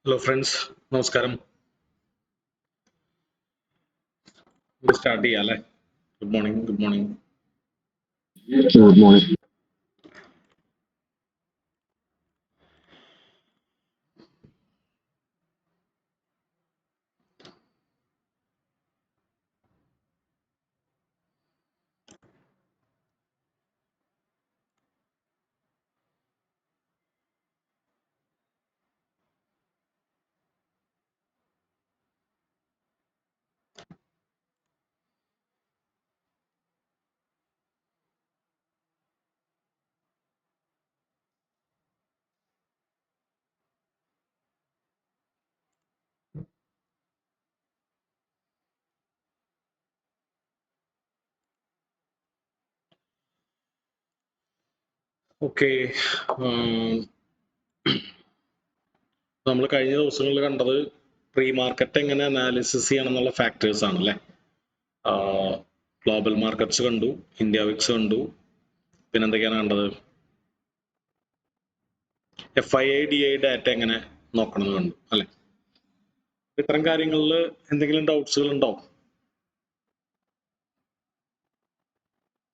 Hello friends, നമസ്കാരം. Start ചെയ്യാം അല്ലേ? Good morning. Good morning. Okay, നമ്മൾ കഴിഞ്ഞ ദിവസങ്ങളിൽ കണ്ടത് പ്രീ മാർക്കറ്റ് എങ്ങനെ അനാലിസിസ് ചെയ്യണം എന്നുള്ള ഫാക്ടേഴ്സ് ആണല്ലേ. ഗ്ലോബൽ മാർക്കറ്റ്സ് കണ്ടു, ഇന്ത്യ വിക്സ് കണ്ടു, പിന്നെ എന്തൊക്കെയാണ് കണ്ടത്? FII-DI ഡാറ്റ എങ്ങനെ നോക്കണം എന്ന് കണ്ടു അല്ലെ. ഇത്തരം കാര്യങ്ങളിൽ എന്തെങ്കിലും ഡൗട്ട്സുകൾ ഉണ്ടോ?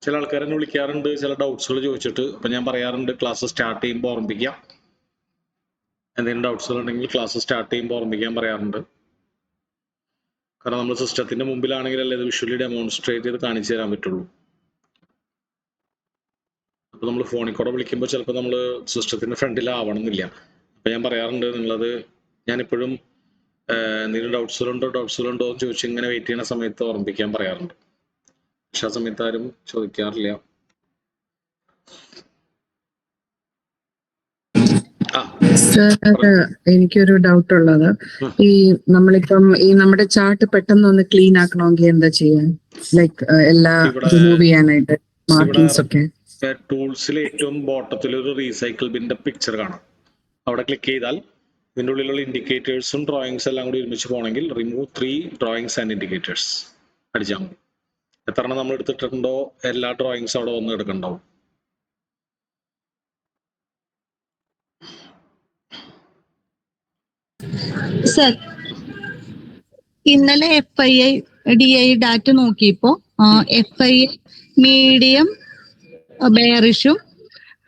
ചില ആൾക്കാരെന്നെ വിളിക്കാറുണ്ട് ചില ഡൗട്ട്സുകൾ ചോദിച്ചിട്ട്. അപ്പൊ ഞാൻ പറയാറുണ്ട് ക്ലാസ് സ്റ്റാർട്ട് ചെയ്യുമ്പോൾ ഓർമ്മിപ്പിക്കാം. എന്തെങ്കിലും ഡൗട്ട്സുകൾ ഉണ്ടെങ്കിൽ ക്ലാസ് സ്റ്റാർട്ട് ചെയ്യുമ്പോൾ ഓർമ്മിക്കാൻ പറയാറുണ്ട്. കാരണം നമ്മൾ സിസ്റ്റത്തിന്റെ മുമ്പിലാണെങ്കിലല്ലേ ഇത് വിഷ്വലി ഡെമോൺസ്ട്രേറ്റ് ചെയ്ത് കാണിച്ചു തരാൻ പറ്റുള്ളൂ. അപ്പൊ നമ്മൾ ഫോണിൽ കൂടെ വിളിക്കുമ്പോൾ ചിലപ്പോൾ നമ്മൾ സിസ്റ്റത്തിന്റെ ഫ്രണ്ടിലാവണമെന്നില്ല. അപ്പൊ ഞാൻ പറയാറുണ്ട് നിങ്ങളത്, ഞാനിപ്പോഴും എന്തെങ്കിലും ഡൗട്ട്സുകളുണ്ടോ എന്ന് ചോദിച്ച് ഇങ്ങനെ വെയിറ്റ് ചെയ്യുന്ന സമയത്ത് ഓർമ്മിപ്പിക്കാൻ പറയാറുണ്ട്. പക്ഷെ ആ സമയത്ത് ആരും ചോദിക്കാറില്ല. എനിക്കൊരു ഡൗട്ട് ഉള്ളത്, ഈ നമ്മളിപ്പം ഈ നമ്മുടെ ചാർട്ട് പെട്ടെന്ന് ഒന്ന് ക്ലീൻ ആക്കണമെങ്കിൽ എന്താ ചെയ്യാൻ? ലൈക്ക് എല്ലാ റിമൂവ് ചെയ്യാനായിട്ട് മാർക്കിങ്സ് ഒക്കെ. ടൂൾസിൽ ഏറ്റവും ബോട്ടത്തിൽ ഒരു റീസൈക്കിൾ ബിന്റെ പിക്ചർ കാണാം. അവിടെ ക്ലിക്ക് ചെയ്താൽ ഇതിൻ്റെ ഉള്ളിലുള്ള ഇൻഡിക്കേറ്റേഴ്സും ഡ്രോയിങ്സ് എല്ലാം കൂടി ഒരുമിച്ച് പോകണമെങ്കിൽ റിമൂവ് 3 ഡ്രോയിങ്സ് ആൻഡ് ഇൻഡിക്കേറ്റേഴ്സ് അടിച്ചാൽ മതി. എത്ര എണ്ണം നമ്മൾ എടുത്തിട്ടുണ്ടോ എല്ലാ ഡ്രോയിങ്സ് അവിടെ വന്ന് എടുക്കണ്ടാവും. സർ, ഇന്നലെ FII-DI ഡാറ്റ നോക്കിയപ്പോ FII മീഡിയം ബെയറിഷും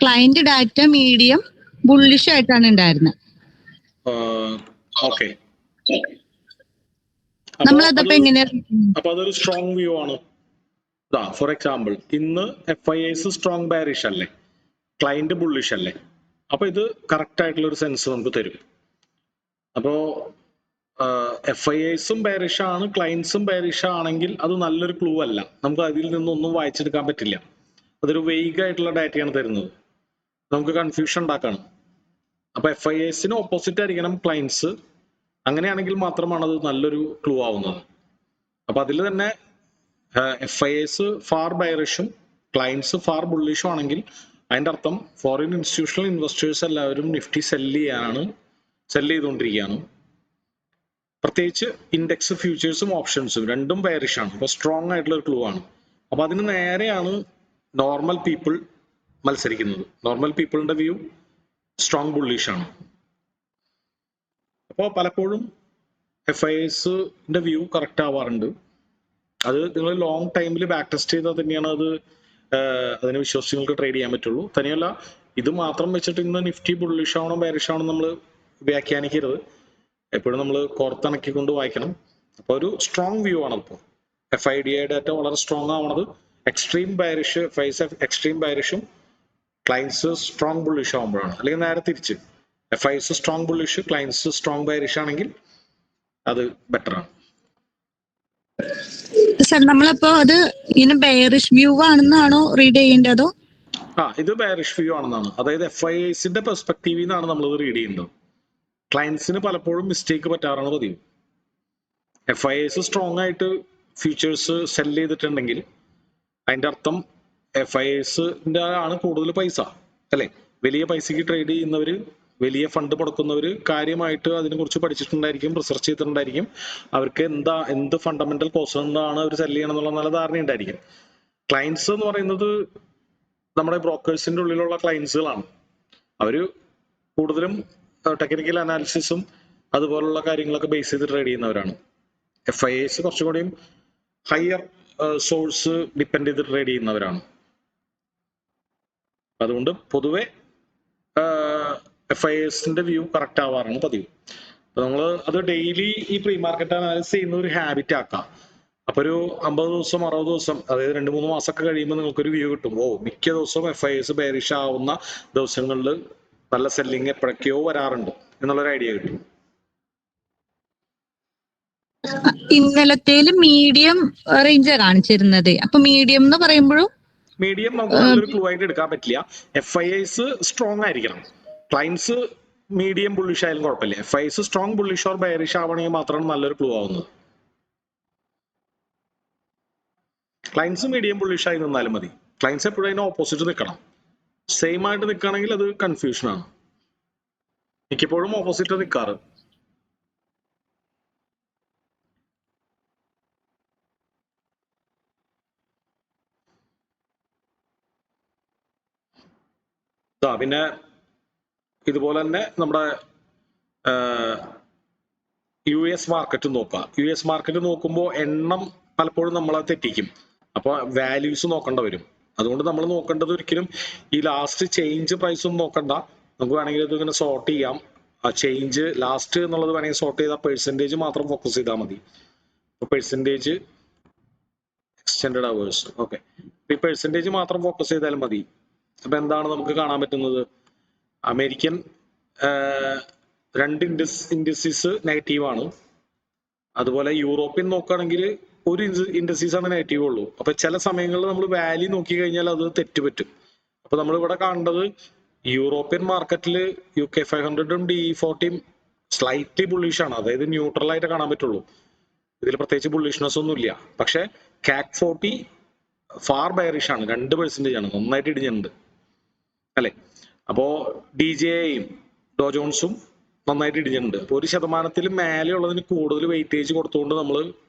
ക്ലയന്റ് ഡാറ്റ മീഡിയം ബുള്ളിഷും ആയിട്ടാണ് ഉണ്ടായിരുന്നത്. ഓക്കെ, നമ്മളതപ്പോ എങ്ങനെയാ? അപ്പൊ അതൊരു സ്ട്രോങ് വ്യൂ ആണ്. ഫോർ എക്സാമ്പിൾ ഇന്ന് FIIs സ്ട്രോങ് ബെയറിഷ് അല്ലേ, ക്ലയന്റ് ബുള്ളിഷ് അല്ലേ. അപ്പൊ ഇത് കറക്റ്റ് ആയിട്ടുള്ള ഒരു സെൻസ് നമുക്ക് തരും. അപ്പോ FIIസും ബെയറിഷ് ആണ്, ക്ലയൻസും ബെയറിഷ് ആണെങ്കിൽ അത് നല്ലൊരു ക്ലൂ അല്ല. നമുക്ക് അതിൽ നിന്നൊന്നും വായിച്ചെടുക്കാൻ പറ്റില്ല. അതൊരു വെയ്ഗ് ആയിട്ടുള്ള ഡാറ്റയാണ് തരുന്നത്, നമുക്ക് കൺഫ്യൂഷൻ ഉണ്ടാക്കണം. അപ്പൊ FIIസിന് ഓപ്പോസിറ്റ് ആയിരിക്കണം ക്ലയൻസ്. അങ്ങനെയാണെങ്കിൽ മാത്രമാണ് അത് നല്ലൊരു ക്ലൂ ആവുന്നത്. അപ്പൊ അതിൽ തന്നെ FIIs ഫാർ ബെയറിഷും ക്ലയൻസ് ഫാർ ബുള്ളിഷും ആണെങ്കിൽ അതിന്റെ അർത്ഥം ഫോറിൻ ഇൻസ്റ്റിറ്റ്യൂഷണൽ ഇൻവെസ്റ്റേഴ്സ് എല്ലാവരും നിഫ്റ്റി സെല്ല് ചെയ്തുകൊണ്ടിരിക്കുകയാണ്. പ്രത്യേകിച്ച് ഇൻഡെക്സ് ഫ്യൂച്ചേഴ്സും ഓപ്ഷൻസും രണ്ടും ബെയറിഷ് ആണ്. അപ്പൊ സ്ട്രോങ് ആയിട്ടുള്ള ഒരു ക്ലൂ ആണ്. അപ്പൊ അതിന് നേരെയാണ് നോർമൽ പീപ്പിൾ മത്സരിക്കുന്നത്. നോർമൽ പീപ്പിളിന്റെ വ്യൂ സ്ട്രോങ് ബുള്ളിഷ് ആണ്. അപ്പോൾ പലപ്പോഴും FIIസിന്റെ വ്യൂ കറക്റ്റ് ആവാറുണ്ട്. അത് നിങ്ങൾ ലോങ് ടൈമിൽ ബാക്ക് ടെസ്റ്റ് ചെയ്താൽ തന്നെയാണ് അതിനെ വിശ്വസിച്ച് നിങ്ങൾക്ക് ട്രേഡ് ചെയ്യാൻ പറ്റുള്ളൂ. തന്നെയല്ല ഇത് മാത്രം വെച്ചിട്ട് ഇന്ന് നിഫ്റ്റി ബുള്ളിഷ് ആവണോ ബെയറിഷ് ആവണോ നമ്മൾ വ്യാഖ്യാനിക്കരുത്. എപ്പോഴും നമ്മൾ കോർത്തിണക്കിക്കൊണ്ട് വായിക്കണം. അപ്പോൾ ഒരു സ്ട്രോങ് വ്യൂ ആണ്. ഇപ്പോൾ FII-DI ഡാറ്റ വളരെ സ്ട്രോങ് ആവണത് എക്സ്ട്രീം ബെയറിഷ് FIIs എക്സ്ട്രീം ബെയറിഷും ക്ലയൻസ് സ്ട്രോങ് ബുള്ളിഷ് ആവുമ്പോഴാണ്. അല്ലെങ്കിൽ നേരെ തിരിച്ച് FIIs strong bullish clients strong bearish ആണെങ്കിൽ അത് ബെറ്റർ ആണ്. സർ, നമ്മളപ്പോ അത് ഇങ്ങനെ ബെയറിഷ് വ്യൂ ആണെന്നാണോ റീഡ് ചെയ്യേണ്ടതോ? ഇത് ബെയറിഷ് വ്യൂ ആണെന്നാണ്. അതായത് FIIസിന്റെ പെർസ്പെക്റ്റീവിൽ നിന്നാണ് നമ്മളത് റീഡ് ചെയ്യേണ്ടത്. ക്ലയൻസിന് പലപ്പോഴും മിസ്റ്റേക്ക് പറ്റാറാണ് പതിവ്. FIIs സ്ട്രോങ് ആയിട്ട് ഫ്യൂച്ചേഴ്സ് സെല് ചെയ്തിട്ടുണ്ടെങ്കിൽ അതിന്റെ അർത്ഥം FIIസിന്റെ ആണ് കൂടുതൽ പൈസ അല്ലെ. വലിയ പൈസക്ക് ട്രേഡ് ചെയ്യുന്നവര്, വലിയ ഫണ്ട് മുടക്കുന്നവര് കാര്യമായിട്ട് അതിനെക്കുറിച്ച് പഠിച്ചിട്ടുണ്ടായിരിക്കും, റിസർച്ച് ചെയ്തിട്ടുണ്ടായിരിക്കും. അവർക്ക് എന്ത് ഫണ്ടമെന്റൽ കോസ്റ്റ് എന്താണ് അവർ സെല് ചെയ്യണം എന്നുള്ള നല്ല ധാരണ ഉണ്ടായിരിക്കും. ക്ലയൻസ് എന്ന് പറയുന്നത് നമ്മുടെ ബ്രോക്കേഴ്സിന്റെ ഉള്ളിലുള്ള ക്ലയൻസുകളാണ്. അവര് കൂടുതലും ടെക്നിക്കൽ അനാലിസിസും അതുപോലുള്ള കാര്യങ്ങളൊക്കെ ബേസ് ചെയ്ത് ട്രേഡ് ചെയ്യുന്നവരാണ്. FIIs കുറച്ചുകൂടിയും ഹയർ സോഴ്സ് ഡിപ്പെൻഡ് ചെയ്ത് ട്രേഡ് ചെയ്യുന്നവരാണ്. അതുകൊണ്ട് പൊതുവെ FIIsന്റെ വ്യൂ കറക്റ്റ് ആവാറാണ് പതിവ്. അപ്പൊ നമ്മൾ അത് ഡെയിലി ഈ പ്രീ മാർക്കറ്റ് അനാലിസിസ് ചെയ്യുന്ന ഒരു ഹാബിറ്റ് ആക്കാം. അപ്പൊ ഒരു 50 ദിവസം 60 ദിവസം, അതായത് 2-3 മാസമൊക്കെ കഴിയുമ്പോൾ നിങ്ങൾക്കൊരു വ്യൂ കിട്ടും. മിക്ക ദിവസവും FIIs ബെയറിഷ് ആവുന്ന ദിവസങ്ങളിൽ നല്ല സെല്ലിങ് എപ്പോഴൊക്കെയോ വരാറുണ്ട് എന്നുള്ളൊരു ഐഡിയ കിട്ടും. ഇന്നലത്തേല് മീഡിയം റേഞ്ചാ കാണിച്ചിരുന്നത്. അപ്പൊ മീഡിയം എന്ന് പറയുമ്പോഴും മീഡിയം നമുക്ക് നല്ലൊരു ക്ലൂ ആയിട്ട് എടുക്കാൻ പറ്റില്ല. FIIs സ്ട്രോങ് ആയിരിക്കണം. ക്ലയൻസ് മീഡിയം ബുള്ളിഷ് ആയാലും കുഴപ്പമില്ല. FIIs strong bullish or bearish ആവണമെങ്കിൽ മാത്രമാണ് നല്ലൊരു ക്ലൂ ആവുന്നത്. ക്ലയൻസ് മീഡിയം ബുള്ളിഷ് ആയി നിന്നാലും മതി. ക്ലയൻസ് എപ്പോഴും അതിന് ഓപ്പോസിറ്റ് നിൽക്കണം. സെയിം ആയിട്ട് നിൽക്കുകയാണെങ്കിൽ അത് കൺഫ്യൂഷനാണ്. മിക്കപ്പോഴും ഓപ്പോസിറ്റ് നിൽക്കാറ്. പിന്നെ ഇതുപോലെ തന്നെ നമ്മുടെ US മാർക്കറ്റ് നോക്കാം. US മാർക്കറ്റ് നോക്കുമ്പോൾ എണ്ണം പലപ്പോഴും നമ്മളെ തെറ്റിക്കും. അപ്പോൾ വാല്യൂസ് നോക്കേണ്ട വരും. അതുകൊണ്ട് നമ്മൾ നോക്കേണ്ടത് ഒരിക്കലും ഈ ലാസ്റ്റ് ചേഞ്ച് പ്രൈസ് ഒന്നും നോക്കണ്ട. നമുക്ക് വേണമെങ്കിൽ ഇത് ഇങ്ങനെ സോർട്ട് ചെയ്യാം. ആ ചേഞ്ച് ലാസ്റ്റ് എന്നുള്ളത് വേണമെങ്കിൽ സോർട്ട് ചെയ്താൽ പെർസെൻറ്റേജ് മാത്രം ഫോക്കസ് ചെയ്താൽ മതി. പെർസെൻറ്റേജ് എക്സ്റ്റെൻഡഡ് അവേഴ്സ്, ഓക്കെ, ഈ പെർസെൻറ്റേജ് മാത്രം ഫോക്കസ് ചെയ്താലും മതി. അപ്പൊ എന്താണ് നമുക്ക് കാണാൻ പറ്റുന്നത്? അമേരിക്കൻ 2 ഇൻഡസ്ട്രീസ് നെഗറ്റീവ് ആണ്. അതുപോലെ യൂറോപ്യൻ നോക്കുകയാണെങ്കിൽ ഒരു ഇൻഡസ്ട്രീസ് ആണ് നെഗറ്റീവ് ഉള്ളൂ. അപ്പൊ ചില സമയങ്ങളിൽ നമ്മൾ വാല്യൂ നോക്കി കഴിഞ്ഞാൽ അത് തെറ്റുപറ്റും. അപ്പൊ നമ്മൾ ഇവിടെ കാണേണ്ടത് യൂറോപ്യൻ മാർക്കറ്റിൽ UK 500ഉം DE40 സ്ലൈറ്റ്ലി ബുള്ളിഷ് ആണ്. അതായത് ന്യൂട്രൽ ആയിട്ട് കാണാൻ പറ്റുള്ളൂ. ഇതിൽ പ്രത്യേകിച്ച് ബുള്ളിഷ്നെസ് ഒന്നും ഇല്ല. പക്ഷെ CAC 40 ഫാർ ബെയറിഷ് ആണ്. 2% ആണ്, നന്നായിട്ട് ഇടിഞ്ഞിട്ടുണ്ട് അല്ലെ. അപ്പോ DJയും ഡോ ജോൺസും നന്നായിട്ട് ഇടിഞ്ഞിട്ടുണ്ട്. അപ്പൊ 1% മേലെ ഉള്ളതിന് കൂടുതൽ വെയിറ്റേജ് കൊടുത്തുകൊണ്ട് നമ്മൾ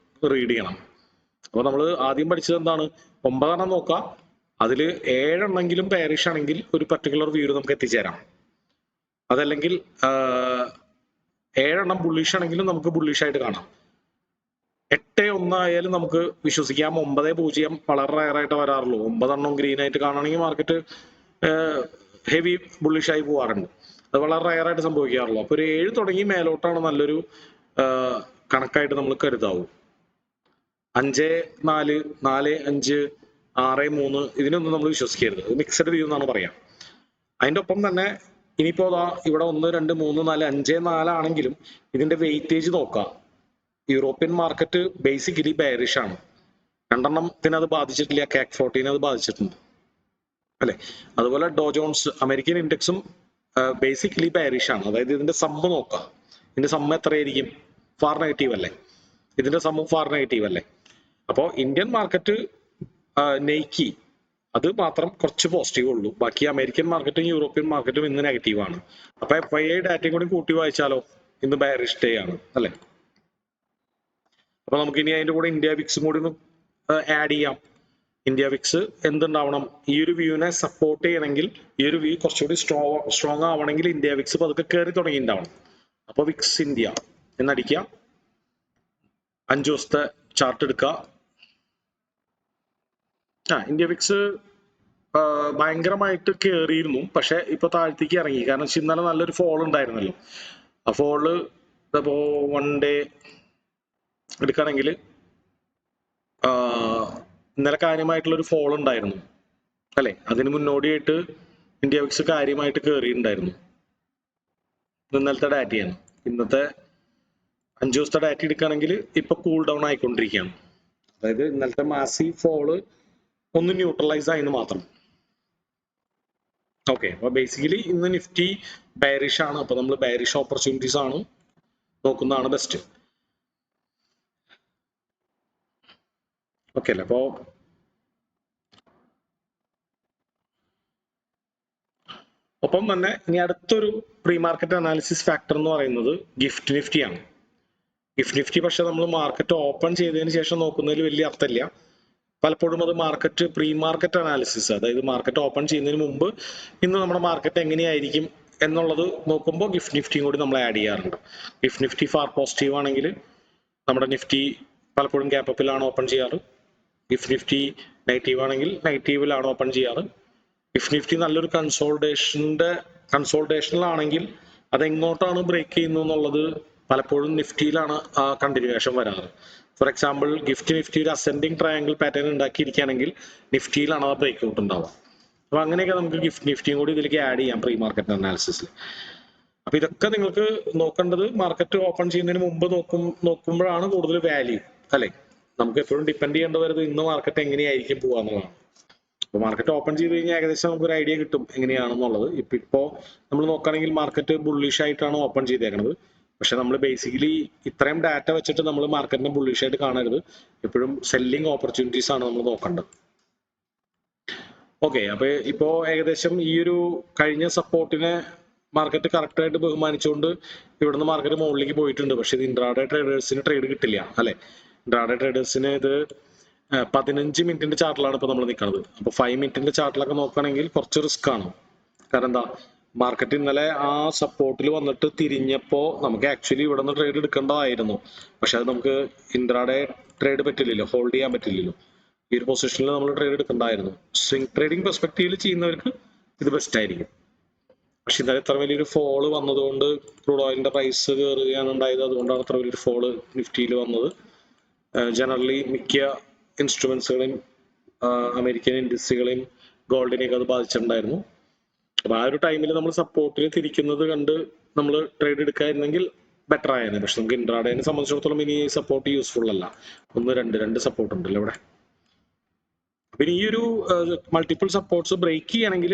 റീഡ് ചെയ്യണം. അപ്പൊ നമ്മൾ ആദ്യം പഠിച്ചത് എന്താണ്? 9 നോക്കാം. അതിൽ 7 ബെയറിഷ് ആണെങ്കിൽ ഒരു പർട്ടിക്കുലർ വ്യൂ നമുക്ക് എത്തിച്ചേരാം. അതല്ലെങ്കിൽ 7 ബുള്ളിഷ് ആണെങ്കിലും നമുക്ക് ബുള്ളിഷ് ആയിട്ട് കാണാം. 8-1 ആയാലും നമുക്ക് വിശ്വസിക്കാം. 9-0 വളരെ റയറായിട്ട് വരാറുള്ളൂ. 9 ഗ്രീൻ ആയിട്ട് കാണുകയാണെങ്കിൽ മാർക്കറ്റ് ഹെവി ബുള്ളിഷ് ആയി പോവാറുണ്ട്. അത് വളരെ റയറായിട്ട് സംഭവിക്കാറുള്ളൂ. അപ്പൊ ഒരു 7 തുടങ്ങി മേലോട്ടാണ് നല്ലൊരു കണക്കായിട്ട് നമ്മൾ കരുതാവൂ. 5-4, 4-5, 6-3 ഇതിനൊന്നും നമ്മൾ വിശ്വസിക്കരുത്. ഇത് മിക്സഡ് വ്യൂ എന്നാണ് പറയാം. അതിന്റെ ഒപ്പം തന്നെ ഇനിയിപ്പോ ഇവിടെ 1, 2, 3, 4, 5, 4 ആണെങ്കിലും ഇതിന്റെ വെയിറ്റേജ് നോക്കാം. യൂറോപ്യൻ മാർക്കറ്റ് ബേസിക്കലി ബെയറിഷ് ആണ്. 2 അത് ബാധിച്ചിട്ടില്ല. CAC 40 അത് ബാധിച്ചിട്ടുണ്ട് അല്ലെ. അതുപോലെ ഡോ ജോൺസ് അമേരിക്കൻ ഇൻഡെക്സും ബേസിക്കലി ബെയറിഷ് ആണ്. അതായത് ഇതിന്റെ സമ്മ് നോക്കാം. ഇതിന്റെ സമ്മ് എത്രയായിരിക്കും? ഫാർ നെഗറ്റീവ് അല്ലേ. ഇതിന്റെ സമ്മ് ഫാർ നെഗറ്റീവ് അല്ലേ. അപ്പോൾ ഇന്ത്യൻ മാർക്കറ്റ് നെയ്ക്കി അത് മാത്രം കുറച്ച് പോസിറ്റീവ് ഉള്ളൂ. ബാക്കി അമേരിക്കൻ മാർക്കറ്റും യൂറോപ്യൻ മാർക്കറ്റും ഇന്ന് നെഗറ്റീവ് ആണ്. അപ്പൊ FII ഡാറ്റയും കൂടി കൂട്ടി വായിച്ചാലോ ഇന്ന് ബെയറിഷ് ഡേ ആണ് അല്ലെ. അപ്പൊ നമുക്ക് ഇനി അതിന്റെ കൂടെ ഇന്ത്യ വിക്സും കൂടി ഒന്ന് ആഡ് ചെയ്യാം. ഇന്ത്യ വിക്സ് എന്തുണ്ടാവണം? ഈ ഒരു വ്യൂവിനെ സപ്പോർട്ട് ചെയ്യണമെങ്കിൽ, ഈ ഒരു വ്യൂ കുറച്ചുകൂടി സ്ട്രോങ് ആവണമെങ്കിൽ ഇന്ത്യ വിക്സ് പതുക്കെ കയറി തുടങ്ങിയിട്ടുണ്ടാവണം. അപ്പൊ വിക്സ് ഇന്ത്യ എന്നടിക്കുക. 5 ദിവസത്തെ ചാർട്ട് എടുക്കുക. ഇന്ത്യ വിക്സ് ഭയങ്കരമായിട്ട് കയറിയിരുന്നു. പക്ഷെ ഇപ്പൊ താഴ്ത്തേക്ക് ഇറങ്ങി. കാരണം ഇന്നലെ നല്ലൊരു ഫോൾ ഉണ്ടായിരുന്നല്ലോ. ആ ഫോള് ഇപ്പോ 1 ഡേ എടുക്കുകയാണെങ്കിൽ ഇന്നലെ കാര്യമായിട്ടുള്ള ഒരു ഫോൾ ഉണ്ടായിരുന്നു അല്ലെ. അതിന് മുന്നോടിയായിട്ട് ഇന്ത്യ വിക്സ് കാര്യമായിട്ട് കയറിയിട്ടുണ്ടായിരുന്നു. ഇന്നലത്തെ ഡാറ്റയാണ്. ഇന്നത്തെ 5 ദിവസത്തെ ഡാറ്റ എടുക്കുകയാണെങ്കിൽ ഇപ്പൊ കൂൾ ഡൗൺ ആയിക്കൊണ്ടിരിക്കുകയാണ്. അതായത് ഇന്നലത്തെ മാസീവ് ഫോള് ഒന്ന് ന്യൂട്രലൈസ് ആയെന്ന് മാത്രം. ഓക്കെ, അപ്പൊ ബേസിക്കലി ഇന്ന് നിഫ്റ്റി ബെയറിഷ് ആണ്. അപ്പൊ നമ്മൾ ബെയറിഷ് ഓപ്പർച്യൂണിറ്റീസ് ആണ് നോക്കുന്നതാണ് ബെസ്റ്റ്. ഓക്കെ അല്ലേ. അപ്പോ ഒപ്പം തന്നെ ഇനി അടുത്തൊരു പ്രീ മാർക്കറ്റ് അനാലിസിസ് ഫാക്ടർ എന്ന് പറയുന്നത് ഗിഫ്റ്റ് നിഫ്റ്റി ആണ്. ഗിഫ്റ്റ് നിഫ്റ്റി പക്ഷെ നമ്മൾ മാർക്കറ്റ് ഓപ്പൺ ചെയ്തതിന് ശേഷം നോക്കുന്നതിൽ വലിയ അർത്ഥമില്ല. പലപ്പോഴും അത് പ്രീ മാർക്കറ്റ് അനാലിസിസ്, അതായത് മാർക്കറ്റ് ഓപ്പൺ ചെയ്യുന്നതിന് മുമ്പ് ഇന്ന് നമ്മുടെ മാർക്കറ്റ് എങ്ങനെയായിരിക്കും എന്നുള്ളത് നോക്കുമ്പോൾ ഗിഫ്റ്റ് നിഫ്റ്റിയും കൂടി നമ്മൾ ആഡ് ചെയ്യാറുണ്ട്. ഗിഫ്റ്റ് നിഫ്റ്റി ഫാർ പോസിറ്റീവ് ആണെങ്കിൽ നമ്മുടെ നിഫ്റ്റി പലപ്പോഴും ഗ്യാപ്പ് അപ്പിലാണ് ഓപ്പൺ ചെയ്യാറ്. ഗിഫ്റ്റ് നിഫ്റ്റി നെഗറ്റീവ് ആണെങ്കിൽ നെഗറ്റീവിലാണ് ഓപ്പൺ ചെയ്യാറ്. ഗിഫ്റ്റ് നിഫ്റ്റി നല്ലൊരു കൺസോൾട്ടേഷനിലാണെങ്കിൽ അതെങ്ങോട്ടാണ് ബ്രേക്ക് ചെയ്യുന്നത് എന്നുള്ളത് പലപ്പോഴും നിഫ്റ്റിയിലാണ് ആ കണ്ടിന്യൂവേഷൻ വരാറ്. ഫോർ എക്സാമ്പിൾ ഗിഫ്റ്റ് നിഫ്റ്റി ഒരു അസെൻഡിങ് ട്രയാങ്കിൾ പാറ്റേൺ ഉണ്ടാക്കിയിരിക്കുകയാണെങ്കിൽ നിഫ്റ്റിയിലാണ് ആ ബ്രേക്ക് ഔട്ട് ഉണ്ടാവുക. അപ്പൊ അങ്ങനെയൊക്കെ നമുക്ക് ഗിഫ്റ്റ് നിഫ്റ്റിയും കൂടി ഇതിലേക്ക് ആഡ് ചെയ്യാം പ്രീ മാർക്കറ്റ് അനാലിസിസിൽ. അപ്പൊ ഇതൊക്കെ നിങ്ങൾക്ക് നോക്കേണ്ടത് മാർക്കറ്റ് ഓപ്പൺ ചെയ്യുന്നതിന് മുമ്പ് നോക്കുമ്പോഴാണ് കൂടുതൽ വാല്യൂ, അല്ലെ? നമുക്ക് എപ്പോഴും ഡിപ്പെൻഡ് ചെയ്യേണ്ടി വരുന്നത് ഇന്ന് മാർക്കറ്റ് എങ്ങനെയായിരിക്കും പോവാന്നുള്ളതാണ്. അപ്പൊ മാർക്കറ്റ് ഓപ്പൺ ചെയ്ത് കഴിഞ്ഞാൽ ഏകദേശം നമുക്ക് ഒരു ഐഡിയ കിട്ടും എങ്ങനെയാണെന്നുള്ളത്. ഇപ്പോ നമ്മൾ നോക്കുകയാണെങ്കിൽ മാർക്കറ്റ് ബുള്ളിഷ് ആയിട്ടാണ് ഓപ്പൺ ചെയ്തേക്കുന്നത്. പക്ഷെ നമ്മൾ ബേസിക്കലി ഇത്രയും ഡാറ്റ വെച്ചിട്ട് നമ്മൾ മാർക്കറ്റിനെ ബുള്ളിഷ് ആയിട്ട് കാണരുത്. എപ്പോഴും സെല്ലിംഗ് ഓപ്പർച്യൂണിറ്റീസ് ആണ് നമ്മൾ നോക്കേണ്ടത്. ഓക്കെ, അപ്പൊ ഇപ്പോ ഏകദേശം ഈ ഒരു കഴിഞ്ഞ സപ്പോർട്ടിനെ മാർക്കറ്റ് കറക്റ്റ് ആയിട്ട് ബഹുമാനിച്ചുകൊണ്ട് ഇവിടുന്ന് മാർക്കറ്റ് മുകളിലേക്ക് പോയിട്ടുണ്ട്. പക്ഷെ ഇത് ഇൻട്രാഡേ ട്രേഡേഴ്സിന് ട്രേഡ് കിട്ടില്ല, അല്ലെ? ഇൻട്രാഡേ ട്രേഡേഴ്സിന് ഇത് 15 മിനിറ്റിന്റെ ചാർട്ടിലാണ് ഇപ്പൊ നമ്മൾ നിൽക്കുന്നത്. അപ്പൊ 5 മിനിറ്റിന്റെ ചാർട്ടിലൊക്കെ നോക്കുകയാണെങ്കിൽ കുറച്ച് റിസ്ക് ആണ്. കാരണം എന്താ, മാർക്കറ്റ് ഇന്നലെ ആ സപ്പോർട്ടിൽ വന്നിട്ട് തിരിഞ്ഞപ്പോ നമുക്ക് ആക്ച്വലി ഇവിടെ നിന്ന് ട്രേഡ് എടുക്കേണ്ടതായിരുന്നു. പക്ഷെ അത് നമുക്ക് ഇൻട്രാഡേ ട്രേഡ് പറ്റില്ലല്ലോ, ഹോൾഡ് ചെയ്യാൻ പറ്റില്ലല്ലോ. ഈ ഒരു പൊസിഷനിൽ നമ്മൾ ട്രേഡ് എടുക്കണ്ടായിരുന്നു. സ്വിംഗ് ട്രേഡിംഗ് പെർസ്പെക്റ്റീവിൽ ചെയ്യുന്നവർക്ക് ഇത് ബെസ്റ്റ് ആയിരിക്കും. പക്ഷെ ഇന്നലെ ഇത്ര വലിയൊരു ഫോള് വന്നതുകൊണ്ട് ക്രൂഡ് ഓയിലിന്റെ പ്രൈസ് കയറുകയാണ് ഉണ്ടായത്. അതുകൊണ്ടാണ് ഇത്ര വലിയൊരു ഫോള് നിഫ്റ്റിയിൽ വന്നത്. ജനറലി മിക്ക ഇൻസ്ട്രുമെന്റ്സുകളെയും അമേരിക്കൻ ഇൻഡസ്ട്രികളെയും ഗോൾഡിനെയൊക്കെ അത് ബാധിച്ചിട്ടുണ്ടായിരുന്നു. അപ്പൊ ആ ഒരു ടൈമിൽ നമ്മൾ സപ്പോർട്ടിന് തിരിക്കുന്നത് കണ്ട് നമ്മൾ ട്രേഡ് എടുക്കായിരുന്നെങ്കിൽ ബെറ്റർ ആയിരുന്നു. പക്ഷെ നമുക്ക് ഇൻട്രാഡേനെ സംബന്ധിച്ചിടത്തോളം ഇനി സപ്പോർട്ട് യൂസ്ഫുൾ അല്ല. രണ്ട് സപ്പോർട്ട് ഉണ്ടല്ലോ ഇവിടെ. പിന്നെ ഈ ഒരു മൾട്ടിപ്പിൾ സപ്പോർട്ട്സ് ബ്രേക്ക് ചെയ്യണമെങ്കിൽ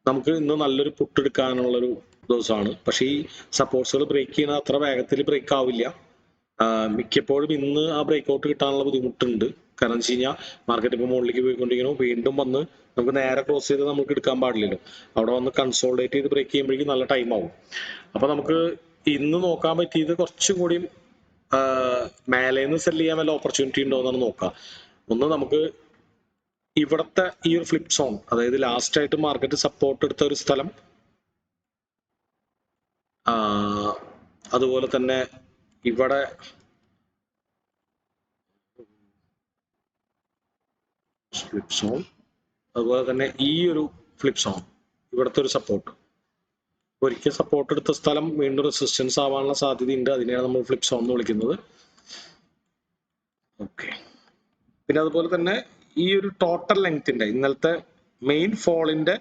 നമുക്ക് ഇന്ന് നല്ലൊരു പുട്ട് എടുക്കാനുള്ളൊരു ദിവസമാണ്. പക്ഷെ ഈ സപ്പോർട്ട്സുകൾ ബ്രേക്ക് ചെയ്യുന്നത് അത്ര വേഗത്തിൽ ബ്രേക്ക് ആവില്ല. മിക്കപ്പോഴും ഇന്ന് ആ ബ്രേക്ക് ഔട്ട് കിട്ടാനുള്ള ബുദ്ധിമുട്ടുണ്ട്. കാരണം വെച്ച് കഴിഞ്ഞാൽ മാർക്കറ്റ് ഇപ്പോൾ മുകളിലേക്ക് പോയിക്കൊണ്ടിരിക്കുന്നു. വീണ്ടും വന്ന് നമുക്ക് നേരെ ക്ലോസ് ചെയ്ത് നമുക്ക് എടുക്കാൻ പാടില്ലല്ലോ. അവിടെ വന്ന് കൺസോൾഡേറ്റ് ചെയ്ത് ബ്രേക്ക് ചെയ്യുമ്പോഴേക്കും നല്ല ടൈം ആവും. അപ്പൊ നമുക്ക് ഇന്ന് നോക്കാൻ പറ്റിയത് കുറച്ചും കൂടി മേലേന്ന് സെല് ചെയ്യാൻ വല്ല ഓപ്പർച്യൂണിറ്റി ഉണ്ടോ എന്നാണ് നോക്കുക. ഒന്ന് നമുക്ക് ഇവിടത്തെ ഈ ഒരു ഫ്ലിപ്പ് സോൺ, അതായത് ലാസ്റ്റ് ആയിട്ട് മാർക്കറ്റ് സപ്പോർട്ട് എടുത്ത ഒരു സ്ഥലം, അതുപോലെ തന്നെ ഇവിടെ ഫ്ലിപ്പ് സോൺ, അതുപോലെ തന്നെ ഈ ഒരു ഫ്ലിപ്പ് സോൺ, ഇവിടുത്തെ ഒരു സപ്പോർട്ട്, ഒരിക്കൽ സപ്പോർട്ട് എടുത്ത സ്ഥലം വീണ്ടും റെസിസ്റ്റൻസ് ആവാനുള്ള സാധ്യതയുണ്ട്. അതിനെയാണ് നമ്മൾ ഫ്ലിപ്പ് സോൺ എന്ന് വിളിക്കുന്നത്. ഓക്കെ, പിന്നെ അതുപോലെ തന്നെ ഈ ഒരു ടോട്ടൽ ലെങ്ത്തിന്റെ ഇന്നലത്തെ മെയിൻ ഫോളിന്റെ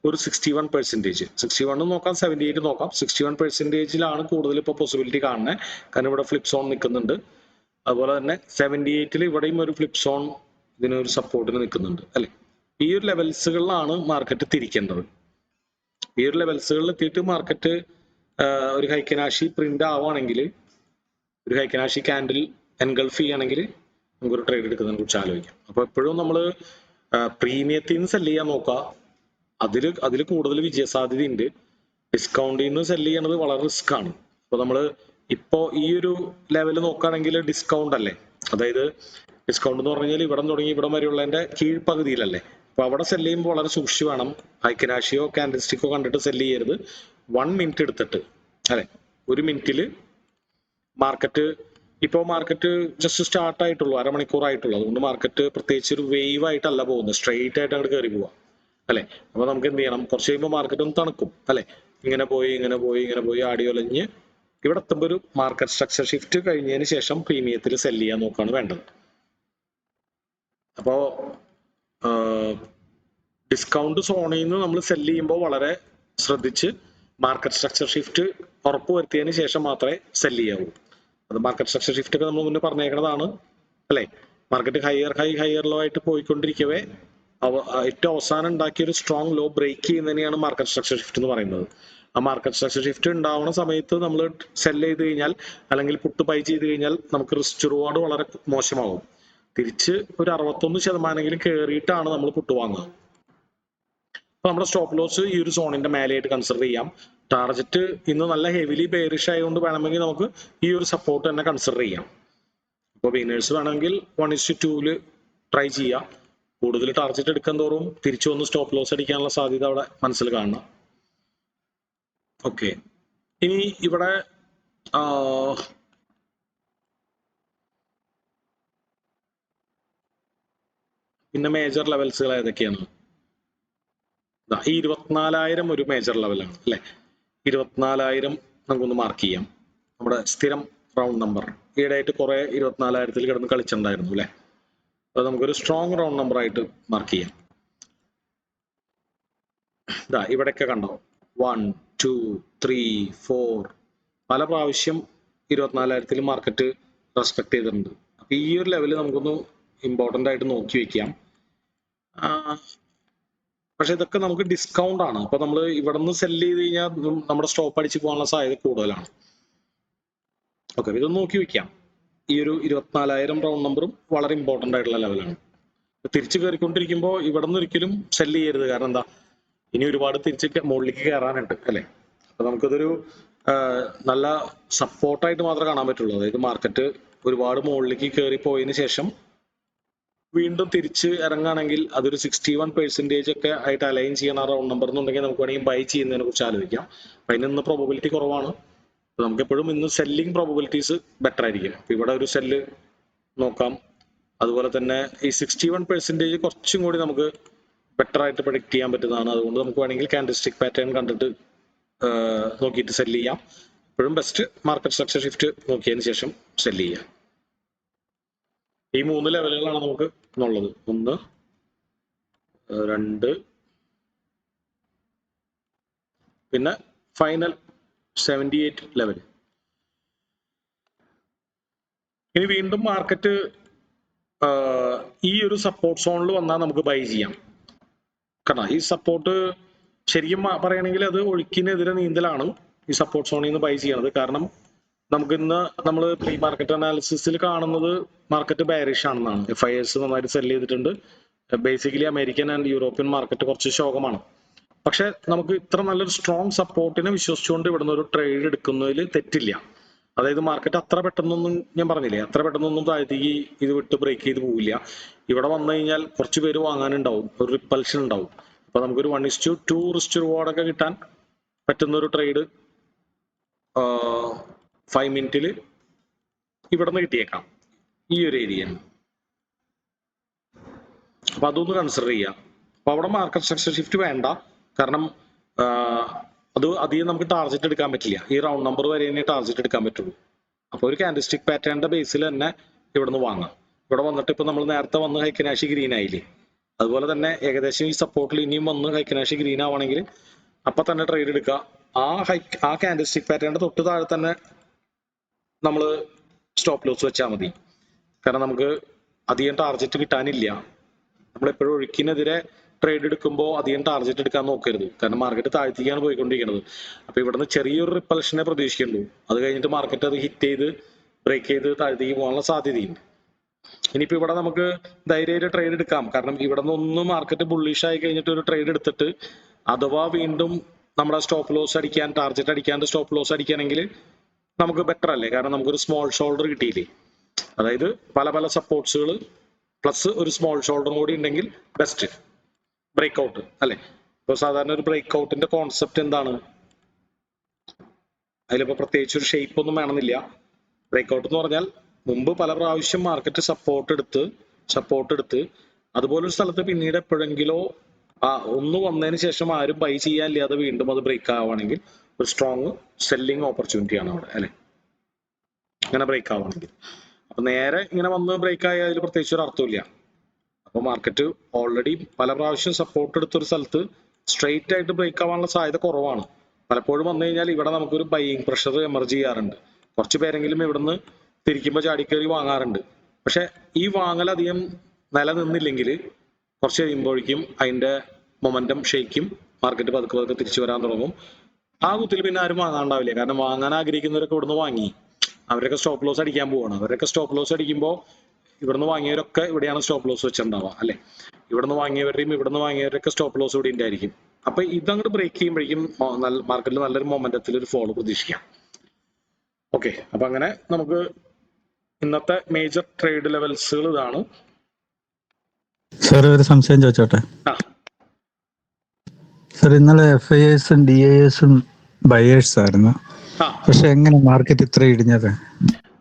ഒരു 61%, 61 നോക്കാം, 78 നോക്കാം. 61%ലാണ് കൂടുതൽ ഇപ്പോൾ പോസിബിലിറ്റി കാണുന്നത്. കാരണം ഇവിടെ ഫ്ലിപ്പ് സോൺ നിൽക്കുന്നുണ്ട്. അതുപോലെ തന്നെ 78 ഇവിടെയും ഒരു ഫ്ലിപ്പ് സോൺ ഇതിനൊരു സപ്പോർട്ടിന് നിൽക്കുന്നുണ്ട്, അല്ലെ? ഈ ഒരു ലെവൽസുകളിലാണ് മാർക്കറ്റ് തിരിക്കേണ്ടത്. ഈ ഒരു ലെവൽസുകളിൽ എത്തിയിട്ട് മാർക്കറ്റ് ഒരു ഹൈക്കനാഷി പ്രിന്റ് ആവുകയാണെങ്കിൽ, ഒരു ഹൈക്കനാഷി ക്യാൻഡിൽ എൻഗൾഫ് ചെയ്യുകയാണെങ്കിൽ നമുക്കൊരു ട്രേഡ് എടുക്കുന്നതിനെ കുറിച്ച് ആലോചിക്കാം. അപ്പൊ എപ്പോഴും നമ്മൾ പ്രീമിയത്തിൽ നിന്ന് സെല് ചെയ്യാൻ നോക്കുക. അതിൽ കൂടുതൽ വിജയസാധ്യതയുണ്ട്. ഡിസ്കൗണ്ടിൽ നിന്ന് സെല് ചെയ്യണത് വളരെ റിസ്ക് ആണ്. അപ്പൊ നമ്മൾ ഇപ്പോ ഈ ഒരു ലെവൽ നോക്കുകയാണെങ്കിൽ ഡിസ്കൗണ്ട് അല്ലേ, അതായത് ഡിസ്കൗണ്ട് എന്ന് പറഞ്ഞു കഴിഞ്ഞാൽ ഇവിടെ തുടങ്ങി ഇവിടെ വരെയുള്ളതിന്റെ കീഴ്പകുതിയിലല്ലേ. അപ്പൊ അവിടെ സെല് ചെയ്യുമ്പോൾ വളരെ സൂക്ഷിച്ച് വേണം. ഹൈക്കനാഷിയോ കാൻഡിൽസ്റ്റിക്കോ കണ്ടിട്ട് സെല് ചെയ്യരുത്. 1 മിനിറ്റ് എടുത്തിട്ട്, അല്ലെ? 1 മിനിറ്റില് മാർക്കറ്റ് ജസ്റ്റ് സ്റ്റാർട്ട് ആയിട്ടുള്ളൂ, അരമണിക്കൂറായിട്ടുള്ളൂ. അതുകൊണ്ട് മാർക്കറ്റ് പ്രത്യേകിച്ച് ഒരു വേവ് ആയിട്ടല്ല പോകുന്നത്, സ്ട്രെയിറ്റ് ആയിട്ട് അങ്ങോട്ട് കയറി പോവാം, അല്ലെ? അപ്പൊ നമുക്ക് എന്ത് ചെയ്യണം, കുറച്ച് കഴിയുമ്പോൾ മാർക്കറ്റ് ഒന്ന് തണുക്കും, അല്ലെ? ഇങ്ങനെ പോയി ആടി ഒലഞ്ഞ് ഇവിടെ എത്തുമ്പോൾ ഒരു മാർക്കറ്റ് സ്ട്രക്ചർ ഷിഫ്റ്റ് കഴിഞ്ഞതിന് ശേഷം പ്രീമിയത്തിൽ സെല് ചെയ്യാൻ നോക്കുകയാണ് വേണ്ടത്. അപ്പോ ഡിസ്കൗണ്ട് സോണിൽ നിന്ന് നമ്മൾ സെല് ചെയ്യുമ്പോൾ വളരെ ശ്രദ്ധിച്ച് മാർക്കറ്റ് സ്ട്രക്ചർ ഷിഫ്റ്റ് ഉറപ്പുവരുത്തിയതിന് ശേഷം മാത്രമേ സെല് ചെയ്യാവൂ. അത് മാർക്കറ്റ് സ്ട്രക്ചർ ഷിഫ്റ്റ് ഒക്കെ നമ്മൾ മുന്നേ പറഞ്ഞേക്കുന്നതാണ്, അല്ലെ? മാർക്കറ്റ് ഹയർ ലോ ആയിട്ട് പോയിക്കൊണ്ടിരിക്കവേ ഏറ്റവും അവസാനം ഉണ്ടാക്കിയ ഒരു സ്ട്രോങ് ലോ ബ്രേക്ക് ചെയ്യുന്നതിനെയാണ് മാർക്കറ്റ് സ്ട്രക്ചർ ഷിഫ്റ്റ് എന്ന് പറയുന്നത്. ആ മാർക്കറ്റ് സ്ട്രക്ചർ ഷിഫ്റ്റ് ഉണ്ടാവുന്ന സമയത്ത് നമ്മൾ സെല് ചെയ്ത് കഴിഞ്ഞാൽ, അല്ലെങ്കിൽ പുട്ട് ബൈ ചെയ്ത് കഴിഞ്ഞാൽ നമുക്ക് റിസ്ക് റിവാർഡ് വളരെ മോശമാകും. തിരിച്ച് ഒരു 61% കയറിയിട്ടാണ് നമ്മൾ പുട്ട് വാങ്ങുക. അപ്പൊ നമ്മുടെ സ്റ്റോപ്പ് ലോസ് ഈ ഒരു സോണിന്റെ മേലെയായിട്ട് കൺസിഡർ ചെയ്യാം. ടാർഗറ്റ് ഇന്ന് നല്ല ഹെവിലി ബെയറിഷ് ആയതുകൊണ്ട് വേണമെങ്കിൽ നമുക്ക് ഈ ഒരു സപ്പോർട്ട് തന്നെ കൺസിഡർ ചെയ്യാം. അപ്പോൾ ബിഗിനേഴ്സ് വേണമെങ്കിൽ 1:2 ട്രൈ ചെയ്യാം. കൂടുതൽ ടാർഗറ്റ് എടുക്കാൻ തോറും തിരിച്ചു വന്ന് സ്റ്റോപ്പ് ലോസ് അടിക്കാനുള്ള സാധ്യത അവിടെ മനസ്സിൽ കാണണം. ഓക്കെ, ഇനി ഇവിടെ പിന്നെ മേജർ ലെവൽസുകൾ ഏതൊക്കെയാണ്? ഈ 24,000 ഒരു മേജർ ലെവലാണ് അല്ലെ. 24,000 നമുക്കൊന്ന് മാർക്ക് ചെയ്യാം. നമ്മുടെ സ്ഥിരം റൗണ്ട് നമ്പർ. ഈയിടെയായിട്ട് കുറെ 24,000 കിടന്ന് കളിച്ചിട്ടുണ്ടായിരുന്നു അല്ലെ. അത് നമുക്കൊരു സ്ട്രോങ് റൗണ്ട് നമ്പർ ആയിട്ട് മാർക്ക് ചെയ്യാം. ഇവിടെയൊക്കെ കണ്ടോ 1, 2, 3, 4 പല പ്രാവശ്യം 24,000 മാർക്കറ്റ് റെസ്പെക്ട് ചെയ്തിട്ടുണ്ട്. അപ്പൊ ഈ ഒരു ലെവല് നമുക്കൊന്ന് ഇമ്പോർട്ടന്റ് ആയിട്ട് നോക്കി വെക്കാം. പക്ഷെ ഇതൊക്കെ നമുക്ക് ഡിസ്കൗണ്ട് ആണ്. അപ്പൊ നമ്മൾ ഇവിടെ നിന്ന് സെല് ചെയ്ത് കഴിഞ്ഞാൽ നമ്മുടെ സ്റ്റോപ്പ് അടിച്ച് പോകാനുള്ള സാധ്യത കൂടുതലാണ്. ഓക്കെ, ഇതൊന്ന് നോക്കി വെക്കാം. ഈ ഒരു 24,000 റൗണ്ട് നമ്പറും വളരെ ഇമ്പോർട്ടന്റ് ആയിട്ടുള്ള ലെവലാണ്. തിരിച്ചു കയറിക്കൊണ്ടിരിക്കുമ്പോൾ ഇവിടെ നിന്ന് ഒരിക്കലും സെല് ചെയ്യരുത്. കാരണം എന്താ, ഇനി ഒരുപാട് തിരിച്ച് മുകളിലേക്ക് കയറാനുണ്ട് അല്ലെ. അപ്പൊ നമുക്കിതൊരു നല്ല സപ്പോർട്ടായിട്ട് മാത്രമേ കാണാൻ പറ്റുള്ളൂ. അതായത് മാർക്കറ്റ് ഒരുപാട് മുകളിലേക്ക് കയറി പോയതിന് ശേഷം വീണ്ടും തിരിച്ച് ഇറങ്ങുകയാണെങ്കിൽ അതൊരു 61% ഒക്കെ ആയിട്ട് അലൈൻ ചെയ്യണ റൗണ്ട് നമ്പർ എന്നുണ്ടെങ്കിൽ നമുക്ക് വേണമെങ്കിൽ ബൈ ചെയ്യുന്നതിനെ കുറിച്ച് ആലോചിക്കാം. അപ്പൊ അതിന് ഇന്ന് പ്രോബബിലിറ്റി കുറവാണ്. നമുക്ക് എപ്പോഴും ഇന്ന് സെല്ലിംഗ് പ്രോബബിലിറ്റീസ് ബെറ്റർ ആയിരിക്കും. അപ്പൊ ഇവിടെ ഒരു സെല്ല് നോക്കാം. അതുപോലെ തന്നെ ഈ 61% കുറച്ചും കൂടി നമുക്ക് ബെറ്റർ ആയിട്ട് പ്രഡിക്ട് ചെയ്യാൻ പറ്റുന്നതാണ്. അതുകൊണ്ട് നമുക്ക് വേണമെങ്കിൽ കാൻഡിൽസ്റ്റിക് പാറ്റേൺ കണ്ടിട്ട് നോക്കിയിട്ട് സെല് ചെയ്യാം. എപ്പോഴും ബെസ്റ്റ് മാർക്കറ്റ് സ്ട്രക്ചർ ഷിഫ്റ്റ് നോക്കിയതിന് ശേഷം സെല് ചെയ്യാം. ഈ 3 ലെവലുകളാണ് നമുക്ക് ഉള്ളത്. 1, 2 പിന്നെ ഫൈനൽ 78 ലെവൽ. ഇനി വീണ്ടും മാർക്കറ്റ് ഈ ഒരു സപ്പോർട്ട് സോണിൽ വന്നാൽ നമുക്ക് ബൈ ചെയ്യാം. കാരണം ഈ സപ്പോർട്ട് ശരിക്കും പറയുകയാണെങ്കിൽ അത് ഒഴുക്കിനെതിരെ നീന്തലാണ് ഈ സപ്പോർട്ട് സോണിൽ നിന്ന് ബൈ ചെയ്യണത്. കാരണം നമുക്ക് ഇന്ന് നമ്മൾ പ്രീ മാർക്കറ്റ് അനാലിസിസിൽ കാണുന്നത് മാർക്കറ്റ് ബെയറിഷ് ആണെന്നാണ്. FIS നന്നായിട്ട് സെല് ചെയ്തിട്ടുണ്ട്. Basically American and European market കുറച്ച് ശോകമാണ്. പക്ഷെ നമുക്ക് ഇത്ര നല്ലൊരു സ്ട്രോങ് സപ്പോർട്ടിനെ വിശ്വസിച്ചുകൊണ്ട് ഇവിടുന്ന് ഒരു ട്രേഡ് എടുക്കുന്നതിൽ തെറ്റില്ല. അതായത് മാർക്കറ്റ് അത്ര പെട്ടെന്നൊന്നും, ഞാൻ പറഞ്ഞില്ലേ, അത്ര പെട്ടെന്നൊന്നും താഴ്ത്തേക്ക് ഇത് വിട്ട് ബ്രേക്ക് ചെയ്ത് പോവില്ല. ഇവിടെ വന്നു കഴിഞ്ഞാൽ കുറച്ച് പേര് വാങ്ങാനുണ്ടാവും, ഒരു റിപ്പൽഷൻ ഉണ്ടാവും. അപ്പൊ നമുക്കൊരു 1:2 റിസ്ക് റിവാർഡൊക്കെ കിട്ടാൻ പറ്റുന്ന ഒരു ട്രേഡ് 5 മിനിറ്റിൽ ഇവിടെ നിന്ന് കിട്ടിയേക്കാം ഈ ഒരു ഏരിയ. അപ്പൊ അതൊന്ന് കൺസിഡർ ചെയ്യാം. അപ്പൊ അവിടെ മാർക്കറ്റ് സ്ട്രക്ചർ ഷിഫ്റ്റ് വേണ്ട. കാരണം അത് അധികം നമുക്ക് ടാർഗറ്റ് എടുക്കാൻ പറ്റില്ല. ഈ റൗണ്ട് നമ്പർ വരെ തന്നെ ടാർഗറ്റ് എടുക്കാൻ പറ്റുള്ളൂ. അപ്പൊ ഒരു കാൻഡിൽസ്റ്റിക് പാറ്റേണിന്റെ ബേസിൽ തന്നെ ഇവിടുന്ന് വാങ്ങാം. ഇവിടെ വന്നിട്ട് ഇപ്പൊ നമ്മൾ നേരത്തെ വന്ന് ഹൈക്കനാഷി ഗ്രീൻ ആയില്ലേ, അതുപോലെ തന്നെ ഏകദേശം ഈ സപ്പോർട്ടിൽ ഇനിയും വന്ന് ഹൈക്കനാഷി ഗ്രീൻ ആവുകയാണെങ്കിൽ അപ്പൊ തന്നെ ട്രേഡ് എടുക്കുക. ആ കാൻഡിൽസ്റ്റിക് പാറ്റേണിന്റെ തൊട്ട് താഴെ തന്നെ നമ്മൾ സ്റ്റോപ്പ് ലോസ് വെച്ചാൽ മതി. കാരണം നമുക്ക് അധികം ടാർഗറ്റ് കിട്ടാനില്ല. നമ്മളെപ്പോഴും ഒഴുക്കിനെതിരെ ട്രേഡ് എടുക്കുമ്പോൾ അധികം ടാർഗറ്റ് എടുക്കാൻ നോക്കരുത്. കാരണം മാർക്കറ്റ് താഴ്ത്തിക്കാണ് പോയിക്കൊണ്ടിരിക്കുന്നത്. അപ്പൊ ഇവിടുന്ന് ചെറിയൊരു റിപ്പൽഷനെ പ്രതീക്ഷിക്കുള്ളൂ. അത് കഴിഞ്ഞിട്ട് മാർക്കറ്റ് അത് ഹിറ്റ് ചെയ്ത് ബ്രേക്ക് ചെയ്ത് താഴ്ത്തേക്ക് പോകാനുള്ള സാധ്യതയുണ്ട്. ഇനിയിപ്പോ ഇവിടെ നമുക്ക് ധൈര്യമായിട്ട് ട്രേഡ് എടുക്കാം. കാരണം ഇവിടെ നിന്ന് മാർക്കറ്റ് ബുള്ളിഷ് ആയി കഴിഞ്ഞിട്ട് ഒരു ട്രേഡ് എടുത്തിട്ട് അഥവാ വീണ്ടും നമ്മുടെ സ്റ്റോപ്പ് ലോസ് അടിക്കാൻ, ടാർഗറ്റ് അടിക്കാണ്ട് സ്റ്റോപ്പ് ലോസ് അടിക്കുകയാണെങ്കിൽ നമുക്ക് ബെറ്റർ അല്ലേ. കാരണം നമുക്കൊരു സ്മോൾ ഷോൾഡർ കിട്ടിയില്ലേ. അതായത് പല പല സപ്പോർട്ട്സുകൾ പ്ലസ് ഒരു സ്മോൾ ഷോൾഡറും കൂടി ഉണ്ടെങ്കിൽ ബെസ്റ്റ് ബ്രേക്ക്ഔട്ട് അല്ലെ. ഇപ്പൊ സാധാരണ ഒരു ബ്രേക്ക്ഔട്ടിന്റെ കോൺസെപ്റ്റ് എന്താണ്? അതിലിപ്പോ പ്രത്യേകിച്ച് ഒരു ഷേപ്പ് ഒന്നും വേണമെന്നില്ല. ബ്രേക്ക്ഔട്ട് എന്ന് പറഞ്ഞാൽ മുമ്പ് പല പ്രാവശ്യം മാർക്കറ്റ് സപ്പോർട്ട് എടുത്ത് അതുപോലൊരു സ്ഥലത്ത് പിന്നീട് എപ്പോഴെങ്കിലോ ഒന്ന് വന്നതിന് ശേഷം ആരും ബൈ ചെയ്യാനില്ലാതെ വീണ്ടും അത് ബ്രേക്ക് ആവുകയാണെങ്കിൽ ഒരു സ്ട്രോങ് സെല്ലിംഗ് ഓപ്പർച്യൂണിറ്റി ആണ് അവിടെ അല്ലെ. ഇങ്ങനെ ബ്രേക്ക് ആവുകയാണെങ്കിൽ അപ്പൊ നേരെ ഇങ്ങനെ വന്ന് ബ്രേക്ക് ആയാൽ അതിൽ പ്രത്യേകിച്ച് ഒരു അർത്ഥമില്ല. അപ്പൊ മാർക്കറ്റ് ഓൾറെഡി പല പ്രാവശ്യം സപ്പോർട്ട് എടുത്തൊരു സ്ഥലത്ത് സ്ട്രെയിറ്റ് ആയിട്ട് ബ്രേക്ക് ആവാനുള്ള സാധ്യത കുറവാണ്. പലപ്പോഴും വന്നു കഴിഞ്ഞാൽ ഇവിടെ നമുക്കൊരു ബൈയിങ് പ്രഷർ എമർജ് ചെയ്യാറുണ്ട്. കുറച്ച് പേരെങ്കിലും ഇവിടുന്ന് തിരിക്കുമ്പോൾ ചാടിക്കയറി വാങ്ങാറുണ്ട്. പക്ഷെ ഈ വാങ്ങൽ അധികം നിലനിന്നില്ലെങ്കിൽ കുറച്ച് കഴിയുമ്പോഴേക്കും അതിന്റെ മൊമെന്റം ഷെയ്ക്കും, മാർക്കറ്റ് പതുക്കെ പതുക്കെ തിരിച്ചു വരാൻ തുടങ്ങും. ആ കുത്തിൽ പിന്നെ ആരും വാങ്ങാണ്ടാവില്ല. കാരണം വാങ്ങാൻ ആഗ്രഹിക്കുന്നവരൊക്കെ ഇവിടുന്ന് വാങ്ങി അവരൊക്കെ സ്റ്റോപ്പ് ലോസ് അടിക്കാൻ പോവാണ്. അവരൊക്കെ സ്റ്റോപ്പ് ലോസ് അടിക്കുമ്പോൾ ഇവിടുന്ന് വാങ്ങിയവരൊക്കെ ഇവിടെയാണ് സ്റ്റോപ്പ് ലോസ് വെച്ചിട്ടുണ്ടാവുക അല്ലെ. ഇവിടുന്ന് വാങ്ങിയവരൊക്കെ സ്റ്റോപ്പ് ലോസ് ഇവിടെ ഉണ്ടായിരിക്കും. അപ്പൊ ഇതങ്ങോട്ട് ബ്രേക്ക് ചെയ്യുമ്പോഴേക്കും മാർക്കറ്റിൽ നല്ലൊരു മൊമെന്റത്തിൽ ഒരു ഫോളോ പ്രതീക്ഷിക്കാം. ഓക്കെ, അപ്പൊ അങ്ങനെ നമുക്ക് ഇന്നത്തെ മേജർ ട്രേഡ് ലെവൽസുകൾ ഇതാണ്. സാർ ഒരു സംശയം ചോദിച്ചോട്ടെ? സാർ ഇന്നലെ FIS DIS ബയേഴ്സ് ആയിരുന്നു. ആ പക്ഷെ എങ്ങനെ മാർക്കറ്റ് ഇത്ര ഇടിഞ്ഞത്?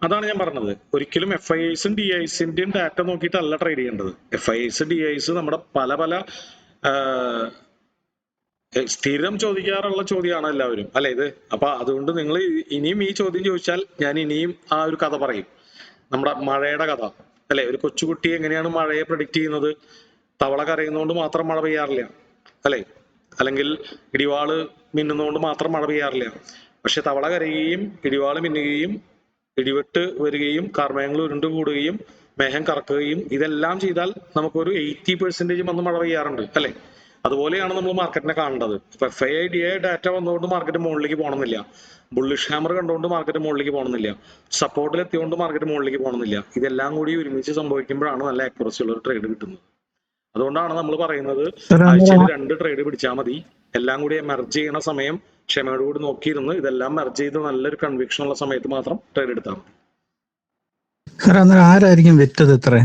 അതാണ് ഞാൻ പറഞ്ഞത്. ഒരിക്കലും FIIസും DIസിന്റെയും ഡാറ്റ നോക്കിയിട്ടല്ല ട്രേഡ് ചെയ്യേണ്ടത്. FIIസ് DIസ് നമ്മുടെ പല പല സ്ഥിരം ചോദിക്കാറുള്ള ചോദ്യമാണ് എല്ലാവരും അല്ലെ ഇത്. അപ്പൊ അതുകൊണ്ട് നിങ്ങൾ ഇനിയും ഈ ചോദ്യം ചോദിച്ചാൽ ഞാൻ ഇനിയും ആ ഒരു കഥ പറയും, നമ്മുടെ മഴയുടെ കഥ അല്ലെ. ഒരു കൊച്ചുകുട്ടി എങ്ങനെയാണ് മഴയെ പ്രഡിക്റ്റ് ചെയ്യുന്നത്? തവള കരയുന്നതുകൊണ്ട് മാത്രം മഴ പെയ്യാറില്ല അല്ലെ, അല്ലെങ്കിൽ ഇടിവാള് മിന്നുന്നതുകൊണ്ട് മാത്രം മഴ പെയ്യാറില്ല. പക്ഷെ തവള കരയുകയും ഇടിവാള് മിന്നുകയും ഇടിവെട്ട് വരികയും കാർമേഘങ്ങൾ ഉരുണ്ട് കൂടുകയും മേഘം കറക്കുകയും ഇതെല്ലാം ചെയ്താൽ നമുക്കൊരു 80% വന്ന് മഴ പെയ്യാറുണ്ട് അല്ലെ. അതുപോലെയാണ് നമ്മൾ മാർക്കറ്റിനെ കാണേണ്ടത്. ഇപ്പൊ FII DI ഡാറ്റ വന്നുകൊണ്ട് മാർക്കറ്റ് മുകളിലേക്ക് പോകണമെന്നില്ല, ബുള്ളിഷ് ഹാമർ കണ്ടുകൊണ്ട് മാർക്കറ്റ് മുകളിലേക്ക് പോകണമെന്നില്ല, സപ്പോർട്ടിൽ എത്തിയോണ്ട് മാർക്കറ്റ് മുകളിലേക്ക് പോകണമെന്നില്ല. ഇതെല്ലാം കൂടി ഒരുമിച്ച് സംഭവിക്കുമ്പോഴാണ് നല്ല ആക്യുറസി ഉള്ള ഒരു ട്രേഡ് കിട്ടുന്നത്. അതുകൊണ്ടാണ് നമ്മൾ പറയുന്നത് ആഴ്ചയിൽ 2 ട്രേഡ് പിടിച്ചാൽ മതി. എല്ലാം കൂടി മെർജ് ചെയ്യണ സമയം ക്ഷമയോടുകൂടി നോക്കിയിരുന്ന് ഇതെല്ലാം മെർജ് ചെയ്ത് നല്ലൊരു കൺവിക്ഷൻ ഉള്ള സമയത്ത് മാത്രം ട്രേഡ് എടുത്താൽ മതി. ആരായിരിക്കും വിറ്റത്? ഇത്ര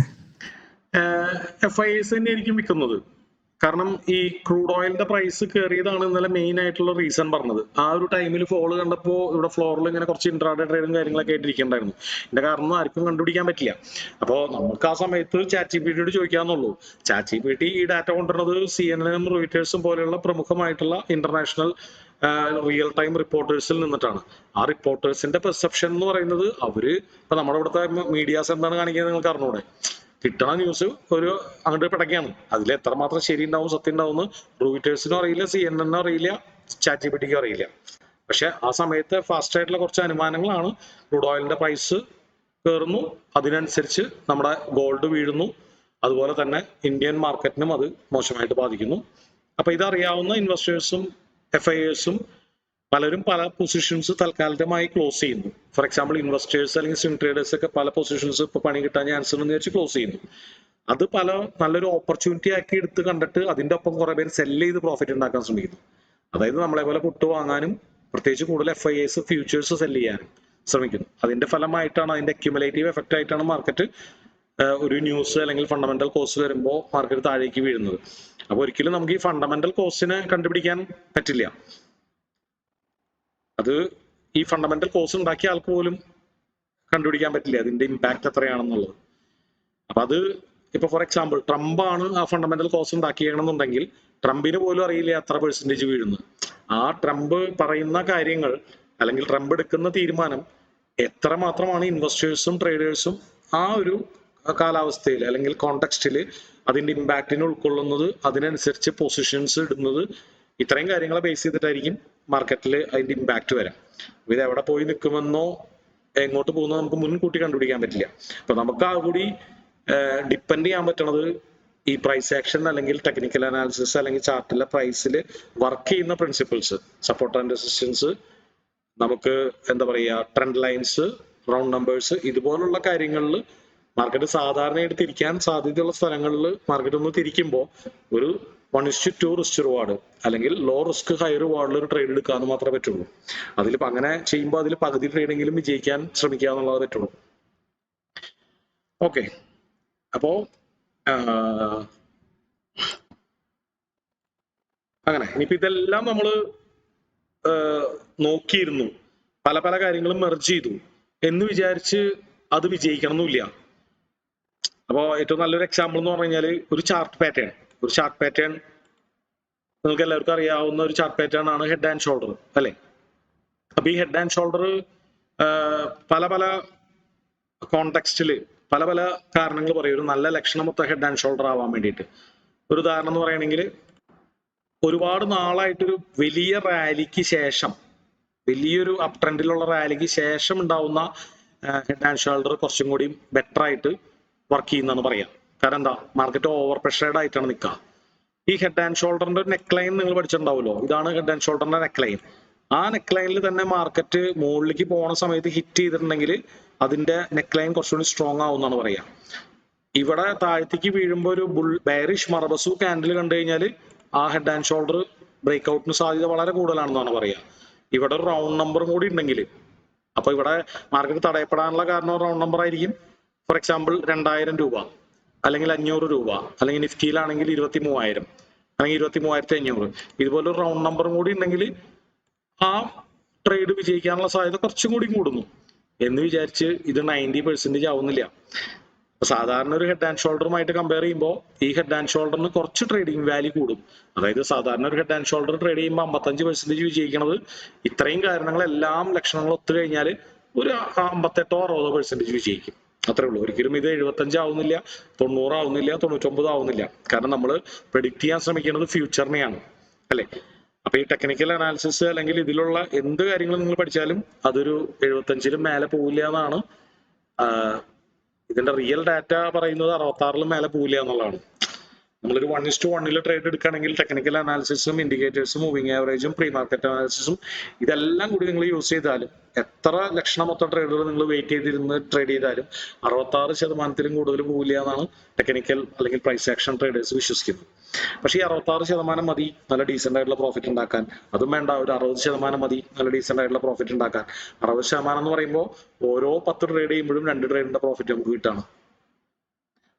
FIIs തന്നെ ആയിരിക്കും വിൽക്കുന്നത്. കാരണം ഈ ക്രൂഡ് ഓയിലിന്റെ പ്രൈസ് കയറിയതാണ് ഇന്നലെ മെയിൻ ആയിട്ടുള്ള റീസൺ പറഞ്ഞത്. ആ ഒരു ടൈമിൽ ഫോള് കണ്ടപ്പോ ഇവിടെ ഫ്ലോറിൽ ഇങ്ങനെ കുറച്ച് ഇൻട്രാഡേ ട്രേഡും കാര്യങ്ങളൊക്കെ ആയിട്ടിരിക്കണ്ടായിരുന്നു. ഇതിന്റെ കാരണം ആർക്കും കണ്ടുപിടിക്കാൻ പറ്റില്ല. അപ്പോൾ നമുക്ക് ആ സമയത്ത് ChatGPT ചോദിക്കാന്നുള്ളൂ. ChatGPT ഈ ഡാറ്റ കൊണ്ടുവരുന്നത് CNN റോയിറ്റേഴ്സും പോലെയുള്ള പ്രമുഖമായിട്ടുള്ള ഇന്റർനാഷണൽ റിയൽ ടൈം റിപ്പോർട്ടേഴ്സിൽ നിന്നിട്ടാണ്. ആ റിപ്പോർട്ടേഴ്സിന്റെ പെർസെപ്ഷൻ എന്ന് പറയുന്നത് അവര് ഇപ്പൊ നമ്മുടെ ഇവിടുത്തെ മീഡിയാസ് എന്താണ് കാണിക്കുന്നത് നിങ്ങൾക്ക് അറിഞ്ഞൂടെ? കിട്ടണ ന്യൂസ് ഒരു അങ്ങോട്ട് പിടയ്ക്കാണ്. അതിൽ എത്രമാത്രം ശരി ഉണ്ടാവും സത്യം ഉണ്ടാവും റോയിറ്റേഴ്സിനും അറിയില്ല, CNN അറിയില്ല, ChatGPTക്കും അറിയില്ല. പക്ഷെ ആ സമയത്ത് ഫാസ്റ്റ് ആയിട്ടുള്ള കുറച്ച് അനുമാനങ്ങളാണ്. ക്രൂഡ് ഓയിലിന്റെ പ്രൈസ് കയറുന്നു, അതിനനുസരിച്ച് നമ്മുടെ ഗോൾഡ് വീഴുന്നു, അതുപോലെ തന്നെ ഇന്ത്യൻ മാർക്കറ്റിനും അത് മോശമായിട്ട് ബാധിക്കുന്നു. അപ്പൊ ഇതറിയാവുന്ന ഇൻവെസ്റ്റേഴ്സും FIIസും പലരും പല പൊസിഷൻസ് തൽക്കാലമായി ക്ലോസ് ചെയ്യുന്നു. ഫോർ എക്സാമ്പിൾ ഇൻവെസ്റ്റേഴ്സ് അല്ലെങ്കിൽ സ്വിംഗ് ട്രേഡേഴ്സ് ഒക്കെ പല പൊസിഷൻസ് ഇപ്പൊ പണി കിട്ടാൻ ചാൻസ് ഉണ്ടെന്ന് വെച്ച് ക്ലോസ് ചെയ്യുന്നു. അത് പല നല്ലൊരു ഓപ്പർച്യൂണിറ്റി ആക്കി എടുത്ത് കണ്ടിട്ട് അതിന്റെ ഒപ്പം കുറെ പേര് സെല്ല് ചെയ്ത് പ്രോഫിറ്റ് ഉണ്ടാക്കാൻ ശ്രമിക്കുന്നു. അതായത് നമ്മളെ പോലെ പുട്ട് വാങ്ങാനും പ്രത്യേകിച്ച് കൂടുതൽ FIIs ഫ്യൂച്ചേഴ്സ് സെല്ല് ചെയ്യാനും ശ്രമിക്കുന്നു. അതിന്റെ ഫലമായിട്ടാണ്, അതിന്റെ അക്യുമുലേറ്റീവ് എഫക്റ്റ് ആയിട്ടാണ് മാർക്കറ്റ് ഒരു ന്യൂസ് അല്ലെങ്കിൽ ഫണ്ടമെന്റൽ കോസ്റ്റ് വരുമ്പോൾ മാർക്കറ്റ് താഴേക്ക് വീഴുന്നത്. അപ്പൊ ഒരിക്കലും നമുക്ക് ഈ ഫണ്ടമെന്റൽ കോസ്റ്റിനെ കണ്ടുപിടിക്കാൻ പറ്റില്ല. അത് ഈ ഫണ്ടമെന്റൽ കോസ് ഉണ്ടാക്കിയ ആൾക്ക് പോലും കണ്ടുപിടിക്കാൻ പറ്റില്ല അതിന്റെ ഇമ്പാക്ട് എത്രയാണെന്നുള്ളത്. അപ്പൊ അത് ഇപ്പൊ ഫോർ എക്സാമ്പിൾ ട്രംപാണ് ആ ഫണ്ടമെന്റൽ കോസ് ഉണ്ടാക്കിയെന്നുണ്ടെങ്കിൽ ട്രംപിന് പോലും അറിയില്ല എത്ര പെർസെന്റേജ് വീഴുന്നു. ആ ട്രംപ് പറയുന്ന കാര്യങ്ങൾ അല്ലെങ്കിൽ ട്രംപ് എടുക്കുന്ന തീരുമാനം എത്ര മാത്രമാണ് ഇൻവെസ്റ്റേഴ്സും ട്രേഡേഴ്സും ആ ഒരു കാലാവസ്ഥയിൽ അല്ലെങ്കിൽ കോണ്ടെക്സ്റ്റിൽ അതിന്റെ ഇമ്പാക്റ്റിനെ ഉൾക്കൊള്ളുന്നത്, അതിനനുസരിച്ച് പൊസിഷൻസ് ഇടുന്നത്, ഇത്രയും കാര്യങ്ങളെ ബേസ് ചെയ്തിട്ടായിരിക്കും മാർക്കറ്റിൽ അതിന്റെ ഇമ്പാക്ട് വരാം. ഇത് എവിടെ പോയി നിൽക്കുമെന്നോ എങ്ങോട്ട് പോകുന്നോ നമുക്ക് മുൻകൂട്ടി കണ്ടുപിടിക്കാൻ പറ്റില്ല. അപ്പൊ നമുക്ക് ആ കൂടി ഡിപ്പെൻഡ് ചെയ്യാൻ പറ്റണത് ഈ പ്രൈസ് ആക്ഷൻ അല്ലെങ്കിൽ ടെക്നിക്കൽ അനാലിസിസ് അല്ലെങ്കിൽ ചാർട്ടിലെ പ്രൈസിൽ വർക്ക് ചെയ്യുന്ന പ്രിൻസിപ്പിൾസ്, സപ്പോർട്ട് ആൻഡ് റെസിസ്റ്റൻസ്, നമുക്ക് എന്താ പറയുക ട്രെൻഡ് ലൈൻസ്, റൗണ്ട് നമ്പേഴ്സ്, ഇതുപോലുള്ള കാര്യങ്ങളിൽ മാർക്കറ്റ് സാധാരണയായിട്ട് തിരിക്കാൻ സാധ്യതയുള്ള സ്ഥലങ്ങളിൽ മാർക്കറ്റ് ഒന്ന് തിരിക്കുമ്പോൾ ഒരു 1:2 റിസ്ക് റിവാർഡ് അല്ലെങ്കിൽ ലോ റിസ്ക് ഹൈ റിവാർഡിൽ ഒരു ട്രേഡ് എടുക്കാന്ന് മാത്രമേ പറ്റുള്ളൂ. അതിലിപ്പോ അങ്ങനെ ചെയ്യുമ്പോൾ അതിൽ പകുതി ട്രേഡെങ്കിലും വിജയിക്കാൻ ശ്രമിക്കുക എന്നുള്ളത് പറ്റുള്ളൂ. ഓക്കെ, അപ്പോ അങ്ങനെ ഇനിയിപ്പോ ഇതെല്ലാം നമ്മൾ നോക്കിയിരുന്നു, പല പല കാര്യങ്ങളും മെർജ് ചെയ്തു എന്ന് വിചാരിച്ച് അത് വിജയിക്കണം എന്നില്ല. അപ്പോ ഏറ്റവും നല്ലൊരു എക്സാമ്പിൾ എന്ന് പറഞ്ഞു കഴിഞ്ഞാൽ ഒരു ചാർട്ട് പാറ്റേൺ നിങ്ങൾക്ക് എല്ലാവർക്കും അറിയാവുന്ന ഒരു ചാർട്ട് പാറ്റേൺ ആണ് ഹെഡ് ആൻഡ് ഷോൾഡർ അല്ലെ. അപ്പൊ ഈ ഹെഡ് ആൻഡ് ഷോൾഡർ പല പല കോണ്ടെക്സ്റ്റില് പല പല കാരണങ്ങൾ പറയും. ഒരു നല്ല ലക്ഷണമൊത്ത ഹെഡ് ആൻഡ് ഷോൾഡർ ആവാൻ വേണ്ടിയിട്ട് ഒരു ഉദാഹരണം എന്ന് പറയുകയാണെങ്കിൽ, ഒരുപാട് നാളായിട്ടൊരു വലിയ റാലിക്ക് ശേഷം, വലിയൊരു അപ് ട്രെൻഡിലുള്ള റാലിക്ക് ശേഷം ഉണ്ടാവുന്ന ഹെഡ് ആൻഡ് ഷോൾഡർ കുറച്ചും കൂടി ബെറ്റർ ആയിട്ട് വർക്ക് ചെയ്യുന്നതെന്ന് പറയാം. കാരണം എന്താ, മാർക്കറ്റ് ഓവർ പ്രഷർഡ് ആയിട്ടാണ് നിൽക്കുക. ഈ ഹെഡ് ആൻഡ് ഷോൾഡറിന്റെ ഒരു നെക്ക് ലൈൻ നിങ്ങൾ പഠിച്ചിട്ടുണ്ടാവുമല്ലോ, ഇതാണ് ഹെഡ് ആൻഡ് ഷോൾഡറിന്റെ നെക്ക് ലൈൻ. ആ നെക്ക് ലൈനിൽ തന്നെ മാർക്കറ്റ് മുകളിലേക്ക് പോണ സമയത്ത് ഹിറ്റ് ചെയ്തിട്ടുണ്ടെങ്കിൽ അതിന്റെ നെക്ക് ലൈൻ കുറച്ചുകൂടി സ്ട്രോങ് ആവും എന്നാണ് പറയാ. ഇവിടെ താഴത്തേക്ക് വീഴുമ്പോൾ ഒരു ബെയറിഷ് മറബസു കാൻഡിൽ കണ്ടു കഴിഞ്ഞാൽ ആ ഹെഡ് ആൻഡ് ഷോൾഡർ ബ്രേക്ക് ഔട്ടിന് സാധ്യത വളരെ കൂടുതലാണെന്നാണ് പറയാ. ഇവിടെ ഒരു റൗണ്ട് നമ്പറും കൂടി ഉണ്ടെങ്കിൽ, അപ്പൊ ഇവിടെ മാർക്കറ്റ് തടയപ്പെടാനുള്ള കാരണം റൗണ്ട് നമ്പർ ആയിരിക്കും. ഫോർ എക്സാമ്പിൾ 2000 രൂപ അല്ലെങ്കിൽ 500 രൂപ, അല്ലെങ്കിൽ നിഫ്റ്റിയിലാണെങ്കിൽ 23,000 അല്ലെങ്കിൽ 23,500, ഇതുപോലെ ഒരു റൗണ്ട് നമ്പറും കൂടി ഉണ്ടെങ്കിൽ ആ ട്രേഡ് വിജയിക്കാനുള്ള സാധ്യത കുറച്ചും കൂടി കൂടുന്നു എന്ന് വിചാരിച്ച് ഇത് 90% ആവുന്നില്ല. സാധാരണ ഒരു ഹെഡ് ആൻഡ് ഷോൾഡറുമായിട്ട് കമ്പയർ ചെയ്യുമ്പോൾ ഈ ഹെഡ് ആൻഡ് ഷോൾഡറിന് കുറച്ച് ട്രേഡിംഗ് വാല്യൂ കൂടും. അതായത് സാധാരണ ഒരു ഹെഡ് ആൻഡ് ഷോൾഡർ ട്രേഡ് ചെയ്യുമ്പോൾ 55% വിജയിക്കണത് ഇത്രയും കാരണങ്ങളെല്ലാം ലക്ഷണങ്ങൾ ഒത്തു കഴിഞ്ഞാൽ ഒരു 58-60% വിജയിക്കും. അത്രേ ഉള്ളൂ. ഒരിക്കലും ഇത് 75 ആവുന്നില്ല, 90 ആവുന്നില്ല, 99 ആവുന്നില്ല. കാരണം നമ്മൾ പ്രെഡിക്റ്റ് ചെയ്യാൻ ശ്രമിക്കുന്നത് ഫ്യൂച്ചറിനെയാണ്, അല്ലെ? അപ്പൊ ഈ ടെക്നിക്കൽ അനാലിസിസ് അല്ലെങ്കിൽ ഇതിലുള്ള എന്ത് കാര്യങ്ങൾ നിങ്ങൾ പഠിച്ചാലും അതൊരു 75-ലും മേലെ പോവില്ല എന്നാണ്. ഇതിന്റെ റിയൽ ഡാറ്റ പറയുന്നത് 66-ലും മേലെ പോവില്ല എന്നുള്ളതാണ്. നമ്മളൊരു 1:1 ട്രേഡ് എടുക്കുകയാണെങ്കിൽ ടെക്നിക്കൽ അനാലിസിസും ഇൻഡിക്കേറ്റേഴ്സും മൂവിംഗ് ആവറേജും പ്രീ മാർക്കറ്റ് അനാലിസിസും ഇതെല്ലാം കൂടി നിങ്ങൾ യൂസ് ചെയ്താലും എത്ര ലക്ഷണമൊത്ത ട്രേഡുകൾ നിങ്ങൾ വെയിറ്റ് ചെയ്തിരുന്ന് ട്രേഡ് ചെയ്താലും 66%-ലും കൂടുതൽ പോവില്ല എന്നാണ് ടെക്നിക്കൽ അല്ലെങ്കിൽ പ്രൈസ് ആക്ഷൻ ട്രേഡേഴ്സ് വിശ്വസിക്കുന്നത്. പക്ഷേ ഈ 66% മതി നല്ല ഡീസെന്റ് ആയിട്ടുള്ള പ്രോഫിറ്റ് ഉണ്ടാക്കാൻ. അതും വേണ്ട, ഒരു 60% മതി നല്ല ഡീസെന്റ് ആയിട്ടുള്ള പ്രോഫിറ്റ് ഉണ്ടാക്കാൻ. 60% എന്ന് പറയുമ്പോൾ ഓരോ 10 ട്രേഡ് ചെയ്യുമ്പോഴും 2 ട്രേഡിന്റെ പ്രോഫിറ്റ് നമുക്ക് കിട്ടാണ്.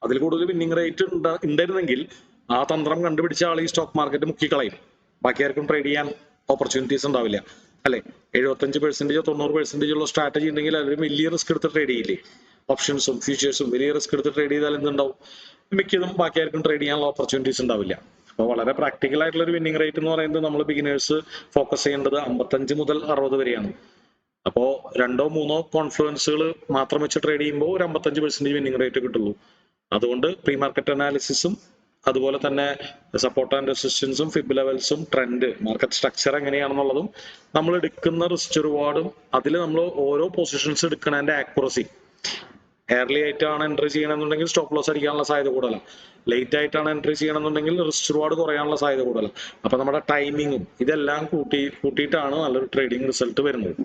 അതിൽ കൂടുതൽ വിന്നിംഗ് റേറ്റ് ഉണ്ടായിരുന്നെങ്കിൽ ആ തന്ത്രം കണ്ടുപിടിച്ച ആൾ ഈ സ്റ്റോക്ക് മാർക്കറ്റ് മുക്കിക്കളയും. ബാക്കി ആർക്കും ട്രേഡ് ചെയ്യാൻ ഓപ്പർച്യൂണിറ്റീസ് ഉണ്ടാവില്ല, അല്ലെ? 75%, 90% ഉള്ള സ്ട്രാറ്റജി ഉണ്ടെങ്കിൽ അതിലും വലിയ റിസ്ക് എടുത്ത് ട്രേഡ് ചെയ്യില്ലേ? ഓപ്ഷൻസും ഫ്യൂച്ചേഴ്സും വലിയ റിസ്ക് എടുത്ത് ട്രേഡ് ചെയ്താൽ എന്തുണ്ടാവും? മിക്കതും ബാക്കി ആർക്കും ട്രേഡ് ചെയ്യാനുള്ള ഓപ്പർച്യൂണിറ്റീസ് ഉണ്ടാവില്ല. അപ്പോൾ വളരെ പ്രാക്ടിക്കൽ ആയിട്ടുള്ള ഒരു വിന്നിംഗ് റേറ്റ് എന്ന് പറയുന്നത് നമ്മൾ ബിഗിനേഴ്സ് ഫോക്കസ് ചെയ്യേണ്ടത് 55 മുതൽ 60 വരെയാണ്. അപ്പോൾ 2-3 കോൺഫ്ലുവൻസുകൾ മാത്രം വെച്ച് ട്രേഡ് ചെയ്യുമ്പോൾ ഒരു 55% വിന്നിംഗ് റേറ്റ് കിട്ടുള്ളൂ. അതുകൊണ്ട് പ്രീ മാർക്കറ്റ് അനാലിസിസും അതുപോലെ തന്നെ സപ്പോർട്ട് ആൻഡ് റെസിസ്റ്റൻസും ഫിബ് ലെവൽസും ട്രെൻഡ് മാർക്കറ്റ് സ്ട്രക്ചർ എങ്ങനെയാണെന്നുള്ളതും നമ്മൾ എടുക്കുന്ന റിസ്ക് റിവാർഡും അതിൽ നമ്മൾ ഓരോ പൊസിഷൻസ് എടുക്കുന്നതിന്റെ ആക്യുറസി. എയർലി ആയിട്ടാണ് എൻട്രി ചെയ്യണമെന്നുണ്ടെങ്കിൽ സ്റ്റോപ്പ് ലോസ് അടിക്കാനുള്ള സാധ്യത കൂടുതലാണ്. ലേറ്റ് ആയിട്ടാണ് എൻട്രി ചെയ്യണമെന്നുണ്ടെങ്കിൽ റിസ്ക് റിവാർഡ് കുറയാനുള്ള സാധ്യത കൂടുതലാണ്. അപ്പൊ നമ്മുടെ ടൈമിങ്ങും ഇതെല്ലാം കൂട്ടിയിട്ടാണ് നല്ലൊരു ട്രേഡിംഗ് റിസൾട്ട് വരുന്നത്.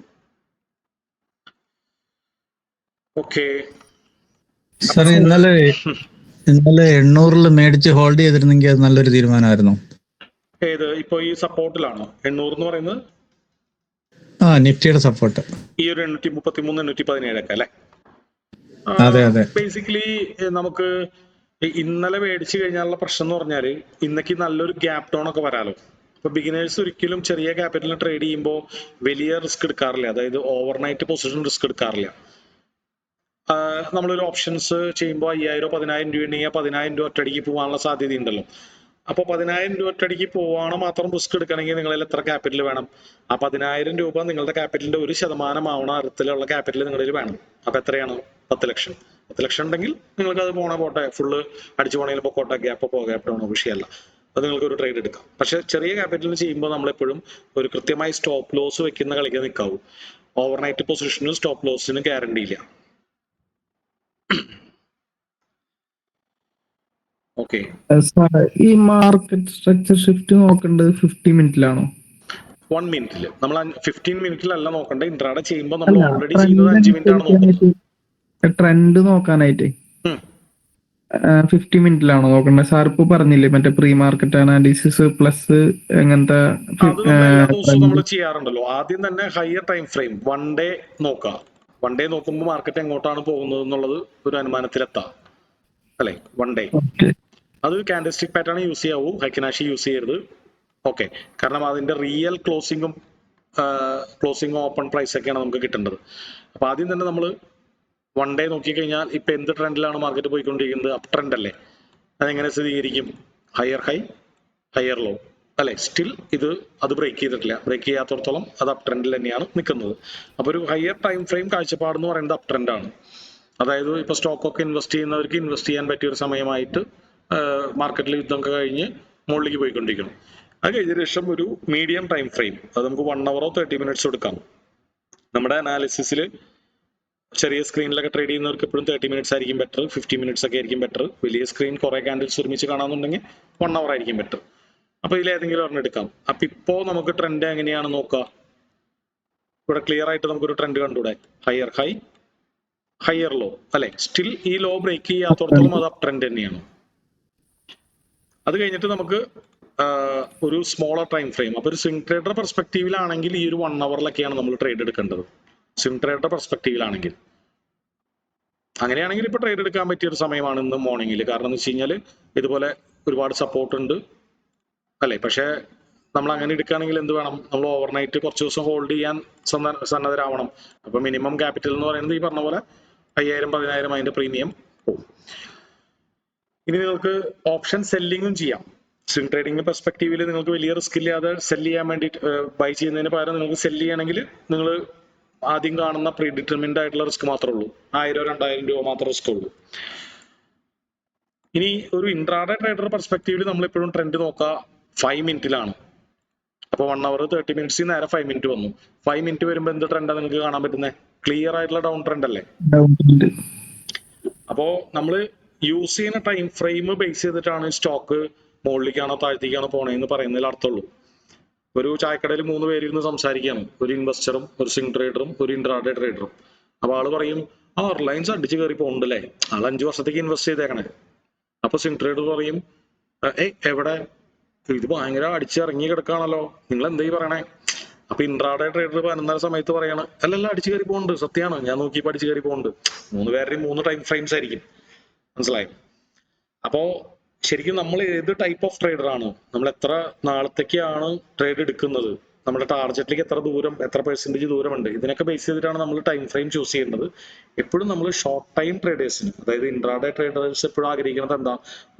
ഓക്കെ സാർ, ഇന്നലെ 800-ൽ മേടിച്ച് ഹോൾഡ് ചെയ്തിരുന്നെങ്കിൽ അത് നല്ലൊരു തീരുമാനമായിരുന്നു. ഏത് ഇപ്പൊ ഈ സപ്പോർട്ടിലാണോ 800 എന്ന് പറയുന്നത്? നിഫ്റ്റിയുടെ സപ്പോർട്ട് ഈ ഒരു 833, 817 ഒക്കെ അല്ലെ? അതെ അതെ. ബേസിക്കലി നമുക്ക് ഇന്നലെ മേടിച്ചു കഴിഞ്ഞാലുള്ള പ്രശ്നം എന്ന് പറഞ്ഞാല് ഇന്നേക്ക് നല്ലൊരു ഗ്യാപ് ഡൗൺ ഒക്കെ വരാലോ. അപ്പൊ ബിഗിനേഴ്സ് ഒരിക്കലും ചെറിയ ക്യാപിറ്റലിന് ട്രേഡ് ചെയ്യുമ്പോൾ വലിയ റിസ്ക് എടുക്കാറില്ല. അതായത് ഓവർനൈറ്റ് പൊസിഷൻ റിസ്ക് എടുക്കാറില്ല. നമ്മളൊരു ഓപ്ഷൻസ് ചെയ്യുമ്പോൾ 5000 10,000 രൂപ ഉണ്ടെങ്കിൽ 10,000 രൂപ ഒറ്റയടിക്ക് പോകാനുള്ള സാധ്യത ഉണ്ടല്ലോ. അപ്പോൾ 10,000 രൂപ ഒറ്റയടിക്ക് പോവാണ് മാത്രം റിസ്ക് എടുക്കണമെങ്കിൽ നിങ്ങളിൽ എത്ര ക്യാപിറ്റൽ വേണം? ആ 10,000 രൂപ നിങ്ങളുടെ ക്യാപിറ്റലിന്റെ 1% ആവണ അർത്ഥത്തിലുള്ള ക്യാപിറ്റൽ നിങ്ങളിൽ വേണം. അപ്പൊ എത്രയാണ്? 10 ലക്ഷം. 10 ലക്ഷം ഉണ്ടെങ്കിൽ നിങ്ങൾക്ക് അത് പോട്ടെ, ഫുള്ള് അടിച്ചു പോകണമെങ്കിൽ പൊക്കോട്ടെ, ഗ്യാപ്പ് ഡൗണോ വിഷയമല്ല, അത് നിങ്ങൾക്ക് ഒരു ട്രേഡ് എടുക്കാം. പക്ഷെ ചെറിയ ക്യാപിറ്റലിന് ചെയ്യുമ്പോൾ നമ്മളെപ്പോഴും ഒരു കൃത്യമായി സ്റ്റോപ്പ് ലോസ് വെക്കുന്ന കളിക്കാൻ നിൽക്കാവൂ. ഓവർനൈറ്റ് പൊസിഷനിൽ സ്റ്റോപ്പ് ലോസിന് ഗ്യാരണ്ടി ഇല്ല. ഓക്കെ, ഈ മാർക്കറ്റ് സ്ട്രക്ചർ ഷിഫ്റ്റ് നോക്കേണ്ടത് 50 മിനിറ്റിലാണോ? 1 മിനിറ്റിൽ. നമ്മൾ 15 മിനിറ്റിലല്ല നോക്കണ്ടേ. ഇൻട്രാഡേ ചെയ്യുമ്പോൾ നമ്മൾ ഓൾറെഡി ചെയ്യുന്നത് 5 മിനിറ്റ് ആണ് നോക്കുന്നത്. ട്രെൻഡ് നോക്കാനായിട്ട് 50 മിനിറ്റിലാണോ നോക്കണ്ടത്? സാർ ഇപ്പൊ പറഞ്ഞില്ലേ മറ്റേ പ്രീ മാർക്കറ്റ് അനാലിസിസ് പ്ലസ് എങ്ങനത്തെ നമ്മൾ ചെയ്യാറുണ്ടല്ലോ. ആദ്യം തന്നെ ഹയർ ടൈം ഫ്രെയിം 1 ഡേ നോക്കുക. 1 ഡേ നോക്കുമ്പോൾ മാർക്കറ്റ് എങ്ങോട്ടാണ് പോകുന്നത് എന്നുള്ളത് ഒരു അനുമാനത്തിലെത്താം, അല്ലെ? 1 ഡേ അത് കാൻഡിൽസ്റ്റിക് പാറ്റേൺ യൂസ് ചെയ്യാവൂ, ഹൈക്കനാഷി യൂസ് ചെയ്യരുത്. ഓക്കെ, കാരണം അതിന്റെ റിയൽ ക്ലോസിംഗും ഓപ്പൺ പ്രൈസ് ഒക്കെയാണ് നമുക്ക് കിട്ടേണ്ടത്. അപ്പൊ ആദ്യം തന്നെ നമ്മൾ 1 ഡേ നോക്കിക്കഴിഞ്ഞാൽ ഇപ്പൊ എന്ത് ട്രെൻഡിലാണ് മാർക്കറ്റ് പോയിക്കൊണ്ടിരിക്കുന്നത്? അപ് ട്രെൻഡ് അല്ലേ? അതെങ്ങനെ സ്ഥിരീകരിക്കും? ഹയർ ഹൈ ഹയർ ലോ, അല്ലെ? സ്റ്റിൽ അത് ബ്രേക്ക് ചെയ്തിട്ടില്ല. ബ്രേക്ക് ചെയ്യാത്തടത്തോളം അത് അപ് ട്രെൻഡിൽ തന്നെയാണ് നിൽക്കുന്നത്. അപ്പൊ ഒരു ഹയർ ടൈം ഫ്രെയിം കാഴ്ചപ്പാട് എന്ന് പറയുന്നത് അപ് ട്രെൻഡ് ആണ്. അതായത് ഇപ്പൊ സ്റ്റോക്കൊക്കെ ഇൻവെസ്റ്റ് ചെയ്യുന്നവർക്ക് ഇൻവെസ്റ്റ് ചെയ്യാൻ പറ്റിയ ഒരു സമയമായിട്ട് മാർക്കറ്റിൽ യുദ്ധമൊക്കെ കഴിഞ്ഞ് മുകളിലേക്ക് പോയിക്കൊണ്ടിരിക്കണം. അത് കഴിഞ്ഞ ശേഷം ഒരു മീഡിയം ടൈം ഫ്രെയിം, അത് നമുക്ക് 1 hour 30 minutes എടുക്കാം. നമ്മുടെ അനാലിസിസിൽ ചെറിയ സ്ക്രീനിലൊക്കെ ട്രേഡ് ചെയ്യുന്നവർക്ക് എപ്പോഴും 30 minutes ആയിരിക്കും ബെറ്റർ, 50 minutes ഒക്കെ ആയിരിക്കും ബെറ്റർ. വലിയ സ്ക്രീൻ കുറെ കാൻഡിൽസ് ഒരുമിച്ച് കാണാന്നുണ്ടെങ്കിൽ 1 hour ആയിരിക്കും ബെറ്റർ. അപ്പൊ ഇതിലേതെങ്കിലും ഒരെണ്ണം എടുക്കാം. അപ്പൊ ഇപ്പോ നമുക്ക് ട്രെൻഡ് എങ്ങനെയാണ് നോക്കുക? ഇവിടെ ക്ലിയർ ആയിട്ട് നമുക്കൊരു ട്രെൻഡ് കണ്ടുകൂടെ? ഹയർ ഹൈ ഹയർ ലോ, അല്ലെ? സ്റ്റിൽ ഈ ലോ ബ്രേക്ക് ചെയ്യാത്തോടത്തോളം അത് അപ് ട്രെൻഡ് തന്നെയാണ്. അത് കഴിഞ്ഞിട്ട് നമുക്ക് ഒരു സ്മോളർ ടൈം ഫ്രെയിം. അപ്പൊ ഒരു സ്വിംഗ് ട്രേഡർ പെർസ്പെക്റ്റീവിലാണെങ്കിൽ ഈ ഒരു 1 hourലൊക്കെയാണ് നമ്മൾ ട്രേഡ് എടുക്കേണ്ടത്. സ്വിംഗ് ട്രേഡർ പെർസ്പെക്റ്റീവിലാണെങ്കിൽ അങ്ങനെയാണെങ്കിൽ ഇപ്പൊ ട്രേഡ് എടുക്കാൻ പറ്റിയ ഒരു സമയമാണ് ഇന്ന് മോർണിംഗിൽ. കാരണം എന്ന് വെച്ച് കഴിഞ്ഞാൽ ഇതുപോലെ ഒരുപാട് സപ്പോർട്ട് ഉണ്ട്, അല്ലെ? പക്ഷെ നമ്മൾ അങ്ങനെ എടുക്കുകയാണെങ്കിൽ എന്ത് വേണം, നമ്മൾ ഓവർനൈറ്റ് കുറച്ച് ദിവസം ഹോൾഡ് ചെയ്യാൻ സന്നദ്ധരാവണം. അപ്പൊ മിനിമം ക്യാപിറ്റൽ എന്ന് പറയുന്നത് ഈ പറഞ്ഞ പോലെ 5000-10000 അതിന്റെ പ്രീമിയം പോകും. ഇനി നിങ്ങൾക്ക് ഓപ്ഷൻ സെല്ലിങ്ങും ചെയ്യാം. സ്വിംഗ് ട്രേഡിംഗ് പെർസ്പെക്റ്റീവിൽ നിങ്ങൾക്ക് വലിയ റിസ്ക് ഇല്ലാതെ സെല് ചെയ്യാൻ വേണ്ടിയിട്ട് ബൈ ചെയ്യുന്നതിന് പകരം നിങ്ങൾക്ക് സെല് ചെയ്യണമെങ്കിൽ നിങ്ങൾ ആദ്യം കാണുന്ന പ്രീ ഡിറ്റർമിൻഡ് ആയിട്ടുള്ള റിസ്ക് മാത്രമേ ഉള്ളൂ. 1000-2000 രൂപ മാത്രമേ റിസ്ക് ഉള്ളൂ. ഇനി ഒരു ഇൻട്രാഡേ ട്രേഡർ പെർസ്പെക്റ്റീവിൽ നമ്മൾ എപ്പോഴും ട്രെൻഡ് നോക്കുക 5 മിനിറ്റിലാണ്. അപ്പോൾ 1 hour 30 minutes നേരെ 5 മിനിറ്റ് വന്നു. 5 മിനിറ്റ് വരുമ്പോൾ എന്ത് ട്രെൻഡാണ് നിങ്ങൾക്ക് കാണാൻ പറ്റുന്നത്? ക്ലിയർ ആയിട്ടുള്ള ഡൗൺ ട്രെൻഡ് അല്ലേ? അപ്പോൾ നമ്മൾ യൂസ് ചെയ്യുന്ന ടൈം ഫ്രെയിം ബേസ് ചെയ്തിട്ടാണ് സ്റ്റോക്ക് മുകളിലേക്കാണോ താഴത്തേക്കാണോ പോണേന്ന് പറയുന്നതിൽ അർത്ഥമുള്ളൂ. ഒരു ചായക്കടയിൽ 3 പേരിരുന്ന് സംസാരിക്കുകയാണ്, ഒരു ഇൻവെസ്റ്ററും ഒരു സ്വിംഗ് ട്രേഡറും ഒരു ഇൻട്രാഡേ ട്രേഡറും. അപ്പോൾ ആള് പറയും റിലയൻസ് അടിച്ച് കയറി പോകുന്നുണ്ടല്ലേ, ആൾ 5 വർഷത്തേക്ക് ഇൻവെസ്റ്റ് ചെയ്തേക്കണേ. അപ്പൊ സ്വിംഗ് ട്രേഡർ പറയും എവിടെ, ഇത് ഭയങ്കര അടിച്ചിറങ്ങി കിടക്കാണല്ലോ, നിങ്ങൾ എന്താ ഈ പറയണേ? അപ്പൊ ഇൻട്രാഡേ ട്രേഡർ 11 സമയത്ത് പറയണം അല്ലല്ല അടിച്ചു കയറി പോകുന്നുണ്ട്, സത്യമാണ്, ഞാൻ നോക്കിയപ്പോ അടിച്ചു കയറി പോകുന്നുണ്ട്. 3 പേരുടെയും 3 ടൈം ഫ്രെയിംസ് ആയിരിക്കും. മനസ്സിലായോ? അപ്പോ ശരിക്കും നമ്മൾ ഏത് ടൈപ്പ് ഓഫ് ട്രേഡർ ആണ്, നമ്മൾ എത്ര നാളത്തേക്കാണ് ട്രേഡ് എടുക്കുന്നത്, നമ്മുടെ ടാർഗറ്റിലേക്ക് എത്ര ദൂരം, എത്ര പെർസെന്റേജ് ദൂരമുണ്ട്, ഇതിനൊക്കെ ബേസ് ചെയ്തിട്ടാണ് നമ്മൾ ടൈം ഫ്രെയിം ചൂസ് ചെയ്യേണ്ടത്. എപ്പോഴും നമ്മൾ ഷോർട്ട് ടൈം ട്രേഡേഴ്സിന്, അതായത് ഇൻട്രാഡേ ട്രേഡേഴ്സ് എപ്പോഴും ആഗ്രഹിക്കുന്നത് എന്താ,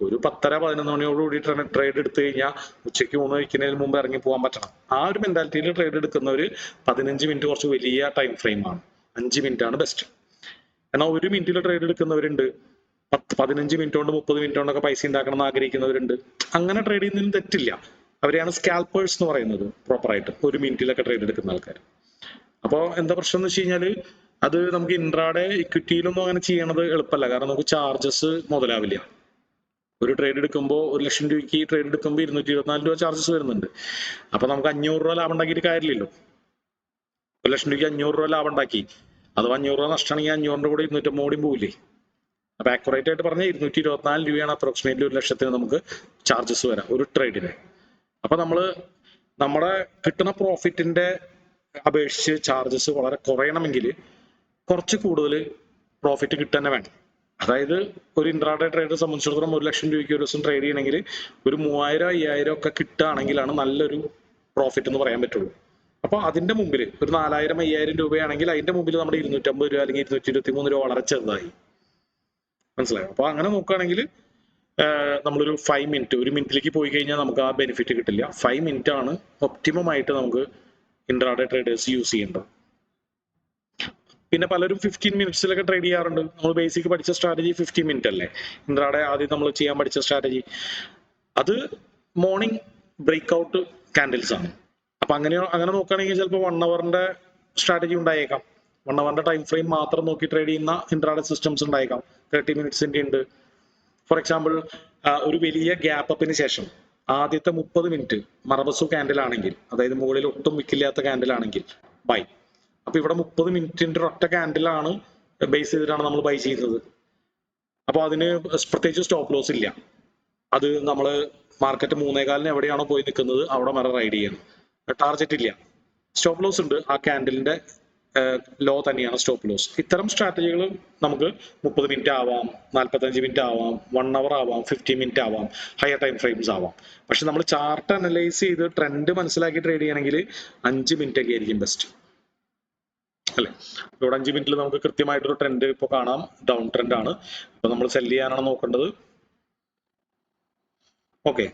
ഒരു 10-11 മണിയോടുകൂടി ട്രേഡ് എടുത്തു കഴിഞ്ഞാൽ ഉച്ചയ്ക്ക് 3 കഴിക്കുന്നതിന് മുമ്പ് ഇറങ്ങി പോകാൻ പറ്റണം. ആ ഒരു മെന്റാലിറ്റിയിൽ ട്രേഡ് എടുക്കുന്നവർ 15 മിനിറ്റ് കുറച്ച് വലിയ ടൈം ഫ്രെയിമാണ്, 5 മിനിറ്റ് ആണ് ബെസ്റ്റ്. എന്നാൽ 1 മിനിറ്റിൽ ട്രേഡ് എടുക്കുന്നവരുണ്ട്, 15 മിനിറ്റ് കൊണ്ട് 30 മിനിറ്റ് കൊണ്ടൊക്കെ പൈസ ഉണ്ടാക്കണം എന്ന് ആഗ്രഹിക്കുന്നവരുണ്ട്. അങ്ങനെ ട്രേഡ് ചെയ്യുന്നതിന് തെറ്റില്ല. അവരെയാണ് സ്കാൽപ്പേഴ്സ് എന്ന് പറയുന്നത് പ്രോപ്പറായിട്ട്, 1 മിനിറ്റിലൊക്കെ ട്രേഡ് എടുക്കുന്ന ആൾക്കാർ. അപ്പോൾ എന്താ പ്രശ്നം എന്ന് വെച്ച് കഴിഞ്ഞാൽ അത് നമുക്ക് ഇൻട്രാഡേ ഇക്വിറ്റിയിലൊന്നും അങ്ങനെ ചെയ്യണത് എളുപ്പമല്ല. കാരണം നമുക്ക് ചാർജസ് മുതലാവില്ല. ഒരു ട്രേഡ് എടുക്കുമ്പോൾ 1 ലക്ഷം രൂപയ്ക്ക് ട്രേഡ് എടുക്കുമ്പോൾ 224 രൂപ ചാർജസ് വരുന്നുണ്ട്. അപ്പൊ നമുക്ക് 500 രൂപ ലാഭം ഉണ്ടാക്കിയിട്ട് കാര്യമില്ലല്ലോ. 1 ലക്ഷം രൂപയ്ക്ക് 500 രൂപ ലാഭം ഉണ്ടാക്കി, അഥവാ 500 രൂപ നഷ്ടമാണെങ്കിൽ 500 കൂടെ 250 പോവില്ലേ? അപ്പൊ ആക്യുറേറ്റ് ആയിട്ട് പറഞ്ഞാൽ 224 രൂപയാണ് അപ്രോക്സിമേറ്റ്ലി 1 ലക്ഷത്തിന് നമുക്ക് ചാർജസ് വരാം ഒരു ട്രേഡിന്. അപ്പൊ നമ്മുടെ കിട്ടുന്ന പ്രോഫിറ്റിന്റെ അപേക്ഷിച്ച് ചാർജസ് വളരെ കുറയണമെങ്കിൽ കുറച്ച് കൂടുതൽ പ്രോഫിറ്റ് കിട്ടുക വേണം. അതായത് ഒരു ഇൻട്രാഡേ ട്രേഡറെ സംബന്ധിച്ചിടത്തോളം 1 ലക്ഷം രൂപയ്ക്ക് ഒരു ദിവസം ട്രേഡ് ചെയ്യണമെങ്കിൽ ഒരു 3000-5000 ഒക്കെ കിട്ടുകയാണെങ്കിലാണ് നല്ലൊരു പ്രോഫിറ്റ് എന്ന് പറയാൻ പറ്റുള്ളൂ. അപ്പൊ അതിന്റെ മുമ്പിൽ ഒരു 4000-5000 രൂപയാണെങ്കിൽ അതിന്റെ മുമ്പിൽ നമ്മുടെ 250 രൂപ അല്ലെങ്കിൽ 223 രൂപ വളരെ ചെറുതായി. മനസ്സിലായോ? അപ്പൊ അങ്ങനെ നോക്കുകയാണെങ്കിൽ നമ്മളൊരു 5 മിനിറ്റ്, 1 മിനിറ്റിലേക്ക് പോയി കഴിഞ്ഞാൽ നമുക്ക് ആ ബെനിഫിറ്റ് കിട്ടില്ല. 5 മിനിറ്റ് ആണ് ഒപ്റ്റിമം ആയിട്ട് നമുക്ക് ഇൻട്രാഡേ ട്രേഡേഴ്സ് യൂസ് ചെയ്യേണ്ടത്. പിന്നെ പലരും 15 മിനിറ്റ്സിലൊക്കെ ട്രേഡ് ചെയ്യാറുണ്ട്. നമ്മൾ ബേസിക് പഠിച്ച സ്ട്രാറ്റജി 15 മിനിറ്റ് അല്ലേ ഇൻട്രാഡേ ആദ്യം നമ്മൾ ചെയ്യാൻ പഠിച്ച സ്ട്രാറ്റജി. അത് മോർണിംഗ് ബ്രേക്ക്ഔട്ട് കാൻഡിൽസ് ആണ്. അപ്പൊ അങ്ങനെ നോക്കുകയാണെങ്കിൽ ചിലപ്പോൾ 1 അവറിന്റെ സ്ട്രാറ്റജി ഉണ്ടായേക്കാം. 1 അവറിന്റെ ടൈം ഫ്രെയിം മാത്രം നോക്കി ട്രേഡ് ചെയ്യുന്ന ഇൻട്രാഡേ സിസ്റ്റംസ് ഉണ്ടായേക്കാം. 30 മിനിറ്റ്സിന്റെ ഉണ്ട്. ഫോർ എക്സാമ്പിൾ ഒരു വലിയ ഗ്യാപ്പ് അപ്പിന് ശേഷം ആദ്യത്തെ 30 മിനിറ്റ് മറബസു ക്യാൻഡിൽ ആണെങ്കിൽ, അതായത് മുകളിൽ ഒട്ടും വിക്കില്ലാത്ത ക്യാൻഡിൽ ആണെങ്കിൽ ബൈ. അപ്പൊ ഇവിടെ 30 മിനിറ്റിന്റെ ഒറ്റ ക്യാൻഡിലാണ് ബേസ് ചെയ്തിട്ടാണ് നമ്മൾ ബൈ ചെയ്യുന്നത്. അപ്പൊ അതിന് പ്രത്യേകിച്ച് സ്റ്റോപ്പ് ലോസ് ഇല്ല. അത് നമ്മൾ മാർക്കറ്റ് 3:15 എവിടെയാണോ പോയി നിൽക്കുന്നത് അവിടെ വരെ റൈഡ് ചെയ്യണം. ടാർഗറ്റ് ഇല്ല, സ്റ്റോപ്പ് ലോസ് ഉണ്ട്. ആ ക്യാൻഡിലിന്റെ ലോ തന്നെയാണ് സ്റ്റോപ്പ് ലോസ്. ഇത്തരം സ്ട്രാറ്റജികൾ നമുക്ക് 30 മിനിറ്റ് ആവാം, 45 മിനിറ്റ് ആവാം, 1 അവർ ആവാം, 50 മിനിറ്റ് ആവാം, ഹയർ ടൈം ഫ്രെയിംസ് ആവാം. പക്ഷെ നമ്മൾ ചാർട്ട് അനലൈസ് ചെയ്ത് ട്രെൻഡ് മനസ്സിലാക്കി ട്രേഡ് ചെയ്യണമെങ്കിൽ 5 മിനിറ്റ് ഒക്കെ ആയിരിക്കും ബെസ്റ്റ് അല്ലെ? ഇവിടെ 5 മിനിറ്റിൽ നമുക്ക് കൃത്യമായിട്ടൊരു ട്രെൻഡ് ഇപ്പോൾ കാണാം, ഡൗൺ ട്രെൻഡ് ആണ്. അപ്പൊ നമ്മൾ സെല് ചെയ്യാനാണ് നോക്കേണ്ടത്. ഓക്കെ,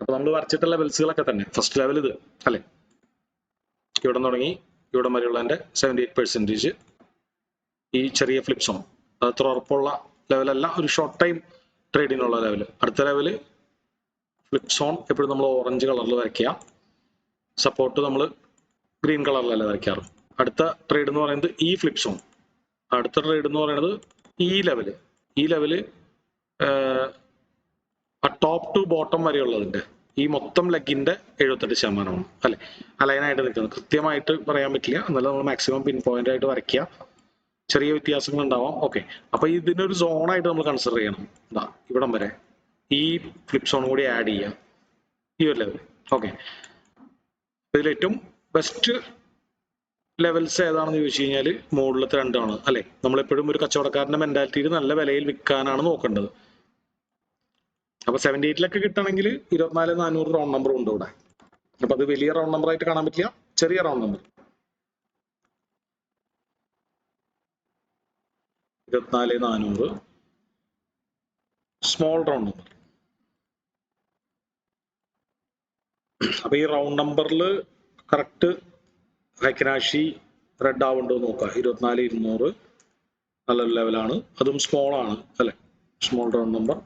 അപ്പൊ നമ്മൾ വരച്ചിട്ട ലെവൽസുകളൊക്കെ തന്നെ ഫസ്റ്റ് ലെവൽ ഇത് അല്ലെ, ഇവിടെ തുടങ്ങി ഇവിടെ വരെയുള്ളതിന്റെ 78% ഈ ചെറിയ ഫ്ലിപ്പ് സോൺ. അത്ര ഉറപ്പുള്ള ലെവലല്ല, ഒരു ഷോർട്ട് ടൈം ട്രേഡിനുള്ള ലെവൽ. അടുത്ത ലെവല് ഫ്ലിപ്പ് സോൺ എപ്പോഴും നമ്മൾ ഓറഞ്ച് കളറിൽ വരയ്ക്കുക, സപ്പോർട്ട് നമ്മൾ ഗ്രീൻ കളറിലല്ല വരയ്ക്കാറ്. അടുത്ത ട്രേഡ് എന്ന് പറയുന്നത് ഈ ഫ്ലിപ്പ് സോൺ. അടുത്ത ട്രേഡ് എന്ന് പറയുന്നത് ഈ ലെവല് ടോപ്പ് ടു ബോട്ടം വരെയുള്ളതിന്റെ ഈ മൊത്തം ലെഗിന്റെ 78% അല്ലെ അലൈനായിട്ട് നിൽക്കുന്നത്. കൃത്യമായിട്ട് പറയാൻ പറ്റില്ല, എന്നാലും നമ്മൾ മാക്സിമം പിൻ പോയിന്റ് ആയിട്ട് വരയ്ക്കുക. ചെറിയ വ്യത്യാസങ്ങൾ ഉണ്ടാവാം. ഓക്കെ, അപ്പൊ ഇതിനൊരു സോണായിട്ട് നമ്മൾ കൺസിഡർ ചെയ്യണം. ഇവിടം വരെ ഈ ഫ്ലിപ്പ് സോൺ കൂടി ആഡ് ചെയ്യാം, ഈ ഒരു ലെവൽ. ഓക്കെ, ഇതിൽ ഏറ്റവും ബെസ്റ്റ് ലെവൽസ് ഏതാണെന്ന് ചോദിച്ചു കഴിഞ്ഞാൽ മുകളിലത്തെ 2 ആണ് അല്ലെ. നമ്മളെപ്പോഴും ഒരു കച്ചവടക്കാരന്റെ മെന്റാലിറ്റിയിൽ നല്ല വിലയിൽ വിൽക്കാനാണ് നോക്കേണ്ടത്. അപ്പൊ 78 കിട്ടണമെങ്കിൽ 24,400 റൗണ്ട് നമ്പർ ഉണ്ട് ഇവിടെ. അപ്പൊ അത് വലിയ റൗണ്ട് നമ്പർ ആയിട്ട് കാണാൻ പറ്റില്ല, ചെറിയ round number 24,400 small round number. അപ്പൊ ഈ റൗണ്ട് നമ്പറിൽ കറക്റ്റ് ഹൈക്കനാഷി റെഡ് ആവുണ്ടോ നോക്കാം. 24,200 നല്ലൊരു ലെവലാണ്, അതും സ്മോൾ ആണ് അല്ലെ, സ്മോൾ റൗണ്ട് നമ്പർ.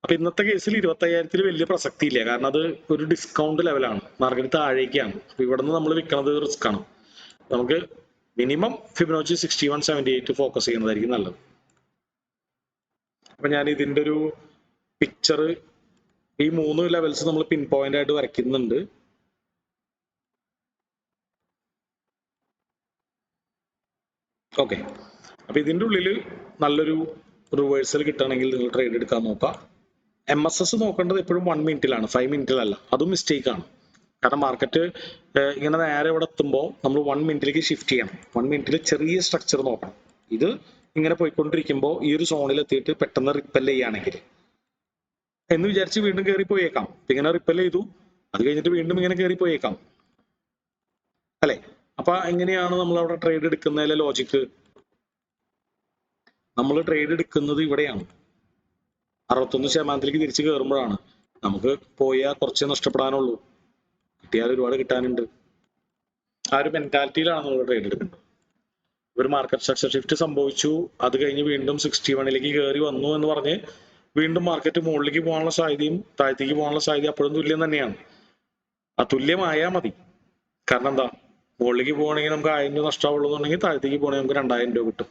അപ്പൊ ഇന്നത്തെ കേസിൽ 25,000 വലിയ പ്രസക്തി ഇല്ല, കാരണം അത് ഒരു ഡിസ്കൗണ്ട് ലെവലാണ്, മാർക്കറ്റ് താഴേക്കാണ്. അപ്പൊ ഇവിടെ നിന്ന് നമ്മൾ വിൽക്കുന്നത് റിസ്ക് ആണ്. നമുക്ക് മിനിമം ഫിബൊനാച്ചി 6178 ഫോക്കസ് ചെയ്യുന്നതായിരിക്കും നല്ലത്. അപ്പൊ ഞാൻ ഇതിന്റെ ഒരു പിക്ചർ ഈ 3 ലെവൽസ് നമ്മൾ പിൻ പോയിന്റ് ആയിട്ട് വരയ്ക്കുന്നുണ്ട്. ഓക്കെ, അപ്പൊ ഇതിന്റെ ഉള്ളിൽ നല്ലൊരു റിവേഴ്സൽ കിട്ടുകയാണെങ്കിൽ നിങ്ങൾ ട്രേഡ് എടുക്കാൻ നോക്കാം. MSS നോക്കേണ്ടത് എപ്പോഴും 1 മിനിറ്റിലാണ്, 5 മിനിറ്റിലല്ല. അതും മിസ്റ്റേക്ക് ആണ്. കാരണം മാർക്കറ്റ് ഇങ്ങനെ നേരെ ഇവിടെ എത്തുമ്പോൾ നമ്മൾ 1 മിനിറ്റിലേക്ക് ഷിഫ്റ്റ് ചെയ്യണം. 1 മിനിറ്റിൽ ചെറിയ സ്ട്രക്ചർ നോക്കണം. ഇത് ഇങ്ങനെ പോയിക്കൊണ്ടിരിക്കുമ്പോൾ ഈ ഒരു സോണിൽ എത്തിയിട്ട് പെട്ടെന്ന് റിപ്പൽ ചെയ്യുകയാണെങ്കിൽ എന്ന് വിചാരിച്ച് വീണ്ടും കയറി പോയേക്കാം. ഇങ്ങനെ റിപ്പൽ ചെയ്തു, അത് കഴിഞ്ഞിട്ട് വീണ്ടും ഇങ്ങനെ കയറി പോയേക്കാം അല്ലെ. അപ്പൊ എങ്ങനെയാണ് നമ്മൾ അവിടെ ട്രേഡ് എടുക്കുന്നതിലെ ലോജിക്ക്? നമ്മൾ ട്രേഡ് എടുക്കുന്നത് ഇവിടെയാണ്, 61% തിരിച്ച് കയറുമ്പോഴാണ്. നമുക്ക് പോയാൽ കുറച്ച് നഷ്ടപ്പെടാനുള്ളൂ, കിട്ടിയാൽ ഒരുപാട് കിട്ടാനുണ്ട്. ആ ഒരു മെന്റാലിറ്റിയിലാണ് നമ്മൾ ട്രേഡ് എടുക്കുന്നത്. ഒരു മാർക്കറ്റ് സ്ട്രക്ചർ ഷിഫ്റ്റ് സംഭവിച്ചു, അത് കഴിഞ്ഞ് വീണ്ടും 61ലേക്ക് കയറി വന്നു എന്ന് പറഞ്ഞ് വീണ്ടും മാർക്കറ്റ് മുകളിലേക്ക് പോകാനുള്ള സാധ്യതയും താഴത്തേക്ക് പോകാനുള്ള സാധ്യത അപ്പോഴും തുല്യം തന്നെയാണ്. ആ തുല്യമായാൽ മതി. കാരണം എന്താ, മുകളിലേക്ക് പോകണമെങ്കിൽ നമുക്ക് 1000 രൂപ നഷ്ടമാവുള്ളൂ എന്നുണ്ടെങ്കിൽ താഴത്തേക്ക് പോകണമെങ്കിൽ നമുക്ക് 2000 രൂപ കിട്ടും.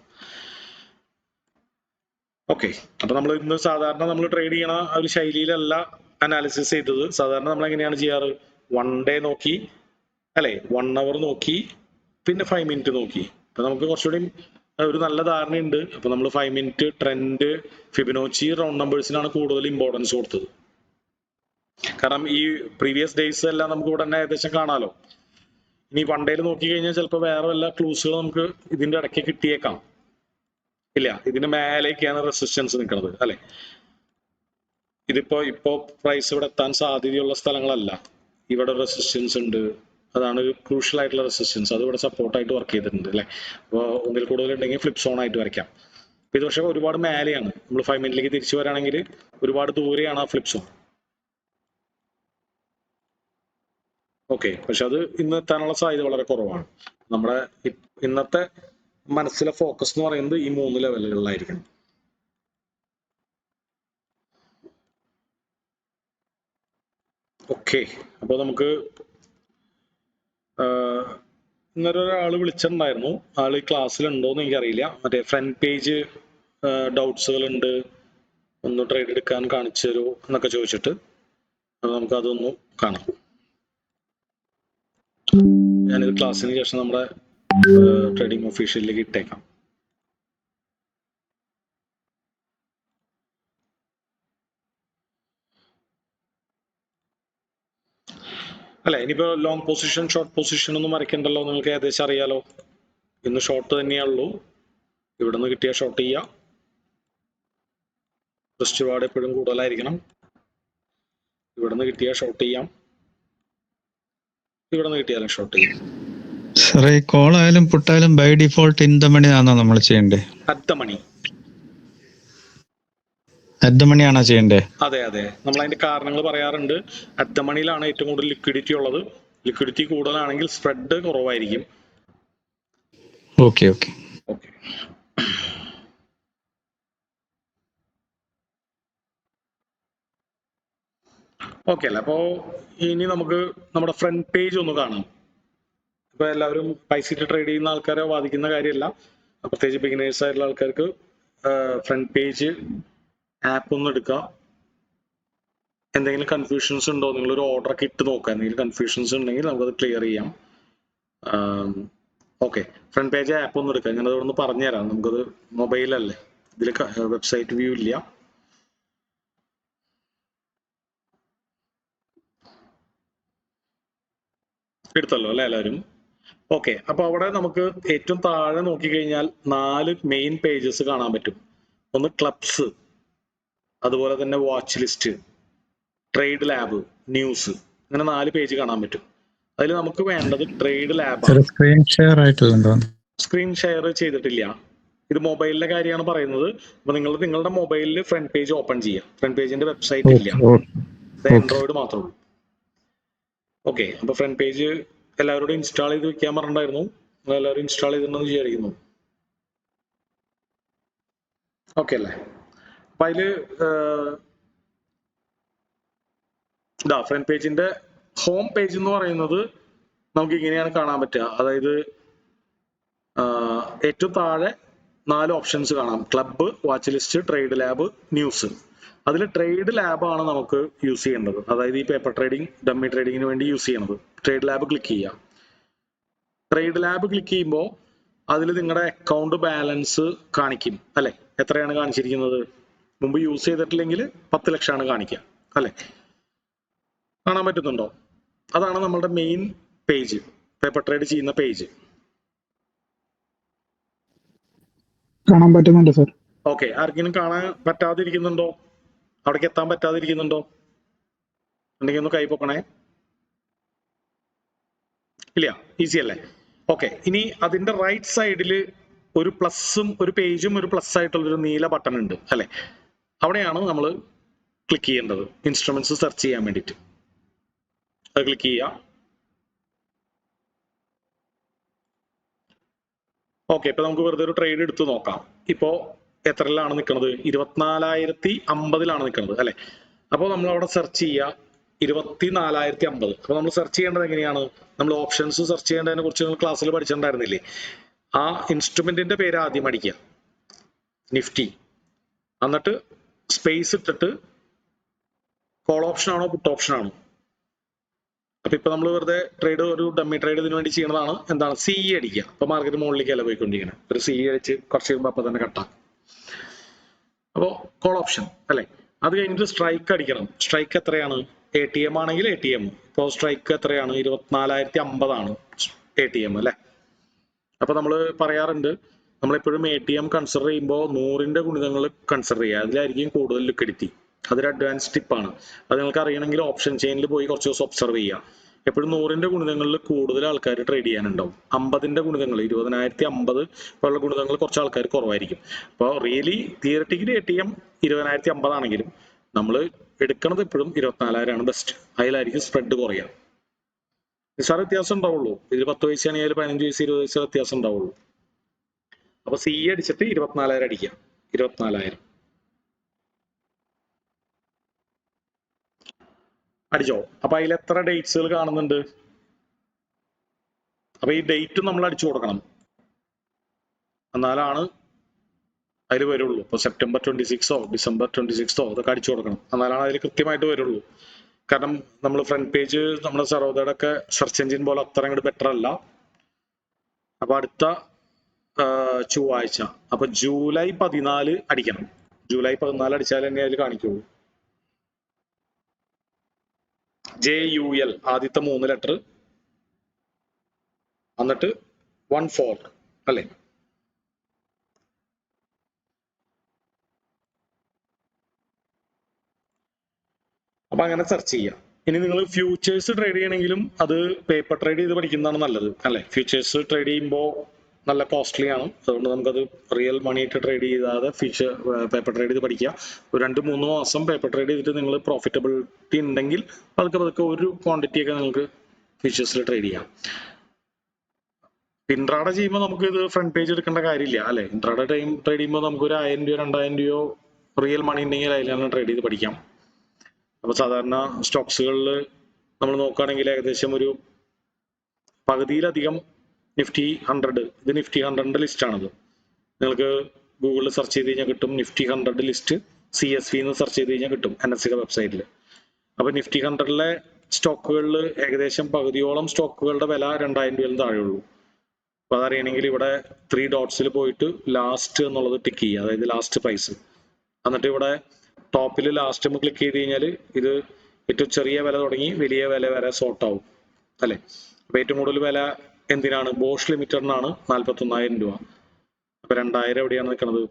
ഓക്കെ, അപ്പൊ നമ്മൾ ഇന്ന് സാധാരണ നമ്മൾ ട്രേഡ് ചെയ്യണ ഒരു ശൈലിയിലല്ല അനാലിസിസ് ചെയ്തത്. സാധാരണ നമ്മൾ എങ്ങനെയാണ് ചെയ്യാറ്? 1 ഡേ നോക്കി അല്ലെ, 1 അവർ നോക്കി, പിന്നെ 5 മിനിറ്റ് നോക്കി. അപ്പൊ നമുക്ക് കുറച്ചുകൂടി ഒരു നല്ല ധാരണയുണ്ട്. അപ്പൊ നമ്മൾ 5 മിനിറ്റ് ട്രെൻഡ്, ഫിബൊനാച്ചി, റൗണ്ട് നമ്പേഴ്സിനാണ് കൂടുതൽ ഇമ്പോർട്ടൻസ് കൊടുത്തത്. കാരണം ഈ പ്രീവിയസ് ഡേയ്സ് എല്ലാം നമുക്ക് ഇവിടെ തന്നെ ഏകദേശം കാണാലോ. ഇനി 1 ഡേയിൽ നോക്കി കഴിഞ്ഞാൽ ചിലപ്പോൾ വേറെ വല്ല ക്ലൂസുകൾ നമുക്ക് ഇതിന്റെ ഇടയ്ക്ക് കിട്ടിയേക്കാം. ഇല്ല, ഇതിന് മേലേക്കാണ് റെസിസ്റ്റൻസ് നിൽക്കുന്നത് അല്ലെ. ഇപ്പോ പ്രൈസ് ഇവിടെ എത്താൻ സാധ്യതയുള്ള സ്ഥലങ്ങളല്ല. ഇവിടെ റെസിസ്റ്റൻസ് ഉണ്ട്, അതാണ് ഒരു ക്രൂഷ്യൽ ആയിട്ടുള്ള റെസിസ്റ്റൻസ്. അത് ഇവിടെ സപ്പോർട്ടായിട്ട് വർക്ക് ചെയ്തിട്ടുണ്ട് അല്ലെ. അപ്പോൾ ഒന്നിൽ കൂടുതൽ ഉണ്ടെങ്കിൽ ഫ്ലിപ്പ് സോൺ ആയിട്ട് വരയ്ക്കാം. ഇത് പക്ഷേ ഒരുപാട് മേലെയാണ്. നമ്മൾ 5 മിനിറ്റിലേക്ക് തിരിച്ചു വരാണെങ്കിൽ ഒരുപാട് ദൂരെയാണ് ആ ഫ്ലിപ്പ് സോൺ. ഓക്കെ, പക്ഷെ അത് ഇന്ന് എത്താനുള്ള സാധ്യത വളരെ കുറവാണ്. നമ്മുടെ ഇന്നത്തെ മനസ്സിലെ ഫോക്കസ് എന്ന് പറയുന്നത് ഈ 3 ലെവലുകളിലായിരിക്കണം. ഓക്കെ, അപ്പോൾ നമുക്ക് ഇന്നലെ ഒരാൾ വിളിച്ചിട്ടുണ്ടായിരുന്നു. ആള് ക്ലാസ്സിലുണ്ടോന്ന് എനിക്കറിയില്ല. മറ്റേ ഫ്രണ്ട് പേജ് ഡൗട്ട്സുകൾ ഉണ്ട്, ഒന്ന് ട്രേഡ് എടുക്കാൻ കാണിച്ചു തരുമോ എന്നൊക്കെ ചോദിച്ചിട്ട്. നമുക്ക് അതൊന്ന് കാണാം. ഞാനിത് ക്ലാസ്സിന് ശേഷം നമ്മുടെ ട്രേഡിംഗ് ഒഫീഷ്യലിലേക്ക് ഇട്ടേക്കാം. അല്ല, ഇനിയിപ്പോ ലോങ് പൊസിഷൻ ഷോർട്ട് പൊസിഷൻ ഒന്നും വരയ്ക്കണ്ടല്ലോ, നിങ്ങൾക്ക് ഏകദേശം അറിയാലോ. ഇന്ന് ഷോർട്ട് തന്നെയുള്ളൂ. ഇവിടെ നിന്ന് കിട്ടിയ ഷോർട്ട് ചെയ്യാം. റിസ്ക് റിവാർഡ് എപ്പോഴും കൂടുതലായിരിക്കണം. ഇവിടെ നിന്ന് കിട്ടിയ ഷോർട്ട് ചെയ്യാം, ഇവിടെ നിന്ന് കിട്ടിയാലും ഷോർട്ട് ചെയ്യാം. സാറേ, കോൾ ആയാലും പുട്ടായാലും by default in the money ആണോ നമ്മൾ ചെയ്യണ്ടേ? At the money. At the money ആണോ ചെയ്യണ്ടേ? അതെ അതെ, നമ്മൾ അതിന്റെ കാരണങ്ങൾ പറയാറുണ്ട്. അറ്റ് ദ മണിയിലാണ് ഏറ്റവും കൂടുതൽ ലിക്വിഡിറ്റി ഉള്ളത്. ലിക്വിഡിറ്റി കൂടുതലാണെങ്കിൽ സ്പ്രെഡ് കുറവായിരിക്കും. ഓക്കെ ഓക്കെ ഓക്കെ, ഓക്കെ അല്ലേ. അപ്പോ ഇനി നമുക്ക് നമ്മുടെ ഫ്രണ്ട് പേജ് ഒന്ന് കാണാം. ഇപ്പൊ എല്ലാവരും പൈസ ഇട്ട് ട്രേഡ് ചെയ്യുന്ന ആൾക്കാരെ ബാധിക്കുന്ന കാര്യമല്ല, പ്രത്യേകിച്ച് ബിഗിനേഴ്സ് ആയിട്ടുള്ള ആൾക്കാർക്ക് ഫ്രണ്ട് പേജ് ആപ്പ് ഒന്ന് എടുക്കുക. എന്തെങ്കിലും കൺഫ്യൂഷൻസ് ഉണ്ടോ, നിങ്ങളൊരു ഓർഡർ ഒക്കെ ഇട്ട് നോക്കുക. എന്തെങ്കിലും കൺഫ്യൂഷൻസ് ഉണ്ടെങ്കിൽ നമുക്കത് ക്ലിയർ ചെയ്യാം. ഓക്കെ, ഫ്രണ്ട് പേജ് ആപ്പ് ഒന്ന് എടുക്കുക. ഞാനത് ഒന്ന് പറഞ്ഞുതരാം. നമുക്കത് മൊബൈലല്ലേ, ഇതിൽ വെബ്സൈറ്റ് വ്യൂ ഇല്ല. എടുത്തല്ലോ അല്ലെ എല്ലാവരും? ഓക്കെ, അപ്പൊ അവിടെ നമുക്ക് ഏറ്റവും താഴെ നോക്കിക്കഴിഞ്ഞാൽ 4 മെയിൻ പേജസ് കാണാൻ പറ്റും. ഒന്ന് ക്ലബ്സ്, അതുപോലെ തന്നെ watch list, trade lab, news. ഇങ്ങനെ 4 പേജ് കാണാൻ പറ്റും. അതിൽ നമുക്ക് വേണ്ടത് ട്രേഡ് ലാബ്. സ്ക്രീൻ ഷെയർ ആയിട്ടില്ലെന്തോ? സ്ക്രീൻ ഷെയർ ചെയ്തിട്ടില്ല. ഇത് മൊബൈലിലെ കാര്യമാണ് പറയുന്നത്. അപ്പൊ നിങ്ങളുടെ മൊബൈലിൽ ഫ്രണ്ട് പേജ് ഓപ്പൺ ചെയ്യാം. ഫ്രണ്ട് പേജിന്റെ വെബ്സൈറ്റ് ഇല്ല, ആൻഡ്രോയിഡ് മാത്രമേ ഉള്ളൂ. ഓക്കെ, അപ്പൊ ഫ്രണ്ട് പേജ് എല്ലാവരോടും ഇൻസ്റ്റാൾ ചെയ്ത് വെക്കാൻ പറഞ്ഞിട്ടുണ്ടായിരുന്നു. എല്ലാവരും ഇൻസ്റ്റാൾ ചെയ്തിട്ടുണ്ടെന്ന് വിചാരിക്കുന്നു. ഓക്കെ അല്ലേ? അപ്പൊ അതില് ഇതാ ഫ്രണ്ട് പേജിന്റെ ഹോം പേജ് എന്ന് പറയുന്നത് നമുക്ക് ഇങ്ങനെയാണ് കാണാൻ പറ്റുക. അതായത് ഏറ്റവും താഴെ 4 ഓപ്ഷൻസ് കാണാം: club, watch list, trade lab, news. അതിൽ ട്രേഡ് ലാബാണ് നമുക്ക് യൂസ് ചെയ്യേണ്ടത്. അതായത് ഈ പേപ്പർ ട്രേഡിംഗ്, ഡമ്മി ട്രേഡിങ്ങിന് വേണ്ടി യൂസ് ചെയ്യണത്. ട്രേഡ് ലാബ് ക്ലിക്ക് ചെയ്യാം. ട്രേഡ് ലാബ് ക്ലിക്ക് ചെയ്യുമ്പോൾ അതിൽ നിങ്ങളുടെ അക്കൗണ്ട് ബാലൻസ് കാണിക്കും അല്ലെ? എത്രയാണ് കാണിച്ചിരിക്കുന്നത്? മുമ്പ് യൂസ് ചെയ്തിട്ടില്ലെങ്കിൽ 10 ലക്ഷമാണ് കാണിക്കുക അല്ലെ? കാണാൻ പറ്റുന്നുണ്ടോ? അതാണ് നമ്മളുടെ മെയിൻ പേജ്, പേപ്പർ ട്രേഡ് ചെയ്യുന്ന പേജ്. കാണാൻ പറ്റുന്നുണ്ട് സർ. ഓക്കെ, ആർക്കെങ്കിലും കാണാൻ പറ്റാതിരിക്കുന്നുണ്ടോ? അവിടേക്ക് എത്താൻ പറ്റാതിരിക്കുന്നുണ്ടോ? ഉണ്ടെങ്കിൽ ഒന്ന് കൈ പൊക്കണേ. ഇല്ല, ഈസി അല്ലേ? ഓക്കെ, ഇനി അതിന്റെ റൈറ്റ് സൈഡിൽ ഒരു പ്ലസും ഒരു പേജും ഒരു പ്ലസ് ആയിട്ടുള്ളൊരു നീല ബട്ടൺ ഉണ്ട് അല്ലെ? അവിടെയാണ് നമ്മൾ ക്ലിക്ക് ചെയ്യേണ്ടത് ഇൻസ്ട്രുമെന്റ്സ് സെർച്ച് ചെയ്യാൻ വേണ്ടിയിട്ട്. അത് ക്ലിക്ക് ചെയ്യാം. ഓക്കെ, ഇപ്പൊ നമുക്ക് വെറുതെ ഒരു ട്രേഡ് എടുത്ത് നോക്കാം. ഇപ്പോ എത്രയിലാണ് നിൽക്കുന്നത്? 24,050 നിൽക്കുന്നത് അല്ലെ? അപ്പോൾ നമ്മൾ അവിടെ സെർച്ച് ചെയ്യുക 24,050. അപ്പൊ നമ്മൾ സെർച്ച് ചെയ്യേണ്ടത് എങ്ങനെയാണ്? നമ്മൾ ഓപ്ഷൻസ് സെർച്ച് ചെയ്യേണ്ടതിനെ കുറിച്ച് നിങ്ങൾ ക്ലാസ്സിൽ പഠിച്ചിട്ടുണ്ടായിരുന്നില്ലേ? ആ ഇൻസ്ട്രുമെന്റിന്റെ പേര് ആദ്യം അടിക്കുക, നിഫ്റ്റി. എന്നിട്ട് സ്പേസ് ഇട്ടിട്ട് കോൾ ഓപ്ഷൻ ആണോ പുട്ട് ഓപ്ഷൻ ആണോ? അപ്പൊ ഇപ്പൊ നമ്മൾ വെറുതെ ട്രേഡ്, ഒരു ഡമ്മി ട്രേഡ് ഇതിനു വേണ്ടി ചെയ്യുന്നതാണ്. എന്താണ്? CE അടിക്കുക. അപ്പൊ മാർക്കറ്റ് മുകളിലേക്കല്ല പോയിക്കൊണ്ടിരിക്കുന്നത്. ഒരു CE അടിച്ച് കുറച്ച് കഴിയുമ്പോൾ അപ്പൊ തന്നെ കട്ടാം. അപ്പോ കോൾ ഓപ്ഷൻ അല്ലെ? അത് കഴിഞ്ഞിട്ട് സ്ട്രൈക്ക് അടിക്കണം. സ്ട്രൈക്ക് എത്രയാണ്? ATM ആണെങ്കിൽ ATM. ഇപ്പോൾ സ്ട്രൈക്ക് എത്രയാണ്? 24,050 ATM അല്ലെ? അപ്പൊ നമ്മൾ പറയാറുണ്ട്, നമ്മളെപ്പോഴും ATM കൺസിഡർ ചെയ്യുമ്പോൾ 100ന്റെ ഗുണിതങ്ങൾ കൺസിഡർ ചെയ്യുക. അതിലായിരിക്കും കൂടുതൽ ലിക്വിഡിറ്റി. അതൊരു അഡ്വാൻസ് ടിപ്പാണ്. അത് നിങ്ങൾക്ക് അറിയണമെങ്കിൽ ഓപ്ഷൻ ചെയിനിൽ പോയി കുറച്ച് ദിവസം ഒബ്സർവ് ചെയ്യുക. എപ്പോഴും 100ന്റെ ഗുണിതങ്ങളിൽ കൂടുതൽ ആൾക്കാർ ട്രേഡ് ചെയ്യാനുണ്ടാവും. 50ന്റെ ഗുണിതങ്ങൾ, 20,050 പോലുള്ള ഗുണിതങ്ങൾ കുറച്ച് ആൾക്കാർ കുറവായിരിക്കും. അപ്പോൾ റിയലി തിയററ്റിക്കലി ATM 20,050 ആണെങ്കിലും നമ്മൾ എടുക്കുന്നത് എപ്പോഴും 24,000 ബെസ്റ്റ്. അതിലായിരിക്കും സ്പ്രെഡ് കുറയുക. നിസ്സാര വ്യത്യാസം ഉണ്ടാവുള്ളൂ. ഇതിൽ 10 പൈസയാണെങ്കിൽ 15 പൈസ 20 പൈസ വ്യത്യാസം ഉണ്ടാവുള്ളൂ. അപ്പൊ CE അടിച്ചിട്ട് 24,000 അടിക്കാം. 24,000 അടിച്ചോ? അപ്പൊ അതിൽ എത്ര ഡേറ്റ്സുകൾ കാണുന്നുണ്ട്? അപ്പൊ ഈ ഡേറ്റും നമ്മൾ അടിച്ചു കൊടുക്കണം, എന്നാലാണ് അതിൽ വരുള്ളൂ. ഇപ്പൊ സെപ്റ്റംബർ 26 ഡിസംബർ 26 അതൊക്കെ അടിച്ചു കൊടുക്കണം, എന്നാലാണ് അതിൽ കൃത്യമായിട്ട് വരുള്ളൂ. കാരണം നമ്മൾ ഫ്രണ്ട് പേജ് നമ്മുടെ സർവോദയുടെ ഒക്കെ സെർച്ച് എഞ്ചിൻ പോലെ അത്ര അങ്ങോട്ട് ബെറ്റർ അല്ല. അപ്പൊ അടുത്ത ചൊവ്വാഴ്ച, അപ്പൊ ജൂലൈ 14 അടിക്കണം. ജൂലൈ 14 അടിച്ചാൽ തന്നെ അതിൽ കാണിക്കുള്ളൂ. JUL ആദ്യത്തെ 3 ലെറ്റർ, എന്നിട്ട് 14 അല്ലെ? അപ്പൊ അങ്ങനെ സെർച്ച് ചെയ്യാം. ഇനി നിങ്ങൾ ഫ്യൂച്ചേഴ്സ് ട്രേഡ് ചെയ്യണമെങ്കിലും അത് പേപ്പർ ട്രേഡ് ചെയ്ത് പഠിക്കുന്നതാണ് നല്ലത് അല്ലെ? ഫ്യൂച്ചേഴ്സ് ട്രേഡ് ചെയ്യുമ്പോൾ നല്ല കോസ്റ്റ്ലി ആണ്. അതുകൊണ്ട് നമുക്കത് റിയൽ മണി ആയിട്ട് ട്രേഡ് ചെയ്താതെ പേപ്പർ ട്രേഡ് ചെയ്ത് പഠിക്കുക. ഒരു 2-3 മാസം പേപ്പർ ട്രേഡ് ചെയ്തിട്ട് നിങ്ങൾ പ്രോഫിറ്റബിലിറ്റി ഉണ്ടെങ്കിൽ പതുക്കെ ഒരു ക്വാണ്ടിറ്റി ഒക്കെ നിങ്ങൾക്ക് ഫ്യൂച്ചേഴ്സിൽ ട്രേഡ് ചെയ്യാം. ഇൻട്രാഡ ചെയ്യുമ്പോൾ നമുക്ക് ഇത് ഫ്രണ്ട് പേജ് എടുക്കേണ്ട കാര്യമില്ല അല്ലെ? ഇൻട്രാഡ ട്രേഡ് ചെയ്യുമ്പോൾ നമുക്ക് ഒരു 1,000 രൂപയോ 2,000 രൂപയോ റിയൽ മണി ഉണ്ടെങ്കിൽ അതിലാണ് ട്രേഡ് ചെയ്ത് പഠിക്കാം. അപ്പൊ സാധാരണ സ്റ്റോക്സുകളിൽ നമ്മൾ നോക്കുകയാണെങ്കിൽ ഏകദേശം ഒരു പകുതിയിലധികം നിഫ്റ്റി 100, ഇത് നിഫ്റ്റി 100ന്റെ ലിസ്റ്റ് ആണത്. നിങ്ങൾക്ക് ഗൂഗിളിൽ സെർച്ച് ചെയ്ത് കഴിഞ്ഞാൽ കിട്ടും. നിഫ്റ്റി 100 ലിസ്റ്റ് CSV എന്ന് സെർച്ച് ചെയ്ത് കഴിഞ്ഞാൽ കിട്ടും NSEയുടെ വെബ്സൈറ്റിൽ. അപ്പൊ നിഫ്റ്റി 100ലെ സ്റ്റോക്കുകളിൽ ഏകദേശം പകുതിയോളം സ്റ്റോക്കുകളുടെ വില 2,000 രൂപയിൽ താഴെയുള്ളൂ. അപ്പൊ അതറിയണമെങ്കിൽ ഇവിടെ 3 ഡോട്ട്സിൽ പോയിട്ട് ലാസ്റ്റ് എന്നുള്ളത് ടിക്ക് ചെയ്യുക, അതായത് ലാസ്റ്റ് പ്രൈസ്. എന്നിട്ട് ഇവിടെ ടോപ്പിൽ ലാസ്റ്റ് നമ്മൾ ക്ലിക്ക് ചെയ്ത് കഴിഞ്ഞാൽ ഇത് ഏറ്റവും ചെറിയ വില തുടങ്ങി വലിയ വില വരെ സോർട്ട് ആവും അല്ലെ? അപ്പൊ ഏറ്റവും കൂടുതൽ വില എന്തിനാണ്? ബോഷ് ലിമിറ്റഡിനാണ് 41,000 രൂപ. അപ്പൊ 2,000 എവിടെയാണ് നിൽക്കുന്നത്?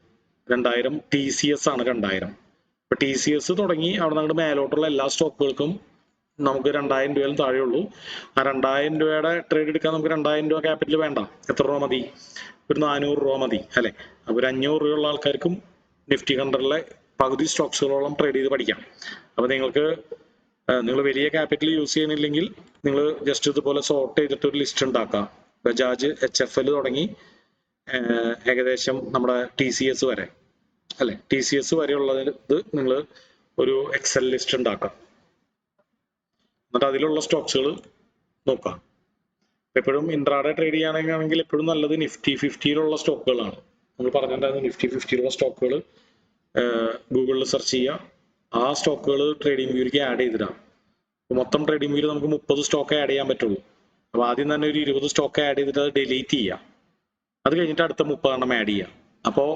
2,000 TCS ആണ്. 2,000 അപ്പൊ TCS തുടങ്ങി അവിടെ നിന്ന് മേലോട്ടുള്ള എല്ലാ സ്റ്റോക്കുകൾക്കും നമുക്ക് 2000 രൂപയിലും താഴെയുള്ളൂ. ആ 2000 രൂപയുടെ ട്രേഡ് എടുക്കാൻ നമുക്ക് 2000 രൂപ ക്യാപിറ്റൽ വേണ്ട. എത്ര രൂപ മതി? ഒരു 400 രൂപ മതി അല്ലെ? അപ്പൊ ഒരു 500 രൂപയുള്ള ആൾക്കാർക്കും നിഫ്റ്റി 100-ലെ പകുതി സ്റ്റോക്സുകളോളം ട്രേഡ് ചെയ്ത് പഠിക്കാം. അപ്പൊ നിങ്ങൾ വലിയ ക്യാപിറ്റൽ യൂസ് ചെയ്യണില്ലെങ്കിൽ നിങ്ങൾ ജസ്റ്റ് ഇതുപോലെ സോർട്ട് ചെയ്തിട്ട് ഒരു ലിസ്റ്റ് ഉണ്ടാക്കുക. ബജാജ്, HFL തുടങ്ങി ഏകദേശം നമ്മുടെ TCS വരെ അല്ലെ, TCS വരെയുള്ളത് നിങ്ങൾ ഒരു എക്സൽ ലിസ്റ്റ് ഉണ്ടാക്കാം. എന്നിട്ട് അതിലുള്ള സ്റ്റോക്സുകൾ നോക്കാം. എപ്പോഴും ഇൻട്രാഡേ ട്രേഡ് ചെയ്യുകയാണെങ്കിൽ എപ്പോഴും നല്ലത് നിഫ്റ്റി 50-ലുള്ള സ്റ്റോക്കുകളാണ്. നമ്മൾ പറഞ്ഞിട്ടുണ്ടായിരുന്നു നിഫ്റ്റി 50-ലുള്ള സ്റ്റോക്കുകൾ ഗൂഗിളിൽ സെർച്ച് ചെയ്യുക, ആ സ്റ്റോക്കുകൾ ട്രേഡിംഗ് വ്യൂവിലേക്ക് ആഡ് ചെയ്തിടാം. മൊത്തം ട്രേഡിംഗ് വ്യൂവിൽ നമുക്ക് 30 സ്റ്റോക്ക് ആഡ് ചെയ്യാൻ പറ്റുള്ളൂ. അപ്പോൾ ആദ്യം തന്നെ ഒരു 20 സ്റ്റോക്ക് ആഡ് ചെയ്തിട്ട് അത് ഡിലീറ്റ് ചെയ്യുക. അത് കഴിഞ്ഞിട്ട് അടുത്ത 30 എണ്ണം ആഡ് ചെയ്യുക. അപ്പോൾ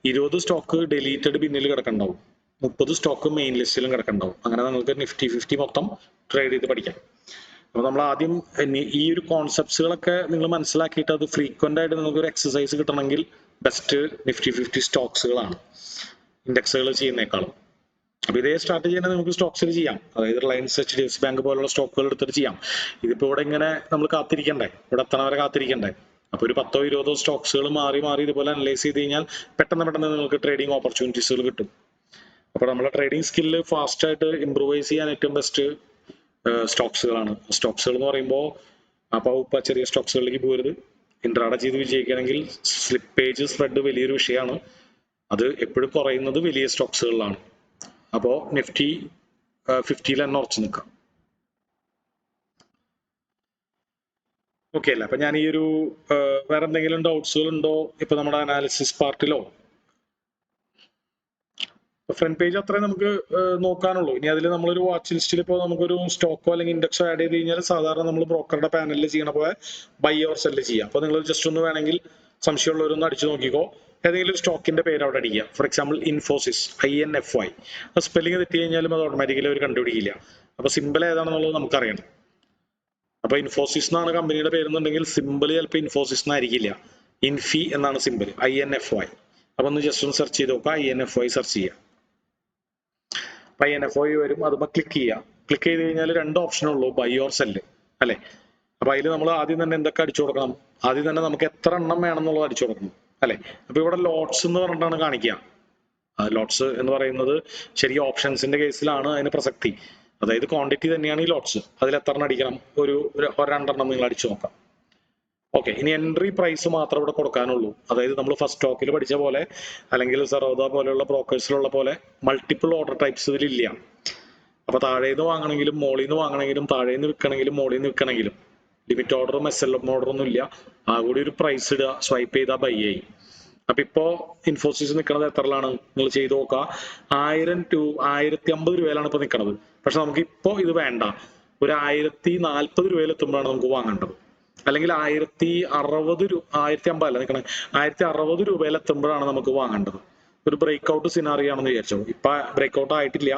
20 സ്റ്റോക്ക് ഡിലീറ്റഡ് പിന്നിൽ കിടക്കണ്ടാവും, 30 സ്റ്റോക്ക് മെയിൻ ലിസ്റ്റിലും കിടക്കണ്ടാവും. അങ്ങനെ നിങ്ങൾക്ക് നിഫ്റ്റി 50 മൊത്തം ട്രേഡ് ചെയ്ത് പഠിക്കാം. അപ്പോൾ നമ്മൾ ആദ്യം ഈ ഒരു കോൺസെപ്റ്റ്സുകളൊക്കെ നിങ്ങൾ മനസ്സിലാക്കിയിട്ട് അത് ഫ്രീക്വന്റ് ആയിട്ട് നിങ്ങൾക്ക് ഒരു എക്സസൈസ് കിട്ടണമെങ്കിൽ ബെസ്റ്റ് നിഫ്റ്റി 50 സ്റ്റോക്സുകളാണ് ഇൻഡെക്സുകൾ ചെയ്യുന്നേക്കാളും. അപ്പൊ ഇതേ സ്ട്രാറ്റജി തന്നെ നമുക്ക് സ്റ്റോക്സിൽ ചെയ്യാം. അതായത് റിലയൻസ്, HDFC ബാങ്ക് പോലുള്ള സ്റ്റോക്കുകൾ എടുത്തിട്ട് ചെയ്യാം. ഇതിപ്പോ ഇവിടെ ഇങ്ങനെ നമ്മൾ കാത്തിരിക്കണ്ടേ, ഇവിടെ എത്തണ വരെ കാത്തിരിക്കണ്ടേ? അപ്പൊ ഒരു 10-20 സ്റ്റോക്സുകൾ മാറി ഇതുപോലെ അനലൈസ് ചെയ്ത് കഴിഞ്ഞാൽ പെട്ടെന്ന് നിങ്ങൾക്ക് ട്രേഡിംഗ് ഓപ്പർച്യൂണിറ്റീസുകൾ കിട്ടും. അപ്പൊ നമ്മുടെ ട്രേഡിംഗ് സ്കില്ല് ഫാസ്റ്റ് ആയിട്ട് ഇംപ്രൂവൈസ് ചെയ്യാൻ ഏറ്റവും ബെസ്റ്റ് സ്റ്റോക്സുകളാണ്. സ്റ്റോക്സുകൾ എന്ന് പറയുമ്പോൾ അപ്പോൾ ചെറിയ സ്റ്റോക്സുകളിലേക്ക് പോകരുത്. ഇൻട്രാഡേ ചെയ്ത് വിജയിക്കുകയാണെങ്കിൽ സ്ലിപ്പേജ് സ്പ്രെഡ് വലിയൊരു വിഷയമാണ്. അത് എപ്പോഴും കുറയുന്നത് വലിയ സ്റ്റോക്സുകളിലാണ്. അപ്പോൾ നിഫ്റ്റി 50-ൽ തന്നെ ഉറച്ചു നിൽക്കാം. ഓക്കെ അല്ലേ? അപ്പൊ ഞാൻ ഈ ഒരു വേറെ എന്തെങ്കിലും ഡൗട്ട്സുകൾ ഉണ്ടോ ഇപ്പൊ നമ്മുടെ അനാലിസിസ് പാർട്ടിലോ? ഫ്രണ്ട് പേജ് അത്രേ നമുക്ക് നോക്കാനുള്ളൂ. ഇനി അതിൽ നമ്മളൊരു വാച്ച് ലിസ്റ്റിൽ ഇപ്പോൾ നമുക്കൊരു സ്റ്റോക്കോ അല്ലെങ്കിൽ ഇൻഡെക്സോ ആഡ് ചെയ്ത് കഴിഞ്ഞാൽ സാധാരണ നമ്മൾ ബ്രോക്കറുടെ പാനലിൽ ചെയ്യണ പോലെ ബൈ ഓർ സെല്ല് ചെയ്യാം. അപ്പോൾ നിങ്ങൾ ജസ്റ്റ് ഒന്ന് വേണമെങ്കിൽ സംശയമുള്ളവരൊന്ന് അടിച്ചു നോക്കിക്കോ. ഏതെങ്കിലും ഒരു സ്റ്റോക്കിന്റെ പേര് അവിടെ അടിക്കുക. For example Infosys, INFY. ആ സ്പെല്ലിംഗ് തെറ്റി കഴിഞ്ഞാലും അത് ഓട്ടോമാറ്റിക്കലി അവർ കണ്ടുപിടിക്കില്ല. അപ്പൊ സിമ്പിൾ ഏതാണെന്നുള്ളത് നമുക്കറിയണം. അപ്പൊ ഇൻഫോസിസ് എന്നാണ് കമ്പനിയുടെ പേരെന്നുണ്ടെങ്കിൽ സിമ്പിൾ ചിലപ്പോൾ ഇൻഫോസിസ് എന്നായിരിക്കില്ല, ഇൻഫി എന്നാണ് സിമ്പിൾ, INFY. അപ്പൊ ഒന്ന് ജസ്റ്റ് ഒന്ന് സെർച്ച് ചെയ്ത് നോക്കുക, INFY സെർച്ച് ചെയ്യുക. INFY വരും, അതുമ്പോൾ ക്ലിക്ക് ചെയ്യുക. ക്ലിക്ക് ചെയ്ത് കഴിഞ്ഞാൽ 2 ഓപ്ഷനുള്ളൂ, ബൈ ഓർ സെല്ല് അല്ലെ? അപ്പൊ അതിൽ നമ്മൾ ആദ്യം തന്നെ എന്തൊക്കെ അടിച്ചു കൊടുക്കണം? ആദ്യം തന്നെ നമുക്ക് എത്ര എണ്ണം വേണമെന്നുള്ളത് അടിച്ചു കൊടുക്കണം അല്ലെ? അപ്പൊ ഇവിടെ ലോട്ട്സ് എന്ന് പറഞ്ഞിട്ടാണ് കാണിക്കുക. ലോട്ട്സ് എന്ന് പറയുന്നത് ശരിക്കും ഓപ്ഷൻസിന്റെ കേസിലാണ് അതിന് പ്രസക്തി. അതായത് ക്വാണ്ടിറ്റി തന്നെയാണ് ഈ ലോട്ട്സ്. അതിൽ എത്ര എണ്ണം അടിക്കണം? ഒരു 2 എണ്ണം നിങ്ങൾ അടിച്ചു നോക്കാം. ഓക്കെ, ഇനി എൻട്രി പ്രൈസ് മാത്രം ഇവിടെ കൊടുക്കാനുള്ളൂ. അതായത് നമ്മൾ ഫസ്റ്റ് സ്റ്റോക്കിൽ പഠിച്ച പോലെ അല്ലെങ്കിൽ സറോദ പോലെയുള്ള ബ്രോക്കേഴ്സിലുള്ള പോലെ മൾട്ടിപ്പിൾ ഓർഡർ ടൈപ്സ് ഇതിലില്ല. അപ്പൊ താഴേന്ന് വാങ്ങണമെങ്കിലും മോളിൽ നിന്ന് വാങ്ങണമെങ്കിലും താഴേന്ന് വിൽക്കണമെങ്കിലും മോളിൽ നിന്ന് വിൽക്കണമെങ്കിലും ലിമിറ്റ് ഓർഡറും SLM ഓർഡറും ഒന്നും ഇല്ല. ആ കൂടി ഒരു പ്രൈസ് ഇടുക, സ്വൈപ്പ് ചെയ്താൽ ബൈ ആയി. അപ്പൊ ഇപ്പോ ഇൻഫോസിസ് നിൽക്കുന്നത് എത്രയാണ് നിങ്ങൾ ചെയ്ത് നോക്കുക. 1050 രൂപയിലാണ് ഇപ്പൊ നിൽക്കുന്നത്. പക്ഷെ നമുക്ക് ഇപ്പോ ഇത് വേണ്ട, ഒരു 1040 രൂപയിൽ എത്തുമ്പോഴാണ് നമുക്ക് വാങ്ങേണ്ടത്. അല്ലെങ്കിൽ 1050 അല്ല നിൽക്കണേ, 1060 രൂപയിൽ എത്തുമ്പോഴാണ് നമുക്ക് വാങ്ങേണ്ടത്. ഒരു ബ്രേക്ക് ഔട്ട് സിനാറിയോ ആണെന്ന് വിചാരിച്ചോ. ഇപ്പൊ ബ്രേക്ക് ഔട്ട് ആയിട്ടില്ല.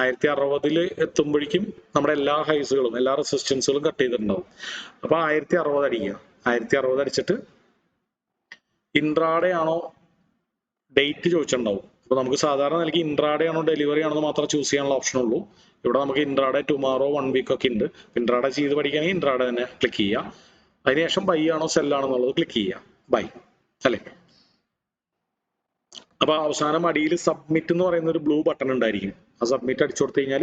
1060 എത്തുമ്പോഴേക്കും നമ്മുടെ എല്ലാ ഹൈസുകളും എല്ലാ റെസിസ്റ്റൻസുകളും കട്ട് ചെയ്തിട്ടുണ്ടാവും. അപ്പൊ 1060 അടിക്കുക. 1060 അടിച്ചിട്ട് ഇൻട്രാഡേ ആണോ ഡേറ്റ് ചോദിച്ചിട്ടുണ്ടാവും. അപ്പൊ നമുക്ക് സാധാരണ നിലയ്ക്ക് ഇൻട്രാഡേ ആണോ ഡെലിവറി ആണോ മാത്രം ചൂസ് ചെയ്യാനുള്ള ഓപ്ഷൻ ഉള്ളൂ. ഇവിടെ നമുക്ക് ഇൻട്രാഡേ ടുമാറോ 1 വീക്ക് ഒക്കെ ഉണ്ട്. ഇൻട്രാഡേ ചെയ്ത് പഠിക്കുകയാണെങ്കിൽ ഇൻട്രാഡേ തന്നെ ക്ലിക്ക് ചെയ്യുക. അതിനുശേഷം ബൈ ആണോ സെൽ ആണോ എന്നുള്ളത് ക്ലിക്ക് ചെയ്യുക, ബൈ അല്ലെ? അപ്പൊ അവസാനം അടിയിൽ സബ്മിറ്റ് എന്ന് പറയുന്ന ഒരു ബ്ലൂ ബട്ടൺ ഉണ്ടായിരിക്കും. ആ സബ്മിറ്റ് അടിച്ചു കൊടുത്തു കഴിഞ്ഞാൽ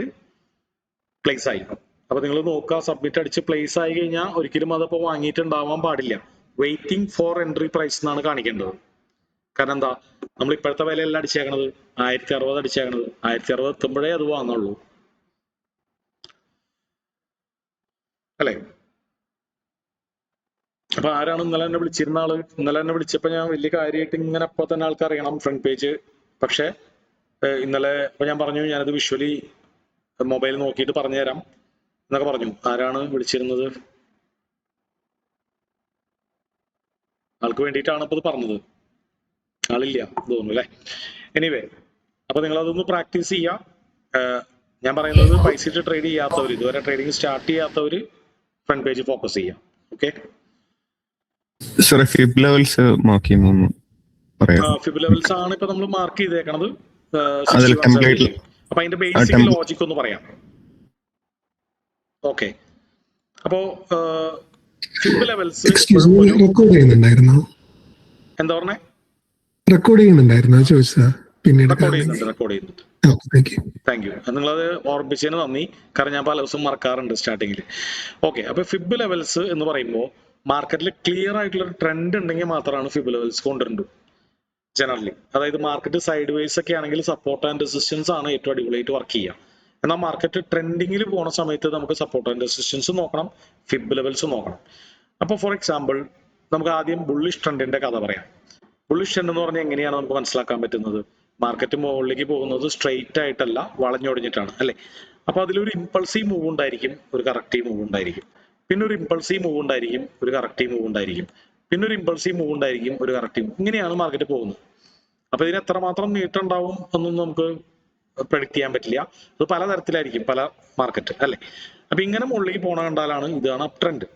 പ്ലേസ് ആയി. അപ്പൊ നിങ്ങൾ നോക്കുക, സബ്മിറ്റ് അടിച്ച് പ്ലേസ് ആയി കഴിഞ്ഞാൽ ഒരിക്കലും അതപ്പോ വാങ്ങിയിട്ടുണ്ടാവാൻ പാടില്ല. വെയിറ്റിംഗ് ഫോർ എൻട്രി പ്രൈസ് എന്നാണ് കാണിക്കേണ്ടത്. കാരണം എന്താ, നമ്മൾ ഇപ്പോഴത്തെ വിലയല്ല അടിച്ചേക്കണത്, 1060 അടിച്ചേക്കണത്. 1060 എത്തുമ്പോഴേ അത് വാങ്ങുള്ളൂ അല്ലെ? അപ്പൊ ആരാണ് ഇന്നലെ എന്നെ വിളിച്ചിരുന്ന ആള്? ഇന്നലെ എന്നെ വിളിച്ചപ്പോ ഞാൻ വലിയ കാര്യമായിട്ട് ഇങ്ങനെ അപ്പൊ തന്നെ ആൾക്ക് അറിയണം ഫ്രണ്ട് പേജ്. പക്ഷെ ഇന്നലെ ഇപ്പൊ ഞാൻ പറഞ്ഞു ഞാനത് വിഷ്വലി മൊബൈൽ നോക്കിയിട്ട് പറഞ്ഞുതരാം എന്നൊക്കെ പറഞ്ഞു. ആരാണ് വിളിച്ചിരുന്നത്? ആൾക്ക് വേണ്ടിയിട്ടാണ് ഇപ്പൊ ഇത് പറഞ്ഞത്. ആളില്ല തോന്നുന്നു അല്ലെ? എനിവേ, അപ്പൊ നിങ്ങൾ അതൊന്ന് പ്രാക്ടീസ് ചെയ്യാം. ഞാൻ പറയുന്നത് പൈസ ഇട്ട് ട്രേഡ് ചെയ്യാത്തവർ, ഇതുവരെ ട്രേഡിംഗ് സ്റ്റാർട്ട് ചെയ്യാത്തവര് ഫ്രണ്ട് പേജ് ഫോക്കസ് ചെയ്യാം. Okay, fib levels fib levels ആണ് ഇപ്പൊ നമ്മൾ മാർക്ക് ചെയ്തേക്കണത്. അപ്പൊ അതിന്റെ ബേസിക് ലോജിക് ഒന്ന് പറയാം. ഓക്കെ, അപ്പോ ഫിബ് ലെവൽസ് റെക്കോർഡ് ചെയ്യുന്നുണ്ടായിരുന്നു. എന്താ പറഞ്ഞേ? റെക്കോർഡ് ചെയ്യുന്നുണ്ടായിരുന്നു ചോദിച്ചതാ. പിന്നീട് റെക്കോർഡ് ചെയ്യുന്നുണ്ട്. Thank you. നിങ്ങളത് ഓർമ്മിച്ചതിന് നന്ദി. കാരണം ഞാൻ പല ദിവസം മറക്കാറുണ്ട് സ്റ്റാർട്ടിങ്ങിൽ. ഓക്കെ, അപ്പൊ ഫിബ് ലെവൽസ് എന്ന് പറയുമ്പോൾ മാർക്കറ്റിൽ ക്ലിയർ ആയിട്ടുള്ള ഒരു ട്രെൻഡ് ഉണ്ടെങ്കിൽ മാത്രമാണ് ഫിബ് ലെവൽസ് കൊണ്ടുവരേണ്ടത് ജനറലി. അതായത് മാർക്കറ്റ് സൈഡ് വേസ് ഒക്കെ ആണെങ്കിൽ സപ്പോർട്ട് ആൻഡ് റെസിസ്റ്റൻസ് ആണ് ഏറ്റവും അടിപൊളിയായിട്ട് വർക്ക് ചെയ്യുക. എന്നാൽ മാർക്കറ്റ് ട്രെൻഡിങ്ങിൽ പോണ സമയത്ത് നമുക്ക് സപ്പോർട്ട് ആൻഡ് റെസിസ്റ്റൻസ് നോക്കണം, ഫിബ് ലെവൽസ് നോക്കണം. അപ്പോൾ ഫോർ എക്സാമ്പിൾ നമുക്ക് ആദ്യം ബുള്ളിഷ് ട്രെൻഡിന്റെ കഥ പറയാം. ബുള്ളിഷ് ട്രെൻഡ് എന്ന് പറഞ്ഞാൽ എങ്ങനെയാണ് നമുക്ക് മനസ്സിലാക്കാൻ പറ്റുന്നത്? മാർക്കറ്റ് മുകളിലേക്ക് പോകുന്നത് സ്ട്രെയിറ്റ് ആയിട്ടല്ല, വളഞ്ഞൊടിഞ്ഞിട്ടാണ് അല്ലെ? അപ്പൊ അതിലൊരു ഇമ്പൾസീവ് മൂവ് ഉണ്ടായിരിക്കും, ഒരു കറക്റ്റീവ് മൂവ് ഉണ്ടായിരിക്കും. പിന്നെ ഒരു ഇമ്പൾസീവ് മൂവ് ഉണ്ടായിരിക്കും, ഒരു കറക്റ്റീവ് മൂവ് ഉണ്ടായിരിക്കും. പിന്നെ ഒരു ഇമ്പൾസീവ് മൂവ് ഉണ്ടായിരിക്കും, ഒരു കറക്റ്റീവ്. ഇങ്ങനെയാണ് മാർക്കറ്റ് പോകുന്നത്. അപ്പൊ ഇതിന് എത്രമാത്രം നീട്ടുണ്ടാവും എന്നൊന്നും നമുക്ക് പ്രെഡിക്ട് ചെയ്യാൻ പറ്റില്ല. അത് പലതരത്തിലായിരിക്കും പല മാർക്കറ്റ് അല്ലെ? അപ്പൊ ഇങ്ങനെ മുകളിലേക്ക് പോണ കണ്ടാലാണ് ഇതാണ് അപ് ട്രെൻഡ്.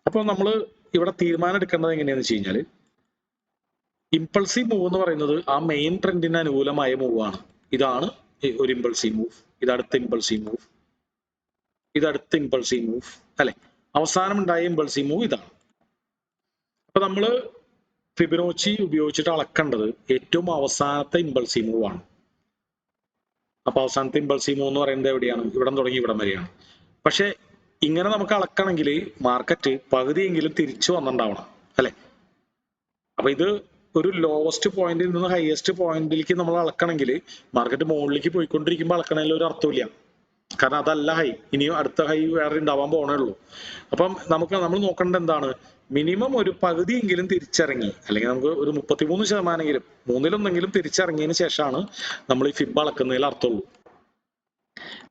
അപ്പൊ നമ്മൾ ഇവിടെ തീരുമാനം എടുക്കേണ്ടത് എങ്ങനെയാന്ന് വെച്ച് കഴിഞ്ഞാൽ, ഇമ്പൾസീവ് മൂവ് എന്ന് പറയുന്നത് ആ മെയിൻ ട്രെൻഡിന് അനുകൂലമായ മൂവാണ്. ഇതാണ് ഒരു ഇമ്പൾസീവ് മൂവ്, ഇതടുത്ത ഇമ്പൾസീവ് മൂവ്, ഇതടുത്ത ഇമ്പൾസീവ് മൂവ് അല്ലെ? അവസാനം ഉണ്ടായ ഇമ്പൾസീവ് മൂവ് ഇതാണ്. അപ്പൊ നമ്മള് ഫിബൊനാച്ചി ഉപയോഗിച്ചിട്ട് അളക്കേണ്ടത് ഏറ്റവും അവസാനത്തെ ഇമ്പൾസീവ് മൂവ് ആണ്. അപ്പൊ അവസാനത്തെ ഇമ്പൾസീവ് മൂവ് എന്ന് പറയുന്നത് എവിടെയാണ്? ഇവിടം തുടങ്ങി ഇവിടം വരെയാണ്. പക്ഷെ ഇങ്ങനെ നമുക്ക് അളക്കണമെങ്കിൽ മാർക്കറ്റ് പകുതിയെങ്കിലും തിരിച്ചു വന്നിട്ടുണ്ടാവണം അല്ലെ? അപ്പൊ ഇത് ഒരു ലോവസ്റ്റ് പോയിന്റിൽ നിന്ന് ഹയസ്റ്റ് പോയിന്റിലേക്ക് നമ്മൾ അളക്കണമെങ്കിൽ മാർക്കറ്റ് മുകളിലേക്ക് പോയിക്കൊണ്ടിരിക്കുമ്പോൾ അളക്കണതിൽ ഒരു അർത്ഥമില്ല. കാരണം അതല്ല ഹൈ, ഇനിയും അടുത്ത ഹൈ വേറെ ഉണ്ടാവാൻ പോണേ ഉള്ളൂ. അപ്പം നമ്മൾ നോക്കേണ്ടത് എന്താണ്? മിനിമം ഒരു പകുതിയെങ്കിലും തിരിച്ചിറങ്ങി, അല്ലെങ്കിൽ നമുക്ക് ഒരു 33% മൂന്നിലൊന്നെങ്കിലും തിരിച്ചിറങ്ങിയതിന് ശേഷമാണ് നമ്മൾ ഈ ഫിബ് അളക്കുന്നതിൽ അർത്ഥമുള്ളൂ.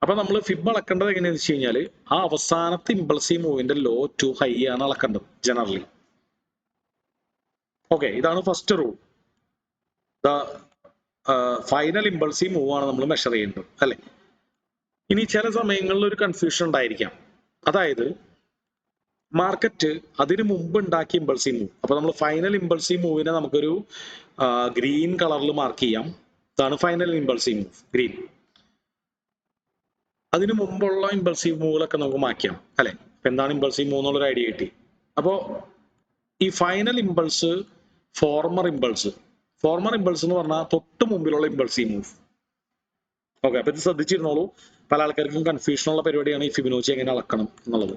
അപ്പൊ നമ്മൾ ഫിബ് അളക്കേണ്ടത് എങ്ങനെയാന്ന് വെച്ച് കഴിഞ്ഞാൽ, ആ അവസാനത്തെ ഇമ്പൾസീവ് മൂവിന്റെ ലോ ടു ഹൈ ആണ് അളക്കേണ്ടത് ജനറലി. ഓക്കെ, ഇതാണ് first rule. The final impulsive move ആണ് നമ്മൾ മെഷർ ചെയ്യേണ്ടത് അല്ലെ? ഇനി ചില സമയങ്ങളിൽ ഒരു കൺഫ്യൂഷൻ ഉണ്ടായിരിക്കാം. അതായത് മാർക്കറ്റ് അതിനു മുമ്പ് ഉണ്ടാക്കിയ ഇമ്പൾസീവ് മൂവ്. അപ്പൊ നമ്മൾ ഫൈനൽ ഇമ്പൾസീവ് മൂവിനെ നമുക്കൊരു ഗ്രീൻ കളറിൽ മാർക്ക് ചെയ്യാം. ഇതാണ് ഫൈനൽ ഇമ്പൾസീവ് മൂവ്, ഗ്രീൻ. അതിനു മുമ്പുള്ള ഇമ്പൾസീവ് മൂവുകളൊക്കെ നമുക്ക് മാറ്റാം അല്ലെ? എന്താണ് ഇമ്പൾസീവ് മൂവ് എന്നുള്ളൊരു ഐഡിയ കിട്ടി. അപ്പോ ഈ ഫൈനൽ ഇമ്പൾസ്, ഫോർമർ ഇമ്പൾസ് എന്ന് പറഞ്ഞാൽ തൊട്ട് മുമ്പിലുള്ള ഇമ്പൾസീവ് മൂവ്. ഓക്കെ, അപ്പൊ ഇത് ശ്രദ്ധിച്ചിരുന്നോളൂ. പല ആൾക്കാർക്കും കൺഫ്യൂഷൻ ഉള്ള പരിപാടിയാണ് ഈ ഫിബൊനാച്ചി എങ്ങനെ അളക്കണം എന്നുള്ളത്.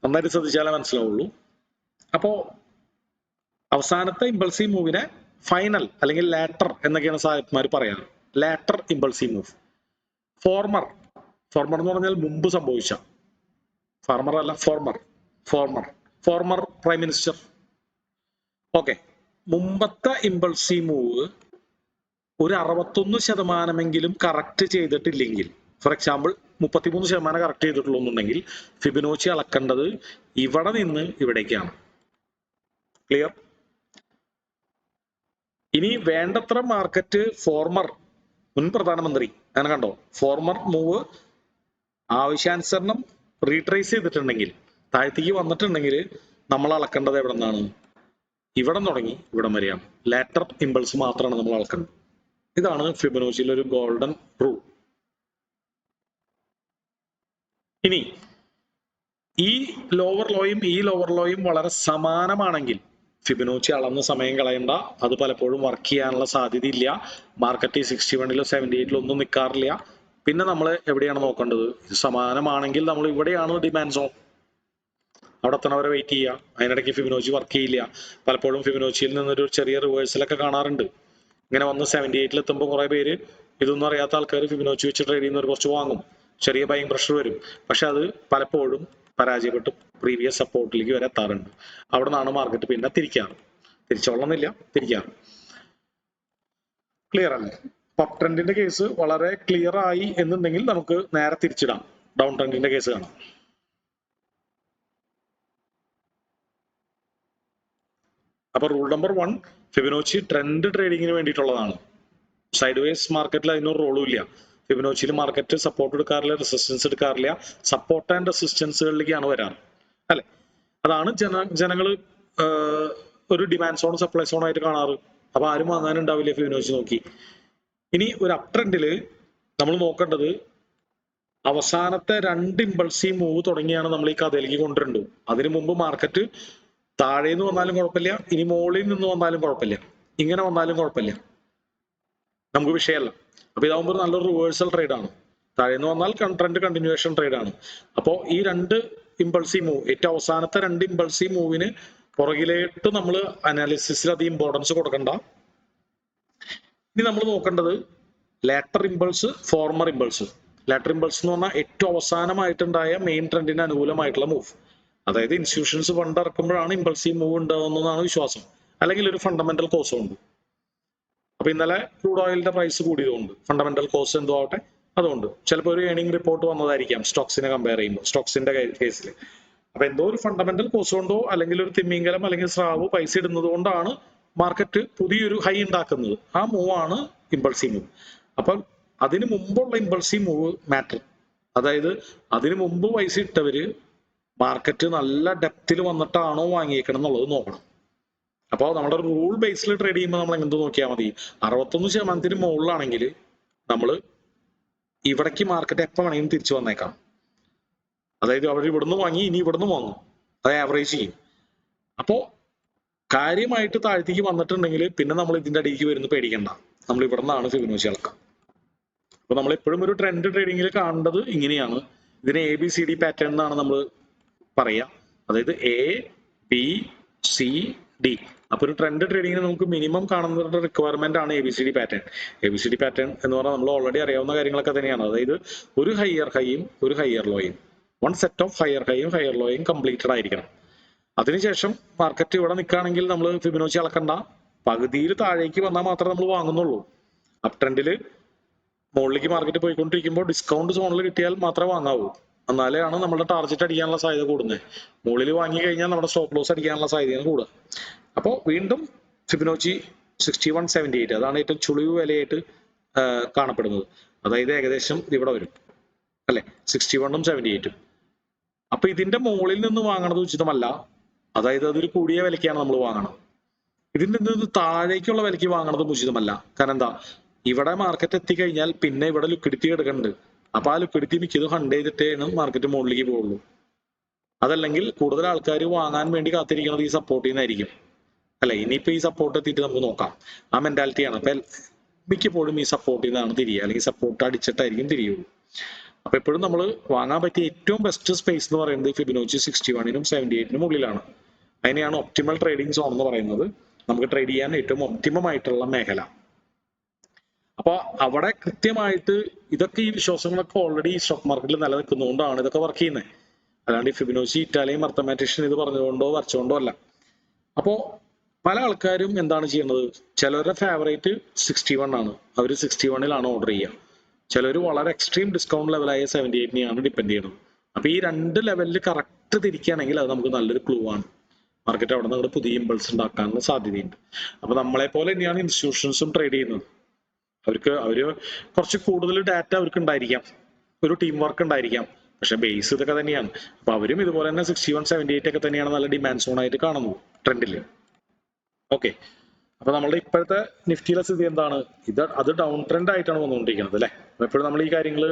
നന്നായിട്ട് ശ്രദ്ധിച്ചാലേ മനസ്സിലാവുള്ളൂ. അപ്പോ അവസാനത്തെ ഇമ്പൾസീവ് മൂവിനെ ഫൈനൽ അല്ലെങ്കിൽ ലാറ്റർ എന്നൊക്കെയാണ് സാഹിബ്മാർ പറയാറ്. Lateral impulsive move. ഫോർമർ എന്ന് പറഞ്ഞാൽ മുമ്പ് സംഭവിച്ച, ഫാർമർ അല്ല, ഫോർമർ പ്രൈം മിനിസ്റ്റർ. ഓക്കെ, മുമ്പത്തെ ഇമ്പൾസീവ് മൂവ് ഒരു 61% കറക്റ്റ് ചെയ്തിട്ടില്ലെങ്കിൽ, ഫോർ എക്സാമ്പിൾ 33% കറക്റ്റ് ചെയ്തിട്ടുള്ളൂ എന്നുണ്ടെങ്കിൽ ഫിബൊനാച്ചി അളക്കേണ്ടത് ഇവിടെ നിന്ന് ഇവിടേക്കാണ്. ക്ലിയർ? ഇനി വേണ്ടത്ര മാർക്കറ്റ് ഫോർമർ, മുൻ പ്രധാനമന്ത്രി, അങ്ങനെ കണ്ടോ, ഫോർമർ മൂവ് ആവശ്യാനുസരണം റീട്രേസ് ചെയ്തിട്ടുണ്ടെങ്കിൽ, താഴത്തേക്ക് വന്നിട്ടുണ്ടെങ്കിൽ നമ്മൾ അളക്കേണ്ടത് എവിടെ നിന്നാണ്? ഇവിടം തുടങ്ങി ഇവിടം വരെയാണ്. ലാറ്റർ ഇമ്പൾസ് മാത്രമാണ് നമ്മൾ അളക്കേണ്ടത്. ഇതാണ് ഫിബൊനാച്ചിയിലെ ഒരു ഗോൾഡൻ റൂൾ. ഇനി ഈ ലോവർ ലോയും വളരെ സമാനമാണെങ്കിൽ ഫിബൊനാച്ചി അളന്ന് സമയം കളയണ്ട. അത് പലപ്പോഴും വർക്ക് ചെയ്യാനുള്ള സാധ്യതയില്ല. മാർക്കറ്റ് 61 78 ഒന്നും നിൽക്കാറില്ല. പിന്നെ നമ്മൾ എവിടെയാണ് നോക്കേണ്ടത്? സമാനമാണെങ്കിൽ നമ്മൾ ഇവിടെയാണ് ഡിമാൻഡ് സോൺ, അവിടെ എത്തണ വരെ വെയിറ്റ് ചെയ്യുക. അതിനിടയ്ക്ക് ഫിബൊനാച്ചി വർക്ക് ചെയ്യില്ല. പലപ്പോഴും ഫിബൊനാച്ചിയിൽ നിന്നൊരു ചെറിയ റിവേഴ്സലൊക്കെ കാണാറുണ്ട്. ഇങ്ങനെ വന്ന് 78 എത്തുമ്പോൾ കുറെ പേര്, ഇതൊന്നും അറിയാത്ത ആൾക്കാർ ഫിബൊനാച്ചി വെച്ച് ട്രേഡ് ചെയ്യുന്നവർ കുറച്ച് വാങ്ങും, ചെറിയ ബൈങ് പ്രഷർ വരും. പക്ഷെ അത് പലപ്പോഴും പരാജയപ്പെട്ട് പ്രീവിയസ് സപ്പോർട്ടിലേക്ക് വരെ എത്താറുണ്ട്. അവിടെ നിന്നാണ് മാർക്കറ്റ് പിന്നെ തിരിച്ചോളണമെന്നില്ല, തിരിക്കാറ്. ക്ലിയർ അല്ലേ? അപ്പ് ട്രെൻഡിന്റെ കേസ് വളരെ ക്ലിയർ ആയി എന്നുണ്ടെങ്കിൽ നമുക്ക് നേരെ തിരിച്ചിടാം. ഡൗൺ ട്രെൻഡിന്റെ കേസ് കാണാം. അപ്പൊ റൂൾ നമ്പർ 1, ഫിബൊനാച്ചി ട്രെൻഡ് ട്രേഡിങ്ങിന് വേണ്ടിയിട്ടുള്ളതാണ്. സൈഡ് വേസ് മാർക്കറ്റിൽ അതിനൊരു റോളും ഇല്ല. ഫിബൊനാച്ചിയിൽ മാർക്കറ്റ് സപ്പോർട്ട് എടുക്കാറില്ല, റെസിസ്റ്റൻസ് എടുക്കാറില്ല. സപ്പോർട്ട് ആൻഡ് റെസിസ്റ്റൻസുകളിലേക്കാണ് വരാറ് അല്ലെ? അതാണ് ജനങ്ങൾ ഒരു ഡിമാൻഡ് സോൺ സപ്ലൈ സോൺ ആയിട്ട് കാണാറ്. അപ്പൊ ആരും വാങ്ങാനുണ്ടാവില്ല ഫിബൊനാച്ചി നോക്കി. ഇനി ഒരു അപ് ട്രെൻഡില് നമ്മൾ നോക്കേണ്ടത് അവസാനത്തെ 2 ഇമ്പൾസീവ് മൂവ് തുടങ്ങിയാണ് നമ്മൾ ഈ കഥയിലേക്ക് കൊണ്ടുവരേണ്ടത്. അതിനു മുമ്പ് മാർക്കറ്റ് താഴേന്ന് വന്നാലും കുഴപ്പമില്ല, ഇനി മുകളിൽ നിന്ന് വന്നാലും കുഴപ്പമില്ല, ഇങ്ങനെ വന്നാലും കുഴപ്പമില്ല, നമുക്ക് വിഷയമല്ല. അപ്പൊ ഇതാവുമ്പോൾ നല്ലൊരു റിവേഴ്സൽ ട്രേഡ് ആണ്. താഴേന്ന് വന്നാൽ ട്രെൻഡ് കണ്ടിന്യൂവേഷൻ ട്രേഡ് ആണ്. അപ്പോൾ ഈ 2 ഇമ്പൾസീവ് മൂവ്, ഏറ്റവും അവസാനത്തെ 2 ഇമ്പൾസീവ് മൂവിന് പുറകിലേട്ട് നമ്മൾ അനാലിസിസിൽ അധികം ഇമ്പോർട്ടൻസ് കൊടുക്കണ്ട. ഇനി നമ്മൾ നോക്കേണ്ടത് latter impulse, former impulse. Latter impulse എന്ന് പറഞ്ഞാൽ ഏറ്റവും അവസാനമായിട്ടുണ്ടായ മെയിൻ ട്രെൻഡിന് അനുകൂലമായിട്ടുള്ള മൂവ്. അതായത് ഇൻസ്റ്റിറ്റ്യൂഷൻസ് ഫണ്ട് ഇറക്കുമ്പോഴാണ് ഇമ്പൾസീവ് മൂവ് ഉണ്ടാവുന്നതാണ് വിശ്വാസം, അല്ലെങ്കിൽ ഒരു ഫണ്ടമെന്റൽ കോസും ഉണ്ട്. അപ്പൊ ഇന്നലെ ക്രൂഡ് ഓയിലിന്റെ പ്രൈസ് കൂടിയതുകൊണ്ട് ഫണ്ടമെന്റൽ കോസ് എന്തോ ആവട്ടെ അതുകൊണ്ട് ചിലപ്പോൾ ഒരു ഏണിംഗ് റിപ്പോർട്ട് വന്നതായിരിക്കാം സ്റ്റോക്സിനെ കമ്പയർ ചെയ്യുമ്പോൾ, സ്റ്റോക്സിന്റെ കേസിൽ. അപ്പൊ എന്തോ ഒരു ഫണ്ടമെന്റൽ കോസ് കൊണ്ടോ അല്ലെങ്കിൽ ഒരു തിമ്മിങ്കലം അല്ലെങ്കിൽ സ്രാവ് പൈസ ഇടുന്നത് കൊണ്ടാണ് മാർക്കറ്റ് പുതിയൊരു ഹൈ ഉണ്ടാക്കുന്നത്. ആ മൂവാണ് ഇമ്പൾസീവ് മൂവ്. അപ്പൊ അതിനു മുമ്പുള്ള ഇമ്പൾസീവ് മൂവ് മാറ്റർ. അതായത് അതിനു മുമ്പ് പൈസ ഇട്ടവര് മാർക്കറ്റ് നല്ല ഡെപ്തിൽ വന്നിട്ടാണോ വാങ്ങിയേക്കണം എന്നുള്ളത് നോക്കണം. അപ്പോൾ നമ്മുടെ റൂൾ ബേസിൽ ട്രേഡ് ചെയ്യുമ്പോൾ നമ്മൾ എന്ത് നോക്കിയാൽ മതി, 61% മുകളിലാണെങ്കിൽ നമ്മൾ ഇവിടേക്ക് മാർക്കറ്റ് എപ്പോൾ വേണമെങ്കിലും തിരിച്ചു വന്നേക്കാം. അതായത് അവർ ഇവിടുന്ന് വാങ്ങി ഇനി ഇവിടുന്ന് വാങ്ങും, അത് ആവറേജ് ചെയ്യും. അപ്പോൾ കാര്യമായിട്ട് താഴത്തേക്ക് വന്നിട്ടുണ്ടെങ്കിൽ പിന്നെ നമ്മൾ ഇതിന്റെ അടിയിലേക്ക് വരുന്ന പേടിക്കണ്ട, നമ്മൾ ഇവിടെ നിന്നാണ് ഫിബൊനാച്ചി അളക്കാം. അപ്പൊ നമ്മൾ എപ്പോഴും ഒരു ട്രെൻഡ് ട്രേഡിങ്ങിൽ കാണേണ്ടത് ഇങ്ങനെയാണ്. ഇതിനെ ABCD പാറ്റേൺ എന്നാണ് നമ്മൾ പറയാ. അതായത് ABCD. അപ്പൊ ഒരു ട്രെൻഡ് ട്രേഡിങ്ങിന് നമുക്ക് മിനിമം കാണുന്ന റിക്വയർമെന്റ് ആണ് ABCD പാറ്റേൺ. ABCD പാറ്റേൺ എന്ന് പറഞ്ഞാൽ നമ്മൾ ഓൾറെഡി അറിയാവുന്ന കാര്യങ്ങളൊക്കെ തന്നെയാണ്. അതായത് ഒരു ഹയർ ഹൈയും ഒരു ഹയർ ലോയും, വൺ സെറ്റ് ഓഫ് ഹയർ ഹൈയും ഹയർ ലോയും കംപ്ലീറ്റഡ് ആയിരിക്കണം. അതിനുശേഷം മാർക്കറ്റ് ഇവിടെ നിൽക്കുകയാണെങ്കിൽ നമ്മൾ ഫിബൊനാച്ചി അളക്കണ്ട, പകുതിയിൽ താഴേക്ക് വന്നാൽ മാത്രമേ നമ്മൾ വാങ്ങുന്നുള്ളൂ. അപ് ട്രെൻഡിൽ മുകളിലേക്ക് മാർക്കറ്റ് പോയിക്കൊണ്ടിരിക്കുമ്പോൾ ഡിസ്കൗണ്ട് സോണിൽ കിട്ടിയാൽ മാത്രമേ വാങ്ങാവൂ. എന്നാലേ ആണ് നമ്മുടെ ടാർഗറ്റ് അടിക്കാനുള്ള സാധ്യത കൂടുന്നത്. മുകളിൽ വാങ്ങി കഴിഞ്ഞാൽ നമ്മുടെ സ്റ്റോപ്പ് ലോസ് അടിക്കാനുള്ള സാധ്യതയാണ് കൂടുക. അപ്പോൾ വീണ്ടും ഫിബൊനാച്ചി 6178 അതാണ് ഏറ്റവും ചുളിവ് വിലയായിട്ട് കാണപ്പെടുന്നത്. അതായത് ഏകദേശം ഇവിടെ വരും അല്ലെ, 61ഉം 78ഉം. അപ്പൊ ഇതിന്റെ മുകളിൽ നിന്ന് വാങ്ങണത് ഉചിതമല്ല. അതായത് അതൊരു കൂടിയ വിലയ്ക്കാണ് നമ്മൾ വാങ്ങണം. ഇതിന്റെ നിന്ന് താഴേക്കുള്ള വിലയ്ക്ക് വാങ്ങണത് ഉചിതമല്ല. കാരണം എന്താ, ഇവിടെ മാർക്കറ്റ് എത്തിക്കഴിഞ്ഞാൽ പിന്നെ ഇവിടെ ലിക്വിഡിറ്റി എടുക്കുന്നുണ്ട്. അപ്പൊ ആ ലിക്വിഡിറ്റി മിക്കതും ഹണ്ട് ചെയ്തിട്ടേണ് മാർക്കറ്റ് മുകളിലേക്ക് പോകുള്ളൂ. അതല്ലെങ്കിൽ കൂടുതൽ ആൾക്കാർ വാങ്ങാൻ വേണ്ടി കാത്തിരിക്കുന്നത് ഈ സപ്പോർട്ടിൽ നിന്നായിരിക്കും അല്ലെ. ഇനിയിപ്പോ ഈ സപ്പോർട്ട് എത്തിയിട്ട് നമുക്ക് നോക്കാം, ആ മെന്റാലിറ്റിയാണ്. അപ്പൊ മിക്കപ്പോഴും ഈ സപ്പോർട്ടിൽ നിന്നാണ് തിരിയുക, അല്ലെങ്കിൽ സപ്പോർട്ട് അടിച്ചിട്ടായിരിക്കും തിരിയുള്ളൂ. അപ്പൊ എപ്പോഴും നമ്മൾ വാങ്ങാൻ പറ്റിയ ഏറ്റവും ബെസ്റ്റ് സ്പേസ് എന്ന് പറയുന്നത് ഫിബൊനാച്ചി 61നും 78നും ഉള്ളിലാണ്. അതിനെയാണ് ഒപ്റ്റിമൽ ട്രേഡിംഗ് സോൺ എന്ന് പറയുന്നത്, നമുക്ക് ട്രേഡ് ചെയ്യാൻ ഏറ്റവും ഒപ്റ്റിമം ആയിട്ടുള്ള മേഖല. അപ്പൊ അവിടെ കൃത്യമായിട്ട് ഇതൊക്കെ ഈ വിശ്വാസങ്ങളൊക്കെ ഓൾറെഡി സ്റ്റോക്ക് മാർക്കറ്റിൽ നിലനിൽക്കുന്നതുകൊണ്ടാണ് ഇതൊക്കെ വർക്ക് ചെയ്യുന്നത്. അല്ലാണ്ട് ഈ ഫിബൊനാച്ചി ഇറ്റാലിയൻ മർത്തമാറ്റീഷ്യൻ ഇത് പറഞ്ഞുകൊണ്ടോ വരച്ചുകൊണ്ടോ അല്ല. അപ്പോ പല ആൾക്കാരും എന്താണ് ചെയ്യുന്നത്, ചിലരുടെ ഫേവറേറ്റ് 61 ആണ്, അവർ 61ലാണ് ഓർഡർ ചെയ്യുക. ചിലർ വളരെ എക്സ്ട്രീം ഡിസ്കൗണ്ട് ലെവലായ 78നെയാണ് ഡിപ്പെൻഡ് ചെയ്യുന്നത്. അപ്പൊ ഈ 2 ലെവലിൽ കറക്റ്റ് തിരിക്കുകയാണെങ്കിൽ അത് നമുക്ക് നല്ലൊരു ക്ലൂ ആണ്. മാർക്കറ്റ് അവിടെ നിന്ന് പുതിയ ഇമ്പൾസ് ഉണ്ടാക്കാനുള്ള സാധ്യതയുണ്ട്. അപ്പൊ നമ്മളെ പോലെ തന്നെയാണ് ഇൻസ്റ്റിറ്റ്യൂഷൻസും ട്രേഡ് ചെയ്യുന്നത്. അവര് കുറച്ച് കൂടുതൽ ഡാറ്റ അവർക്ക് ഉണ്ടായിരിക്കാം, ഒരു ടീം വർക്ക് ഉണ്ടായിരിക്കാം, പക്ഷെ ബേസ് ഇതൊക്കെ തന്നെയാണ്. അപ്പൊ അവരും ഇതുപോലെ തന്നെ 61, 78 ഒക്കെ തന്നെയാണ് നല്ല ഡിമാൻഡ് സോൺ ആയിട്ട് കാണുന്നത് ട്രെൻഡില്. ഓക്കെ, അപ്പൊ നമ്മളുടെ ഇപ്പോഴത്തെ നിഫ്റ്റിയിലെ സ്ഥിതി എന്താണ്, അത് ഡൗൺ ട്രെൻഡ് ആയിട്ടാണ് വന്നുകൊണ്ടിരിക്കുന്നത് അല്ലെ. എപ്പോഴും നമ്മൾ ഈ കാര്യങ്ങൾ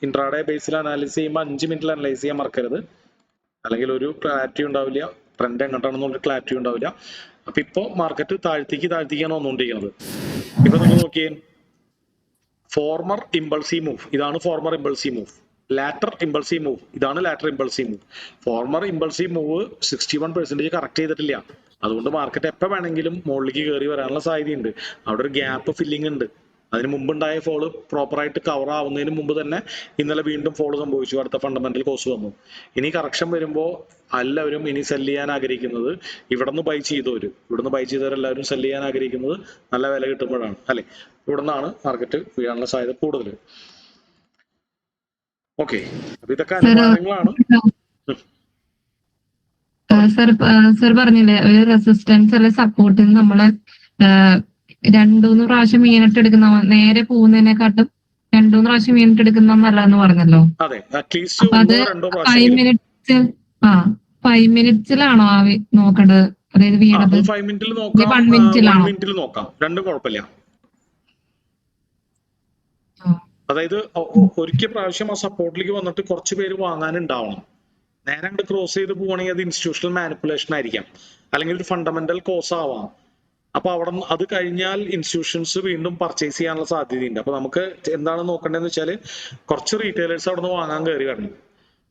ഇൻട്രാഡേ ബേസിൽ അനാലിസ് ചെയ്യുമ്പോൾ 5 മിനിറ്റിൽ അനലൈസ് ചെയ്യാൻ മറക്കരുത്, അല്ലെങ്കിൽ ഒരു ക്ലാരിറ്റി ഉണ്ടാവില്ല, ട്രെൻഡ് എങ്ങോട്ടാണെന്നുള്ള ക്ലാരിറ്റി ഉണ്ടാവില്ല. അപ്പൊ ഇപ്പൊ മാർക്കറ്റ് താഴ്ത്തിക്കാണ് വന്നുകൊണ്ടിരിക്കുന്നത്. ഇപ്പൊ നമ്മൾ നോക്കിയേ, ഫോർമർ ഇമ്പൾസീവ് മൂവ് ഇതാണ് former impulsive move, latter impulsive move ഇതാണ് latter impulsive move. Former impulsive move 61% correct ചെയ്തിട്ടില്ല. അതുകൊണ്ട് മാർക്കറ്റ് എപ്പോൾ വേണമെങ്കിലും മുകളിലേക്ക് കയറി വരാനുള്ള സാധ്യതയുണ്ട്. അവിടെ ഒരു ഗ്യാപ്പ് ഫില്ലിംഗ് ഉണ്ട്. അതിന് മുമ്പുണ്ടായ ഫോള് പ്രോപ്പറായിട്ട് കവർ ആവുന്നതിന് മുമ്പ് തന്നെ ഇന്നലെ വീണ്ടും ഫോള് സംഭവിച്ചു, അടുത്ത ഫണ്ടമെന്റൽ കോസ് വന്നു. ഇനി കറക്ഷൻ വരുമ്പോൾ എല്ലാവരും ഇനി സെല് ചെയ്യാൻ ആഗ്രഹിക്കുന്നത് ഇവിടുന്ന് ബൈ ചെയ്തവരെല്ലാവരും സെല് ചെയ്യാൻ ആഗ്രഹിക്കുന്നത് നല്ല വില കിട്ടുമ്പോഴാണ് അല്ലെ. ഇവിടെ നിന്നാണ് മാർക്കറ്റ് വീഴാനുള്ള സാധ്യത കൂടുതൽ. ഓക്കെ, അപ്പൊ ഇതൊക്കെ അനുമാനങ്ങളാണ്. സർ പറഞ്ഞില്ലേ ഒരു റെസിസ്റ്റൻസ് അല്ലെ സപ്പോർട്ട് നമ്മള് 2-3 പ്രാവശ്യം വീണിട്ട് എടുക്കുന്ന, നേരെ പോകുന്നതിനെക്കാട്ടും 2-3 പ്രാവശ്യം വീണിട്ട് എടുക്കുന്ന നല്ലതെന്ന് പറഞ്ഞല്ലോ. അപ്പൊ അത് 5 മിനിറ്റ്സിലാണോ നോക്കേണ്ടത്? അതായത് വീണത് 5 മിനിറ്റിൽ നോക്കാം, 1 മിനിറ്റിൽ നോക്കാം, രണ്ടും കുഴപ്പമില്ല. അതായത് ഒരിക്കൽ പ്രാവശ്യം ആ സപ്പോർട്ടിലേക്ക് വന്നിട്ട് കുറച്ച് പേര് വാങ്ങാനുണ്ടാവണം. നേരെ അങ്ങോട്ട് ക്രോസ് ചെയ്ത് പോവുകയാണെങ്കിൽ അത് ഇൻസ്റ്റിറ്റ്യൂഷണൽ മാനിപ്പുലേഷൻ ആയിരിക്കാം, അല്ലെങ്കിൽ ഒരു ഫണ്ടമെന്റൽ കോസ് ആവാം. അപ്പൊ അവിടെ അത് കഴിഞ്ഞാൽ ഇൻസ്റ്റിറ്റ്യൂഷൻസ് വീണ്ടും പർച്ചേസ് ചെയ്യാനുള്ള സാധ്യതയുണ്ട്. അപ്പൊ നമുക്ക് എന്താണ് നോക്കേണ്ടതെന്ന് വെച്ചാൽ കുറച്ച് റീറ്റെയിലേഴ്സ് അവിടെ നിന്ന് വാങ്ങാൻ കയറി വരണം.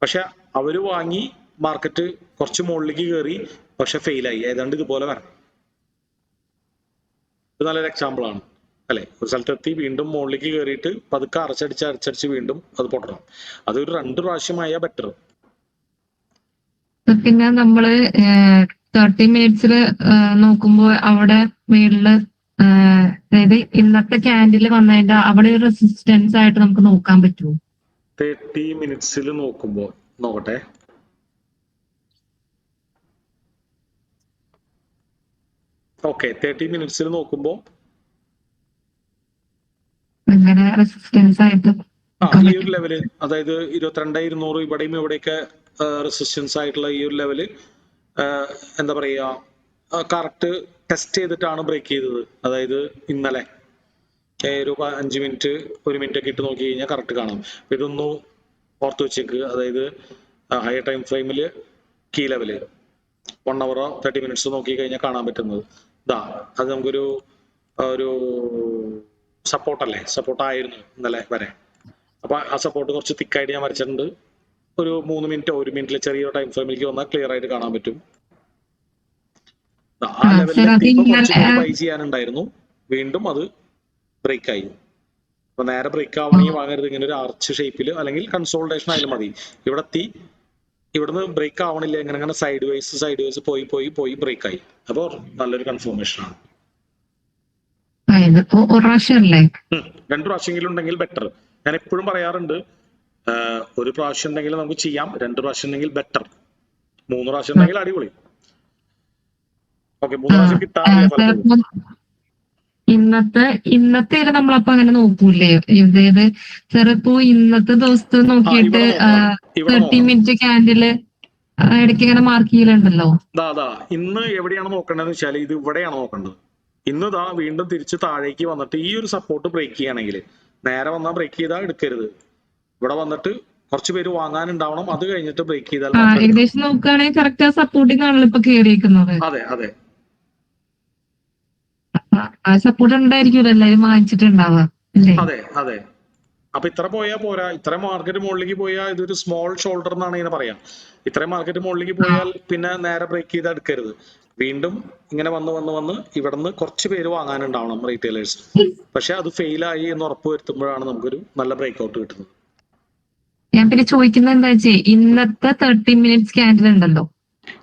പക്ഷെ അവര് വാങ്ങി മാർക്കറ്റ് കുറച്ച് മുകളിലേക്ക് കയറി പക്ഷെ ഫെയിലായി, ഏതാണ്ട് ഇതുപോലെ വരണം. ഇത് നല്ലൊരു എക്സാമ്പിൾ ആണ് അല്ലെ. ഒരു സ്ഥലത്തെത്തി വീണ്ടും മുകളിലേക്ക് കയറിയിട്ട് പതുക്കെ അരച്ചടിച്ച് വീണ്ടും അത് പൊട്ടണം. അതൊരു 2 പ്രാവശ്യമായ ബെറ്റർ. പിന്നെ നമ്മള് 30 മിനിറ്റ്സിൽ നോക്കുമ്പോൾ അവിടെ മേളില് അതായത് ഇന്നത്തെ ക്യാൻഡിൽ വന്നതിന്റെ അവിടെ ഒരു റെസിസ്റ്റൻസ് ആയിട്ട് നമുക്ക് നോക്കാൻ പറ്റുമോ? 30 മിനിറ്റ്സിൽ നോക്കുമ്പോ നോക്കട്ടെ. ഓക്കെ, 30 മിനിറ്റ്സിൽ നോക്കുമ്പോ ഇങ്ങനെ റെസിസ്റ്റൻസ് ആയിട്ട് ഈ ഒരു ലെവല്, അതായത് 22,200 ഇവിടെയും ഇവിടെയൊക്കെ റെസിസ്റ്റൻസ് ആയിട്ടുള്ള ഈ ഒരു ലെവല് എന്താ പറയാ കറക്റ്റ് ടെസ്റ്റ് ചെയ്തിട്ടാണ് ബ്രേക്ക് ചെയ്തത്. അതായത് ഇന്നലെ ഒരു 5 മിനിറ്റ് 1 മിനിറ്റ് ഒക്കെ ഇട്ട് നോക്കി കഴിഞ്ഞാൽ കറക്റ്റ് കാണാം. ഇതൊന്ന് ഓർത്ത് വെച്ചേക്ക്. അതായത് ഹയർ ടൈം ഫ്രെയിമിൽ കീ ലെവല് 1 hour 30 മിനിറ്റ്സ് നോക്കി കഴിഞ്ഞാൽ കാണാൻ പറ്റുന്നത് ഇതാ. അത് നമുക്കൊരു സപ്പോർട്ടല്ലേ, സപ്പോർട്ടായിരുന്നു ഇന്നലെ വരെ. അപ്പൊ ആ സപ്പോർട്ട് കുറച്ച് തിക്കായിട്ട് ഞാൻ വരച്ചിട്ടുണ്ട്. ഒരു 3 മിനിറ്റോ 1 മിനിറ്റിലെ ചെറിയ ടൈം ഫ്രെയിമിലേക്ക് വന്നാൽ ക്ലിയർ ആയിട്ട് കാണാൻ പറ്റും. ആ ലെവലിലെത്തിയപ്പോ കുറച്ച് ബൈ ചെയ്യാനുണ്ടായിരുന്നു, വീണ്ടും അത് ബ്രേക്ക് ആയി. അപ്പൊ നേരെ ബ്രേക്ക് ആവണമെങ്കിൽ വാങ്ങരുത്. ഇങ്ങനെ ഒരു ആർച്ച് ഷേപ്പിൽ അല്ലെങ്കിൽ കൺസോൾട്ടേഷൻ ആയാലും മതി. ഇവിടെ എത്തി, ഇവിടുന്ന് ബ്രേക്ക് ആവണില്ല, ഇങ്ങനെ സൈഡ് വൈസ് പോയി ബ്രേക്ക് ആയി. അപ്പൊ നല്ലൊരു കൺഫർമേഷൻ ആണ്. 2 പ്രാവശ്യമെങ്കിലും ഉണ്ടെങ്കിൽ ബെറ്റർ. ഞാൻ എപ്പോഴും പറയാറുണ്ട്, 1 പ്രാവശ്യം ഉണ്ടെങ്കിൽ നമുക്ക് ചെയ്യാം, 2 പ്രാവശ്യം ഉണ്ടെങ്കിൽ ബെറ്റർ, 3 പ്രാവശ്യം ഉണ്ടെങ്കിൽ അടിപൊളി. ഓക്കെ, 3 പ്രാവശ്യം കിട്ടാറില്ല പലപ്പോഴും. ഇന്നത്തെ നമ്മളപ്പോ അങ്ങനെ നോക്കൂലേ? ഇതേത് ചെറുപ്പോ ഇന്നത്തെ ദിവസത്തെ നോക്കിയിട്ട് 30 മിനിറ്റ് ക്യാൻഡില് ഇടയ്ക്ക് ഇങ്ങനെ മാർക്ക് ചെയ്യലുണ്ടല്ലോ. ഇന്ന് എവിടെയാണ് നോക്കേണ്ടതെന്ന് വെച്ചാൽ ഇത് ഇവിടെയാണ് നോക്കേണ്ടത്. ഇന്ന് വീണ്ടും തിരിച്ച് താഴേക്ക് വന്നിട്ട് ഈ ഒരു സപ്പോർട്ട് ബ്രേക്ക് ചെയ്യുകയാണെങ്കിൽ, നേരെ വന്നാൽ ബ്രേക്ക് ചെയ്താൽ എടുക്കരുത്. ഇവിടെ വന്നിട്ട് കുറച്ച് പേര് വാങ്ങാനുണ്ടാവണം, അത് കഴിഞ്ഞിട്ട് ബ്രേക്ക് ചെയ്താൽ ഏകദേശം നോക്കുകയാണെങ്കിൽ കറക്റ്റ് ആ സപ്പോർട്ടിംഗ് ആണല്ലോ ഇപ്പൊ കയറിയിരിക്കുന്നത്. അതെ ആ സപ്പോർട്ട് ഉണ്ടായിരിക്കുമല്ലോ എല്ലാവരും വാങ്ങിച്ചിട്ടുണ്ടാവുക അല്ലേ? അതെ. അപ്പൊ ഇത്ര പോയാ പോരാ. ഇത്ര മാർക്കറ്റ് മുകളിലേക്ക് പോയാൽ ഇതൊരു സ്മോൾ ഷോൾഡർ എന്നാണ് ഇങ്ങനെ പറയാം. ഇത്രയും മാർക്കറ്റ് മുകളിലേക്ക് പോയാൽ പിന്നെ നേരെ ബ്രേക്ക് ചെയ്ത് എടുക്കരുത്. വീണ്ടും ഇങ്ങനെ വന്ന് ഇവിടുന്ന് കുറച്ച് പേര് വാങ്ങാനുണ്ടാവണം റീറ്റെയിലേഴ്സ്. പക്ഷെ അത് ഫെയിലായി എന്ന് ഉറപ്പ് വരുത്തുമ്പോഴാണ് നമുക്കൊരു നല്ല ബ്രേക്ക് ഔട്ട് കിട്ടുന്നത്. ഞാൻ പിന്നെ ചോദിക്കുന്നത് എന്താ വെച്ചാൽ ഇന്നത്തെ 30 മിനിറ്റ്സ് ക്യാൻഡിൽ ഉണ്ടല്ലോ,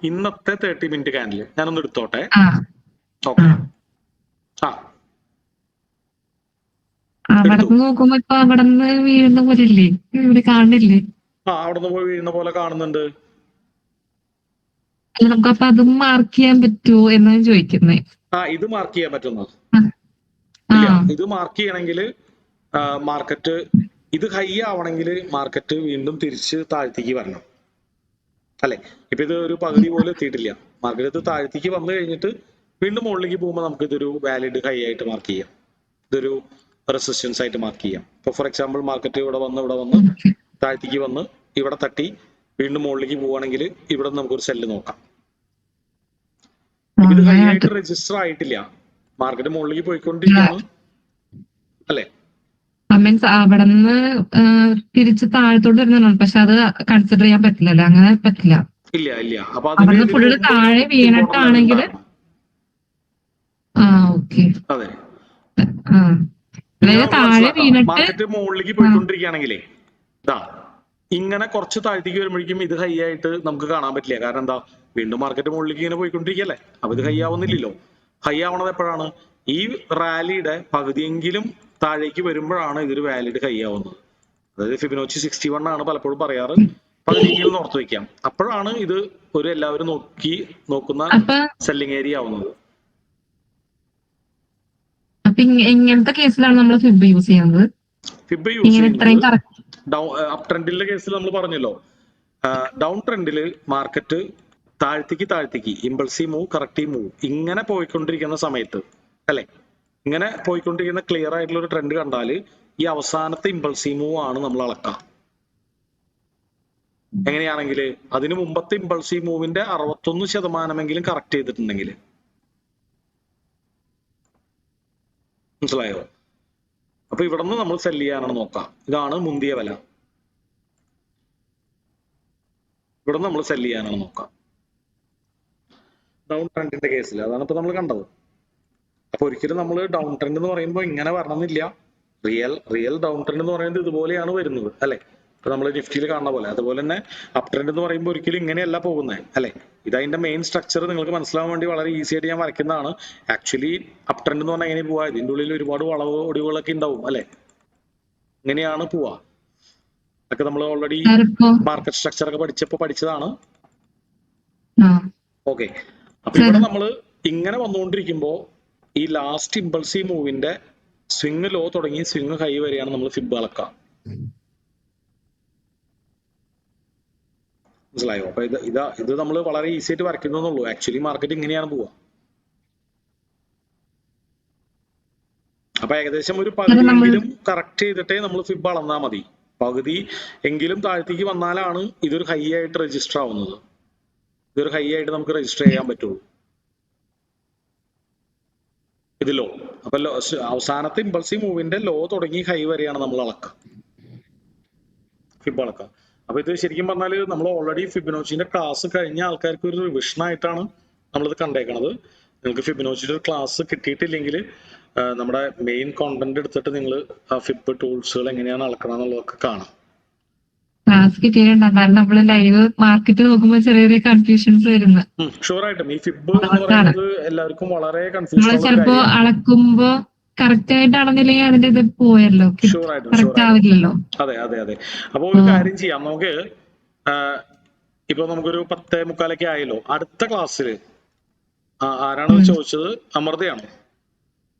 ഇന്നത്തെ 30 മിനിറ്റ് ക്യാൻഡിൽ ഞാനൊന്ന് എടുത്തോട്ടെ. ഓക്കെ, അവിടെ നോക്കുമ്പോ ഇപ്പൊ അവിടെ നിന്ന് വീഴുന്ന പോലെ ഇല്ലേ? ഇവിടെ കാണുന്നില്ലേ? അവിടെ നിന്ന് പോയി വീഴുന്ന പോലെ കാണുന്നുണ്ട്. അല്ല, നമുക്കപ്പൊ അതും മാർക്ക് ചെയ്യാൻ പറ്റുമോ എന്നാണ് ചോദിക്കുന്നത്. ഇത് മാർക്ക് ചെയ്യാൻ പറ്റുന്ന ഇത് മാർക്ക് ചെയ്യണമെങ്കിൽ മാർക്കറ്റ് ഇത് ഹൈ ആവണമെങ്കിൽ മാർക്കറ്റ് വീണ്ടും തിരിച്ച് താഴ്ത്തേക്ക് വരണം അല്ലെ. ഇപ്പൊ ഇത് ഒരു പകുതി പോലും എത്തിയിട്ടില്ല. മാർക്കറ്റ് താഴ്ത്തേക്ക് വന്നു കഴിഞ്ഞിട്ട് വീണ്ടും മുകളിലേക്ക് പോകുമ്പോൾ നമുക്ക് ഇതൊരു വാലിഡ് ഹൈ ആയിട്ട് മാർക്ക് ചെയ്യാം, ഇതൊരു റെസിസ്റ്റൻസ് ആയിട്ട് മാർക്ക് ചെയ്യാം. ഇപ്പൊ ഫോർ എക്സാമ്പിൾ മാർക്കറ്റ് ഇവിടെ വന്ന് താഴ്ത്തേക്ക് വന്ന് ഇവിടെ തട്ടി വീണ്ടും മുകളിലേക്ക് പോവുകയാണെങ്കിൽ ഇവിടെ നമുക്കൊരു സെല്ല് നോക്കാം. ഇത് ഹൈ ആയിട്ട് രജിസ്റ്റർ ആയിട്ടില്ല, മാർക്കറ്റ് മുകളിലേക്ക് പോയിക്കൊണ്ടിരിക്കുകയാണ് അല്ലെ. മീൻസ് അവിടെ നിന്ന് തിരിച്ച് താഴത്തോട്ട് വരുന്നതാണ്, പക്ഷെ അത് കൺസിഡർ ചെയ്യാൻ പറ്റില്ലല്ലോ, അങ്ങനെ പറ്റില്ല. ഇല്ല. അപ്പൊ അവിടെ ഫുള്ള് താഴെ വീണിട്ടാണെങ്കിൽ അതെ താഴെ വീണിട്ട് മാർക്കറ്റ് മുകളിലേക്ക് പോയിക്കൊണ്ടിരിക്കുകയാണെങ്കിലേ ഇങ്ങനെ കുറച്ച് താഴ്ത്തേക്ക് വരുമ്പോഴേക്കും ഇത് ഹൈ ആയിട്ട് നമുക്ക് കാണാൻ പറ്റില്ല. കാരണം എന്താ, വീണ്ടും മാർക്കറ്റ് മുകളിലേക്ക് ഇങ്ങനെ പോയിക്കൊണ്ടിരിക്കുകയല്ലേ. അപ്പൊ ഇത് ഹൈ ആവുന്നില്ലല്ലോ. ഹൈ ആവണത് എപ്പോഴാണ്? ഈ റാലിയുടെ പകുതിയെങ്കിലും താഴേക്ക് വരുമ്പോഴാണ് ഇതൊരു വാലിഡ് ഹൈ ആവുന്നത്. അതായത് ഫിബൊനാച്ചി 61 ആണ് പലപ്പോഴും പറയാറ്, പകുതിയെങ്കിലും ഓർത്ത് വെക്കാം. അപ്പോഴാണ് ഇത് ഒരു എല്ലാവരും നോക്കുന്ന സെല്ലിംഗ് ഏരിയ ആവുന്നത്. ഇങ്ങനത്തെ കേസിലാണ് നമ്മൾ ഫിബ് യൂസ് ചെയ്യുന്നത്. ഫിബ് യൂസ് ചെയ്യുന്നത് അപ് ട്രെൻഡിലെ കേസിൽ നമ്മൾ പറഞ്ഞല്ലോ, ഡൗൺ ട്രെൻഡില് മാർക്കറ്റ് താഴ്ത്തേക്ക് ഇമ്പൾസീവ് മൂവ്, കറക്റ്റീവ് മൂവ് ഇങ്ങനെ പോയിക്കൊണ്ടിരിക്കുന്ന സമയത്ത് അല്ലെ, ഇങ്ങനെ പോയിക്കൊണ്ടിരിക്കുന്ന ക്ലിയർ ആയിട്ടുള്ള ഒരു ട്രെൻഡ് കണ്ടാല് ഈ അവസാനത്തെ ഇമ്പൾസീവ് മൂവ് ആണ് നമ്മൾ അളക്കുക. എങ്ങനെയാണെങ്കിൽ അതിന് മുമ്പത്തെ ഇമ്പൾസീവ് മൂവിന്റെ 61% കറക്റ്റ് ചെയ്തിട്ടുണ്ടെങ്കിൽ. മനസ്സിലായോ? അപ്പൊ ഇവിടെ നിന്ന് നമ്മൾ സെല് ചെയ്യാനാണ് നോക്കാം. ഇതാണ് മുന്തിയ വില. ഇവിടെ നമ്മൾ സെല് ചെയ്യാനാണ് നോക്കാം. ഡൗൺ ട്രെൻഡിന്റെ കേസിൽ അതാണ് ഇപ്പൊ നമ്മൾ കണ്ടത്. അപ്പൊ ഒരിക്കലും നമ്മൾ ഡൗൺ ട്രെൻഡ് എന്ന് പറയുമ്പോൾ ഇങ്ങനെ വരണമെന്നില്ല. റിയൽ ഡൗൺ ട്രെൻഡ് എന്ന് പറയുന്നത് ഇതുപോലെയാണ് വരുന്നത്, അല്ലെ? ഇപ്പൊ നമ്മൾ നിഫ്റ്റിയിൽ കാണുന്ന പോലെ. അതുപോലെ തന്നെ അപ് ട്രെൻഡ് എന്ന് പറയുമ്പോൾ ഒരിക്കലും ഇങ്ങനെയല്ല പോകുന്നത്, അല്ലെ? ഇതതിന്റെ മെയിൻ സ്ട്രക്ചർ നിങ്ങൾക്ക് മനസ്സിലാവാൻ വേണ്ടി വളരെ ഈസി ആയിട്ട് ഞാൻ വരയ്ക്കുന്നതാണ്. ആക്ച്വലി അപ് ട്രെൻഡ് എന്ന് പറഞ്ഞാൽ എങ്ങനെ പോവാ? ഇതിന്റെ ഉള്ളിൽ ഒരുപാട് വളവ് ഒടിവുകളൊക്കെ ഉണ്ടാവും, അല്ലെ? ഇങ്ങനെയാണ് പോവാ. അതൊക്കെ നമ്മൾ ഓൾറെഡി മാർക്കറ്റ് സ്ട്രക്ചർ ഒക്കെ പഠിച്ചതാണ്. ഓക്കെ. അപ്പൊ ഇവിടെ നമ്മൾ ഇങ്ങനെ വന്നുകൊണ്ടിരിക്കുമ്പോ ഈ ലാസ്റ്റ് ഇമ്പൾസീവ് മൂവിന്റെ സ്വിങ് ലോ തുടങ്ങി സ്വിങ് ഹൈ വരെയാണ് നമ്മൾ ഫിബ് അളക്കുക. മനസ്സിലായോ? അപ്പൊ ഇത് നമ്മൾ വളരെ ഈസി ആയിട്ട് വരയ്ക്കുന്നുള്ളൂ. ആക്ച്വലി മാർക്കറ്റ് ഇങ്ങനെയാണ് പോവുക. അപ്പൊ ഏകദേശം ഒരു പകുതിയെങ്കിലും കറക്റ്റ് ചെയ്തിട്ടേ നമ്മൾ ഫിബ് അളന്നാൽ മതി. പകുതി എങ്കിലും താഴത്തേക്ക് വന്നാലാണ് ഇതൊരു ഹൈ ആയിട്ട് രജിസ്റ്റർ ആവുന്നത്. ഇതൊരു ഹൈ ആയിട്ട് നമുക്ക് രജിസ്റ്റർ ചെയ്യാൻ പറ്റുള്ളൂ. ഇത് ലോ. അപ്പൊ അവസാനത്തെ ഇമ്പൾസീവ് മൂവിന്റെ ലോ തുടങ്ങി ഹൈ വരെയാണ് നമ്മൾ അളക്കുക, ഫിബ് അളക്കുക. അപ്പൊ ഇത് ശരിക്കും പറഞ്ഞാല് നമ്മൾ ഓൾറെഡി ഫിബൊനാച്ചിന്റെ ക്ലാസ് കഴിഞ്ഞ ആൾക്കാർക്ക് ഒരു റിവിഷൻ ആയിട്ടാണ് നമ്മളിത് കണ്ടേക്കണത്. നിങ്ങൾക്ക് ഫിബൊനാച്ചിയുടെ ഒരു ക്ലാസ് കിട്ടിയിട്ടില്ലെങ്കിൽ നമ്മുടെ മെയിൻ കോണ്ടന്റ് എടുത്തിട്ട് നിങ്ങൾ ഫിബ് ടൂൾസുകൾ എങ്ങനെയാണ് അളക്കണം എന്നുള്ളതൊക്കെ കാണാം. ക്ലാസ് കിട്ടിയിട്ടുണ്ടോ? കാരണം നമ്മള് ലൈവ് മാർക്കറ്റ് നോക്കുമ്പോൾ ചെറിയ കൺഫ്യൂഷൻസ് വരുന്നത്. ഷുവർ ആയിട്ടും ഈ ഫിബ് എന്ന് പറയുന്നത് എല്ലാവർക്കും വളരെ കൺഫ്യൂഷൻ ചിലപ്പോ അളക്കുമ്പോ കറക്റ്റ് ആയിട്ട് അളന്നില്ലെങ്കിൽ അതിന്റെ ഇത് പോയല്ലോ, കറക്റ്റ് ആവില്ലല്ലോ. അതെ. അപ്പൊ ഒരു കാര്യം ചെയ്യാം, നമുക്ക് ഇപ്പൊ നമുക്കൊരു 10:45 ആയല്ലോ. അടുത്ത ക്ലാസ്സിൽ ആരാണ് ചോദിച്ചത്? അമൃതയാണോ?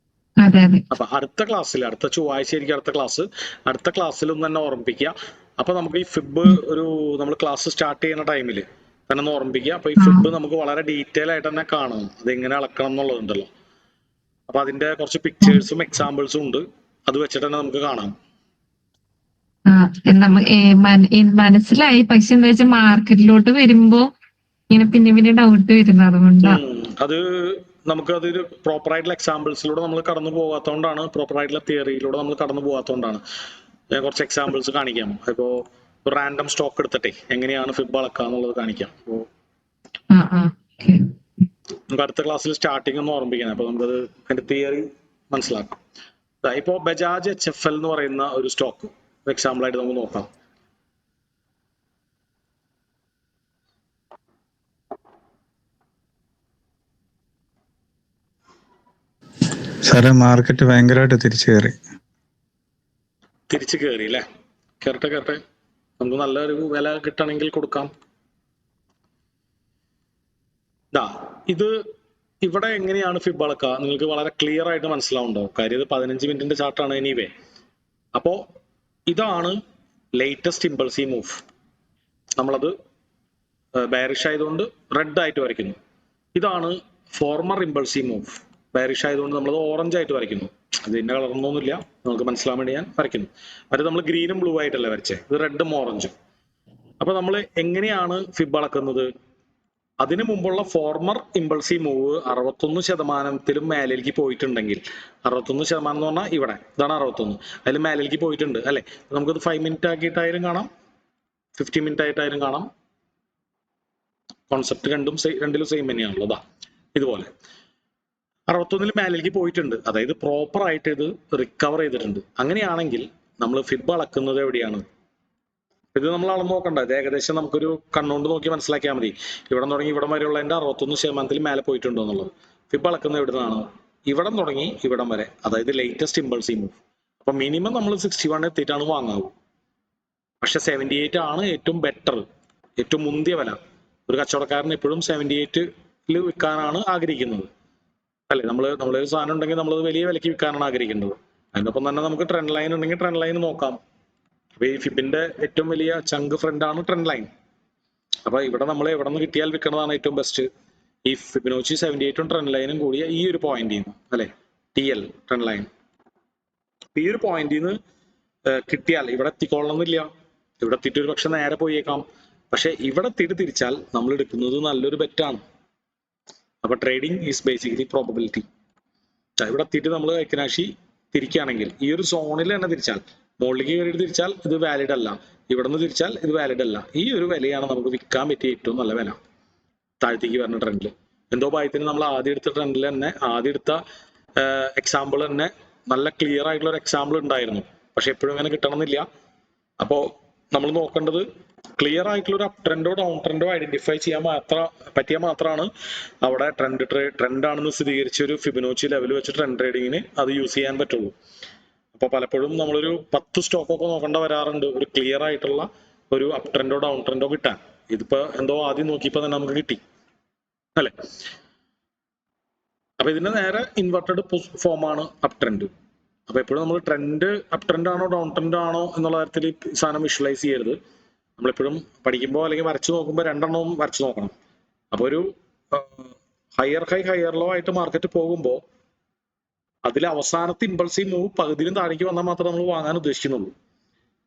അപ്പൊ അടുത്ത ക്ലാസ്സിൽ, അടുത്ത ചൊവ്വാഴ്ച ആയിരിക്കും അടുത്ത ക്ലാസ്സിൽ ഒന്ന് തന്നെ ഓർമ്മിപ്പിക്കുക. അപ്പൊ നമുക്ക് ഈ ഫിബ് നമ്മൾ ക്ലാസ് സ്റ്റാർട്ട് ചെയ്യുന്ന ടൈമിൽ തന്നെ ഒന്ന് ഓർമ്മിപ്പിക്കുക. അപ്പൊ ഈ ഫിബ് നമുക്ക് വളരെ ഡീറ്റെയിൽ ആയിട്ട് തന്നെ കാണണം, അത് എങ്ങനെ അളക്കണം എന്നുള്ളതുണ്ടല്ലോ. അപ്പൊ അതിന്റെ കുറച്ച് പിക്ചേഴ്സും എക്സാമ്പിൾസും ഉണ്ട്, അത് വെച്ചിട്ട് തന്നെ നമുക്ക് കാണാം. മനസ്സിലായി. പക്ഷെ എന്താ വെച്ചാൽ മാർക്കറ്റിലോട്ട് വരുമ്പോ ഇങ്ങനെ പിന്നെ ഡൗട്ട് വരുന്നത് അതുകൊണ്ടാണ്. അത് നമുക്ക് അതൊരു പ്രോപ്പർ ആയിട്ടുള്ള എക്സാമ്പിൾസിലൂടെ നമ്മൾ കടന്നു പോകാത്തതുകൊണ്ടാണ്, പ്രോപ്പർ ആയിട്ടുള്ള തിയറിയിലൂടെ നമ്മൾ കടന്നു പോകാത്തതുകൊണ്ടാണ്. ഞാൻ കുറച്ച് എക്സാമ്പിൾസ് കാണിക്കാം. ഇപ്പോ റാൻഡം സ്റ്റോക്ക് എടുത്തിട്ടെ എങ്ങനെയാണ് ഫിബ് അളക്കുക എന്നുള്ളത് കാണിക്കാം. അപ്പോ നമുക്ക് അടുത്ത ക്ലാസ്സിൽ സ്റ്റാർട്ടിങ് ഒന്ന് ഓർമ്മിപ്പിക്കണം. അപ്പൊ നമുക്കത് അതിന്റെ തിയറി മനസ്സിലാക്കാം. ഇപ്പോ ബജാജ് HFL എന്ന് പറയുന്ന ഒരു സ്റ്റോക്ക് എക്സാമ്പിൾ ആയിട്ട് നമുക്ക് നോക്കാം. സാറേ, മാർക്കറ്റ് ഭയങ്കരമായിട്ട് തിരിച്ചു കയറി അല്ലേ? കയറട്ടെ. നമുക്ക് നല്ലൊരു വില കിട്ടണമെങ്കിൽ കൊടുക്കാം. ഇത് ഇവിടെ എങ്ങനെയാണ് ഫിബ് അളക്കുക നിങ്ങൾക്ക് വളരെ ക്ലിയർ ആയിട്ട് മനസ്സിലാവുണ്ടാവും. കാര്യം ഇത് 15 മിനിറ്റിന്റെ ചാർട്ടാണ് എനിവേ. അപ്പോ ഇതാണ് ലേറ്റസ്റ്റ് ഇമ്പൾസീവ് മൂവ്. നമ്മളത് ബെയറിഷ് ആയതുകൊണ്ട് റെഡ് ആയിട്ട് വരയ്ക്കുന്നു. ഇതാണ് ഫോർമർ ഇമ്പൾസീവ് മൂവ്. ബെയറിഷ് ആയതുകൊണ്ട് നമ്മളത് ഓറഞ്ച് ആയിട്ട് വരയ്ക്കുന്നു. അത് ഇന്ന കളറൊന്നുമില്ല, നമുക്ക് മനസ്സിലാൻ വേണ്ടി ഞാൻ വരയ്ക്കുന്നു. അത് നമ്മൾ ഗ്രീനും ബ്ലൂ ആയിട്ടല്ല വരച്ചേ, ഇത് റെഡും ഓറഞ്ചും. അപ്പൊ നമ്മൾ എങ്ങനെയാണ് ഫിബ് അളക്കുന്നത്? അതിനു മുമ്പുള്ള ഫോർമർ ഇമ്പൾസീവ് മൂവ് 61% മേലേക്ക് പോയിട്ടുണ്ടെങ്കിൽ, 61% എന്ന് പറഞ്ഞാൽ ഇതാണ് 61, അതിൽ മേലേക്ക് പോയിട്ടുണ്ട്, അല്ലെ? നമുക്കത് 5 മിനിറ്റ് ആക്കിയിട്ടായാലും കാണാം, 15 മിനിറ്റ് ആയിട്ടായാലും കാണാം. കോൺസെപ്റ്റ് രണ്ടിലും സെയിം തന്നെയാണല്ലോ. ഇതുപോലെ 61 മേലേക്ക് പോയിട്ടുണ്ട്, അതായത് പ്രോപ്പർ ആയിട്ട് ഇത് റിക്കവർ ചെയ്തിട്ടുണ്ട്. അങ്ങനെയാണെങ്കിൽ നമ്മൾ ഫിബ് അളക്കുന്നത് എവിടെയാണ്? ഇത് നമ്മൾ അളന്ന് നോക്കണ്ട, ഇത് ഏകദേശം നമുക്കൊരു കണ്ണുകൊണ്ട് നോക്കി മനസ്സിലാക്കിയാൽ മതി. ഇവിടെ തുടങ്ങി ഇവിടം വരെയുള്ളതിന്റെ 61% മേലെ പോയിട്ടുണ്ടോ എന്നുള്ളത്. ഫിബ് അളക്കുന്നത് എവിടെ നിന്നാണ്? ഇവിടം തുടങ്ങി ഇവിടം വരെ, അതായത് ലേറ്റസ്റ്റ് ഇമ്പൾസീവ് മൂവ്. അപ്പൊ മിനിമം നമ്മൾ 61 എത്തിയിട്ടാണ് വാങ്ങാവൂ. പക്ഷെ 78 ആണ് ഏറ്റവും ബെറ്റർ, ഏറ്റവും മുന്തിയ വില. ഒരു കച്ചവടക്കാരൻ എപ്പോഴും 78 വിൽക്കാനാണ് ആഗ്രഹിക്കുന്നത്, അല്ലെ? നമ്മളൊരു സാധനം ഉണ്ടെങ്കിൽ നമ്മളത് വലിയ വിലയ്ക്ക് വിൽക്കാനാണ് ആഗ്രഹിക്കുന്നത്. അതിനൊപ്പം തന്നെ നമുക്ക് ട്രെൻഡ് ലൈൻ ഉണ്ടെങ്കിൽ ട്രെൻഡ് ലൈൻ നോക്കാം. അപ്പൊ ഈ ഫിബിന്റെ ഏറ്റവും വലിയ ചങ്ക് ഫ്രണ്ടാണ് ട്രെൻഡ് ലൈൻ. അപ്പൊ ഇവിടെ നമ്മൾ എവിടെ നിന്ന് കിട്ടിയാൽ വിൽക്കുന്നതാണ് ഏറ്റവും ബെസ്റ്റ്? ഈ ഫിബൊനാച്ചി 78 ട്രെൻഡ് ലൈനും കൂടിയ ഈ ഒരു പോയിന്റിൽ നിന്ന്, അല്ലെ? TL trend line. ഈ ഒരു പോയിന്റിൽ നിന്ന് കിട്ടിയാൽ ഇവിടെ എത്തിക്കൊള്ളണമെന്നില്ല, ഇവിടെ എത്തിയിട്ട് ഒരു പക്ഷെ നേരെ പോയേക്കാം. പക്ഷെ ഇവിടെ എത്തിയിട്ട് തിരിച്ചാൽ നമ്മൾ എടുക്കുന്നത് നല്ലൊരു ബെറ്റാണ്. അപ്പൊ ട്രേഡിംഗ് ഈസ് ബേസിക്കലി പ്രോബബിലിറ്റി. ഇവിടെ എത്തിയിട്ട് നമ്മൾ കൈക്കനാശി തിരിക്കുകയാണെങ്കിൽ ഈ ഒരു സോണിൽ തന്നെ തിരിച്ചാൽ, മുകളിലേക്ക് കയറിയിട്ട് തിരിച്ചാൽ ഇത് വാലിഡ് അല്ല, ഇവിടെ നിന്ന് തിരിച്ചാൽ ഇത് വാലിഡ് അല്ല. ഈ ഒരു വിലയാണ് നമുക്ക് വിൽക്കാൻ പറ്റിയ ഏറ്റവും നല്ല വില താഴത്തേക്ക് വരുന്ന ട്രെൻഡിൽ. എന്തോ ഭാഗ്യത്തിന് നമ്മൾ ആദ്യം എടുത്ത ട്രെൻഡിൽ തന്നെ ആദ്യം എടുത്ത എക്സാമ്പിൾ തന്നെ നല്ല ക്ലിയർ ആയിട്ടുള്ള ഒരു എക്സാമ്പിൾ ഉണ്ടായിരുന്നു. പക്ഷെ എപ്പോഴും അങ്ങനെ കിട്ടണമെന്നില്ല. അപ്പോൾ നമ്മൾ നോക്കേണ്ടത് ക്ലിയർ ആയിട്ടുള്ള ഒരു അപ് ട്രെൻഡോ ഡൗൺ ട്രെൻഡോ ഐഡന്റിഫൈ ചെയ്യാൻ പറ്റിയാൽ മാത്രമാണ് അവിടെ ട്രെൻഡാണെന്ന് സ്ഥിരീകരിച്ച ഒരു ഫിബൊനാച്ചി ലെവൽ വെച്ച് ട്രെൻഡ് ട്രേഡിങ്ങിന് അത് യൂസ് ചെയ്യാൻ പറ്റുള്ളൂ. അപ്പോൾ പലപ്പോഴും നമ്മളൊരു 10 സ്റ്റോക്കൊക്കെ നോക്കേണ്ട വരാറുണ്ട് ഒരു ക്ലിയർ ആയിട്ടുള്ള ഒരു അപ് ട്രെൻഡോ ഡൗൺ ട്രെൻഡോ കിട്ടാൻ. ഇതിപ്പോ എന്തോ ആദ്യം നോക്കിയപ്പോൾ തന്നെ നമുക്ക് കിട്ടി അല്ലെ. അപ്പൊ ഇതിന്റെ നേരെ ഇൻവെർട്ടഡ് ഫോമാണ് അപ് ട്രെൻഡ്. അപ്പൊ എപ്പോഴും നമ്മൾ ട്രെൻഡ് അപ് ട്രെൻഡ് ആണോ ഡൗൺ ട്രെൻഡ് ആണോ എന്നുള്ള കാര്യത്തിൽ സാധനം വിഷ്വലൈസ് ചെയ്യരുത്. നമ്മളെപ്പോഴും പഠിക്കുമ്പോൾ അല്ലെങ്കിൽ വരച്ചു നോക്കുമ്പോൾ രണ്ടെണ്ണവും വരച്ചു നോക്കണം. അപ്പൊ ഒരു ഹയർ ഹൈ ഹയർ ലോ ആയിട്ട് മാർക്കറ്റ് പോകുമ്പോൾ അതിൽ അവസാനത്തെ ഇമ്പൾസീവ് മൂവ് പകുതിയിലും താഴേക്ക് വന്നാൽ മാത്രമേ നമ്മൾ വാങ്ങാൻ ഉദ്ദേശിക്കുന്നുള്ളൂ.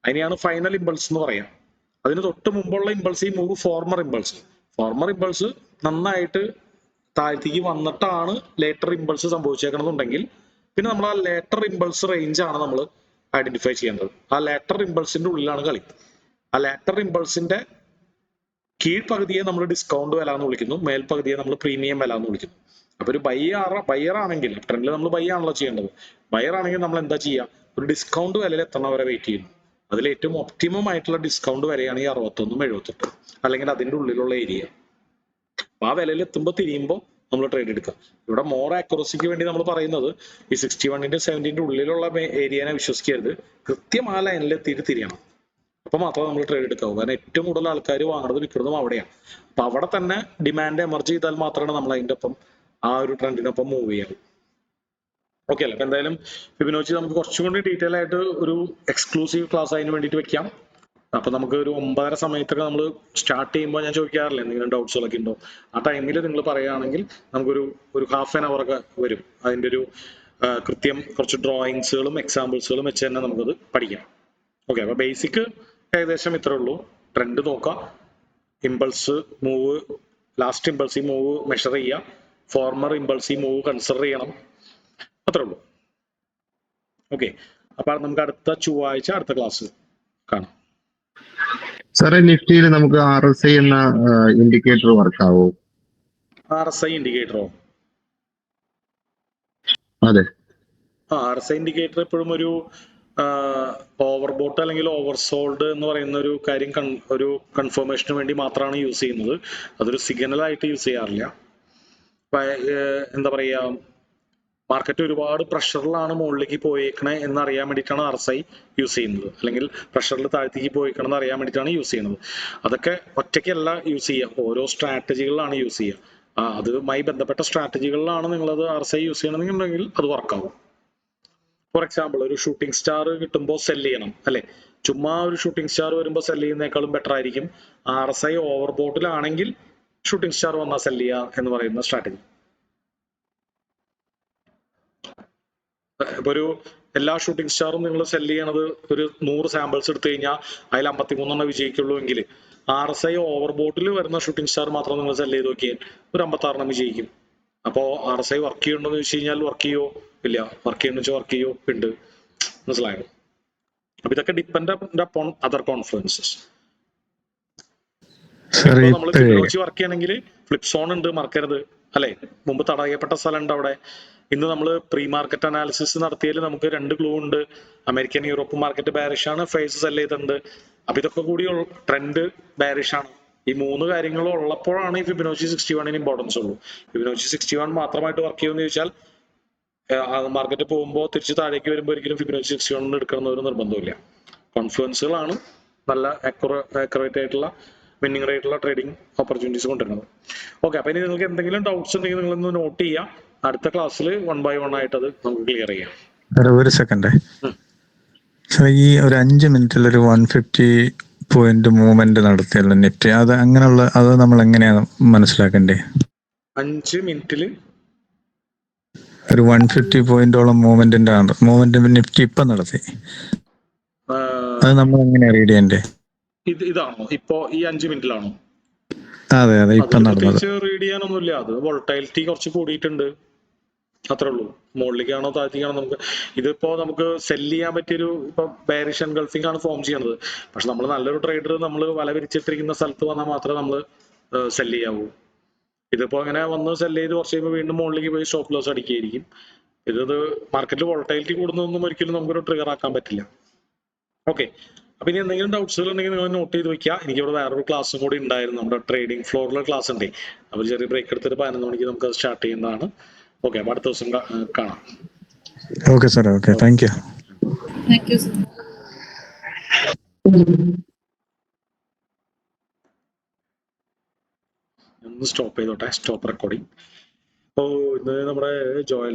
അതിനെയാണ് ഫൈനൽ ഇമ്പൾസ് എന്ന് പറയാം. അതിന് തൊട്ട് മുമ്പുള്ള ഇമ്പൾസീവ് മൂവ് ഫോർമർ ഇമ്പൾസ് നന്നായിട്ട് താഴത്തേക്ക് വന്നിട്ടാണ് ലേറ്റർ ഇമ്പൾസ് സംഭവിച്ചേക്കണമെന്നുണ്ടെങ്കിൽ പിന്നെ നമ്മൾ ആ ലേറ്റർ ഇമ്പൾസ് റേഞ്ച് ആണ് നമ്മൾ ഐഡന്റിഫൈ ചെയ്യേണ്ടത്. ആ ലേറ്റർ ഇമ്പൾസിന്റെ ഉള്ളിലാണ് കളി. ആ ലേറ്റർ ഇമ്പൾസിന്റെ കീഴ്പകുതിയെ നമ്മൾ ഡിസ്കൗണ്ട് വില എന്ന് വിളിക്കുന്നു, മേൽപകുതിയെ നമ്മൾ പ്രീമിയം വില എന്ന് വിളിക്കുന്നു. അപ്പൊ ഒരു ബയ്യർ ആണെങ്കിൽ ട്രെൻഡിൽ നമ്മൾ ബൈ ആണല്ലോ ചെയ്യേണ്ടത്. ബയ്യർ ആണെങ്കിൽ നമ്മൾ എന്താ ചെയ്യുക, ഒരു ഡിസ്കൗണ്ട് വിലയിൽ എത്തണ വരെ വെയിറ്റ് ചെയ്യുന്നു. അതിൽ ഏറ്റവും ഒപ്റ്റിമം ആയിട്ടുള്ള ഡിസ്കൗണ്ട് വരെയാണ് ഈ 61, 78 അല്ലെങ്കിൽ അതിന്റെ ഉള്ളിലുള്ള ഏരിയ. അപ്പൊ ആ വിലയിൽ എത്തുമ്പോൾ തിരിയുമ്പോൾ നമ്മൾ ട്രേഡ് എടുക്കുക. ഇവിടെ മോർ ആക്യുറസിക്ക് വേണ്ടി നമ്മൾ പറയുന്നത് ഈ 61ന്റെ 70ന്റെ ഉള്ളിലുള്ള ഏരിയനെ വിശ്വസിക്കരുത്, കൃത്യം ആ ലൈനിൽ എത്തിയിട്ട് തിരിയണം. അപ്പൊ മാത്രമേ നമ്മൾ ട്രേഡ് എടുക്കാവൂ. കാരണം ഏറ്റവും കൂടുതൽ ആൾക്കാർ വാങ്ങുന്നത് വിൽക്കുന്നതും അവിടെയാണ്. അപ്പൊ അവിടെ തന്നെ ഡിമാൻഡ് എമർജ് ചെയ്താൽ മാത്രമാണ് നമ്മൾ അതിന്റെ ഒപ്പം ആ ഒരു ട്രെൻഡിനൊപ്പം മൂവ് ചെയ്യാവൂ. ഓക്കെ അല്ലേ. അപ്പൊ എന്തായാലും ഫിബൊനാച്ചി നമുക്ക് കുറച്ചും കൂടി ഡീറ്റെയിൽ ആയിട്ട് ഒരു എക്സ്ക്ലൂസീവ് ക്ലാസ് അതിന് വേണ്ടിയിട്ട് വെക്കാം. അപ്പൊ നമുക്ക് ഒരു 9:30 സമയത്തൊക്കെ നമ്മൾ സ്റ്റാർട്ട് ചെയ്യുമ്പോൾ ഞാൻ ചോദിക്കാറില്ല എന്തെങ്കിലും ഡൗട്ട്സുകളൊക്കെ ഉണ്ടോ. ആ ടൈമിൽ നിങ്ങൾ പറയുകയാണെങ്കിൽ നമുക്കൊരു ഹാഫ് ആൻ അവർ ഒക്കെ വരും. അതിന്റെ ഒരു കൃത്യം കുറച്ച് ഡ്രോയിങ്സുകളും എക്സാമ്പിൾസുകളും വെച്ച് തന്നെ നമുക്കത് പഠിക്കാം. ഓക്കെ. അപ്പൊ ബേസിക് ഏകദേശം ഇത്രേ ഉള്ളൂ. ട്രെൻഡ് നോക്കാം, impulse move, last impulsive move measure ചെയ്യുക, ഫോർമർ ഇമ്പൾസീവ് മൂവ് കൺസിഡർ ചെയ്യണം, അത്രേ ഉള്ളൂ. ഓക്കെ. അപ്പൊ നമുക്ക് അടുത്ത ചൊവ്വാഴ്ച അടുത്ത ക്ലാസ് കാണാം. സാറേ, നിഫ്റ്റിയിൽ നമുക്ക് RSI എന്ന ഇൻഡിക്കേറ്റർ വർക്കാവോ? RSI ഇൻഡിക്കേറ്ററോ? അതെ. RSI ഇൻഡിക്കേറ്റർ എപ്പോഴും ഒരു ഓവർബോട്ട് അല്ലെങ്കിൽ ഓവർസോൾഡ് എന്ന് പറയുന്ന ഒരു കാര്യം ഒരു കൺഫർമേഷന് വേണ്ടി മാത്രമാണ് യൂസ് ചെയ്യുന്നത്. അതൊരു സിഗ്നൽ ആയിട്ട് യൂസ് ചെയ്യാറില്ല. എന്താ പറയാ, മാർക്കറ്റ് ഒരുപാട് പ്രഷറിലാണ് മുകളിലേക്ക് പോയേക്കണേ എന്നറിയാൻ വേണ്ടിയിട്ടാണ് RSI യൂസ് ചെയ്യുന്നത്, അല്ലെങ്കിൽ പ്രഷറിൽ താഴത്തേക്ക് പോയേക്കണം എന്ന് അറിയാൻ വേണ്ടിയിട്ടാണ് യൂസ് ചെയ്യുന്നത്. അതൊക്കെ ഒറ്റയ്ക്കല്ല യൂസ് ചെയ്യുക, ഓരോ സ്ട്രാറ്റജികളിലാണ് യൂസ് ചെയ്യുക. അതുമായി ബന്ധപ്പെട്ട സ്ട്രാറ്റജികളിലാണ് നിങ്ങളത് RSI യൂസ് ചെയ്യണമെന്നുണ്ടെങ്കിൽ അത് വർക്കാവും. ഫോർ എക്സാമ്പിൾ, ഒരു ഷൂട്ടിംഗ് സ്റ്റാർ കിട്ടുമ്പോൾ സെല് ചെയ്യണം അല്ലെ. ചുമ്മാ ഒരു ഷൂട്ടിംഗ് സ്റ്റാർ വരുമ്പോൾ സെല് ചെയ്യുന്നേക്കാളും ബെറ്റർ ആയിരിക്കും RSI ഓവർബോട്ടിലാണെങ്കിൽ ഷൂട്ടിംഗ് സ്റ്റാർ വന്നാൽ സെല് ചെയ്യുക എന്ന് പറയുന്ന സ്ട്രാറ്റജി. ഇപ്പൊ ഒരു എല്ലാ ഷൂട്ടിംഗ് സ്റ്റാറും നിങ്ങൾ സെല് ചെയ്യണത് ഒരു 100 സാമ്പിൾസ് എടുത്തു കഴിഞ്ഞാൽ അതിൽ 53 വിജയിക്കുള്ളൂ എങ്കിൽ RSI ഓവർബോട്ടിൽ വരുന്ന ഷൂട്ടിംഗ് സ്റ്റാർ മാത്രം നിങ്ങൾ സെല് ചെയ്ത് നോക്കിയാൽ ഒരു 56 വിജയിക്കും. അപ്പോൾ RSI വർക്ക് ചെയ്യണമെന്ന് ചോദിച്ചു കഴിഞ്ഞാൽ വർക്ക് ചെയ്യോ? ഇല്ല. വർക്ക് ചെയ്യണമെന്ന് വെച്ചാൽ വർക്ക് ചെയ്യോ? ഉണ്ട്. മനസ്സിലായോ? അപ്പൊ ഇതൊക്കെ ഡിപ്പെൻഡ് അപ്പോൺ അതർ കോൺഫ്ലുവൻസസ്. നമ്മൾ ഫിബൊനാച്ചി വർക്ക് ചെയ്യണമെങ്കിൽ ഫ്ലിപ്പ് സോൺ ഉണ്ട്, മറക്കരുത് അല്ലെ. മുമ്പ് തടയപ്പെട്ട സ്ഥലം ഉണ്ട് അവിടെ. ഇന്ന് നമ്മൾ പ്രീ മാർക്കറ്റ് അനാലിസിസ് നടത്തിയതിൽ നമുക്ക് 2 ക്ലൂ ഉണ്ട്. അമേരിക്കൻ യൂറോപ്പ് മാർക്കറ്റ് ബാരിഷ് ആണ്, ഫേസ് സെല് ചെയ്തിട്ടുണ്ട്. അപ്പൊ ഇതൊക്കെ കൂടി ട്രെൻഡ് ബാരിഷ് ആണ്. ഈ 3 കാര്യങ്ങളും ഉള്ളപ്പോഴാണ് ഈ ഫിബൊനാച്ചി 61 ഇമ്പോർട്ടൻസ് ഉള്ളൂ. ഫിബൊനാച്ചി 61 മാത്രമായിട്ട് വർക്ക് ചെയ്യുമെന്ന് ചോദിച്ചാൽ മാർക്കറ്റ് പോകുമ്പോൾ തിരിച്ച് താഴേക്ക് വരുമ്പോൾ ഒരിക്കലും ഫിബൊനാച്ചി 61 എടുക്കണം ഒരു നിർബന്ധമില്ല. കോൺഫ്ലുവൻസുകളാണ് നല്ല അക്യുറേറ്റ് ആയിട്ടുള്ള വിന്നിംഗ് റേറ്റുള്ള ട്രേഡിംഗ് ഓപ്പർച്യൂണിറ്റീസ് കൊണ്ടുവരുന്നത്. ഓക്കെ. അപ്പൊ ഇനി നിങ്ങൾക്ക് എന്തെങ്കിലും ഡൗട്ട്സ് ഉണ്ടെങ്കിൽ നിങ്ങളൊന്ന് നോട്ട് ചെയ്യുക. അടുത്ത ക്ലാസ്സിൽ 1 by 1 ആയിട്ട് അത് നമുക്ക് ക്ലിയർ ചെയ്യാം. ഒരു സെക്കൻഡ്, ഈ ഒരു 5 മിനിറ്റിൽ ഒരു 150 പോയിന്റ് മൂവ്മെന്റ് നടത്തിയല്ലോ നിഫ്റ്റി, അത് അങ്ങനെയുള്ള അത് നമ്മൾ എങ്ങനെയാണ് മനസ്സിലാക്കണ്ടേ? 5 മിനിറ്റിൽ ഒരു 150 പോയിന്റോളം മൂവ്മെന്റ് നിഫ്റ്റി ഇപ്പൊ നടത്തി. അത് നമ്മൾ എങ്ങനെയാ റീഡ് ചെയ്യണ്ടേ? ഇതാണോ ഇപ്പോ ഈ 5 മിനിറ്റിലാണോ? അതെ അതെ, ഇപ്പൊ അതിൽ നടന്നത്. പ്രത്യേകിച്ച് റീഡ് ചെയ്യാനൊന്നുമില്ല. അത് വോൾട്ടൈലിറ്റി കുറച്ച് കൂടിയിട്ടുണ്ട്, അത്രേ ഉള്ളൂ. മുകളിലേക്കാണോ താഴത്തേക്കാണോ നമുക്ക് ഇതിപ്പോ നമുക്ക് സെല് ചെയ്യാൻ പറ്റിയൊരു ഇപ്പൊ ബെയറിഷ് എൻഗൾഫിംഗ് ആണ് ഫോം ചെയ്യണത്. പക്ഷെ നമ്മൾ നല്ലൊരു ട്രേഡർ നമ്മൾ വല വിരിച്ചിട്ടിരിക്കുന്ന സ്ഥലത്ത് വന്നാൽ മാത്രമേ നമ്മൾ സെല് ചെയ്യാവൂ. ഇതിപ്പോ അങ്ങനെ വന്ന് സെല് ചെയ്ത് കുറച്ച് കഴിയുമ്പോൾ വീണ്ടും മുകളിലേക്ക് പോയി സ്റ്റോപ്പ് ലോസ് അടിക്കുകയായിരിക്കും. ഇത് മാർക്കറ്റിൽ വോൾട്ടൈലിറ്റി കൂടുന്നതൊന്നും ഒരിക്കലും നമുക്കൊരു ട്രിഗർ ആക്കാൻ പറ്റില്ല. ഓക്കെ, അപ്പൊ ഇനി എന്തെങ്കിലും ഡൗട്ട്സുകൾ ഉണ്ടെങ്കിൽ നിങ്ങൾ നോട്ട് ചെയ്ത് വെക്കുക. എനിക്കിവിടെ വേറൊരു ക്ലാസ്സും കൂടി ഉണ്ടായിരുന്നു, നമ്മുടെ ട്രേഡിംഗ് ഫ്ലോറിലെ ക്ലാസ് ഉണ്ട്. അപ്പോൾ ചെറിയ ബ്രേക്ക് എടുത്തിട്ട് 11 മണിക്ക് നമുക്ക് അത് സ്റ്റാർട്ട് ചെയ്യുന്നതാണ്. ഓക്കെ, അപ്പൊ അടുത്ത ദിവസം കാണാം. Okay sir, okay, thank you. Thank you sir. ഒന്ന് സ്റ്റോപ്പ് ചെയ്തോട്ടെ, സ്റ്റോപ്പ് റെക്കോർഡിംഗ്. അപ്പോൾ ഇത് നമ്മുടെ ജോയൽ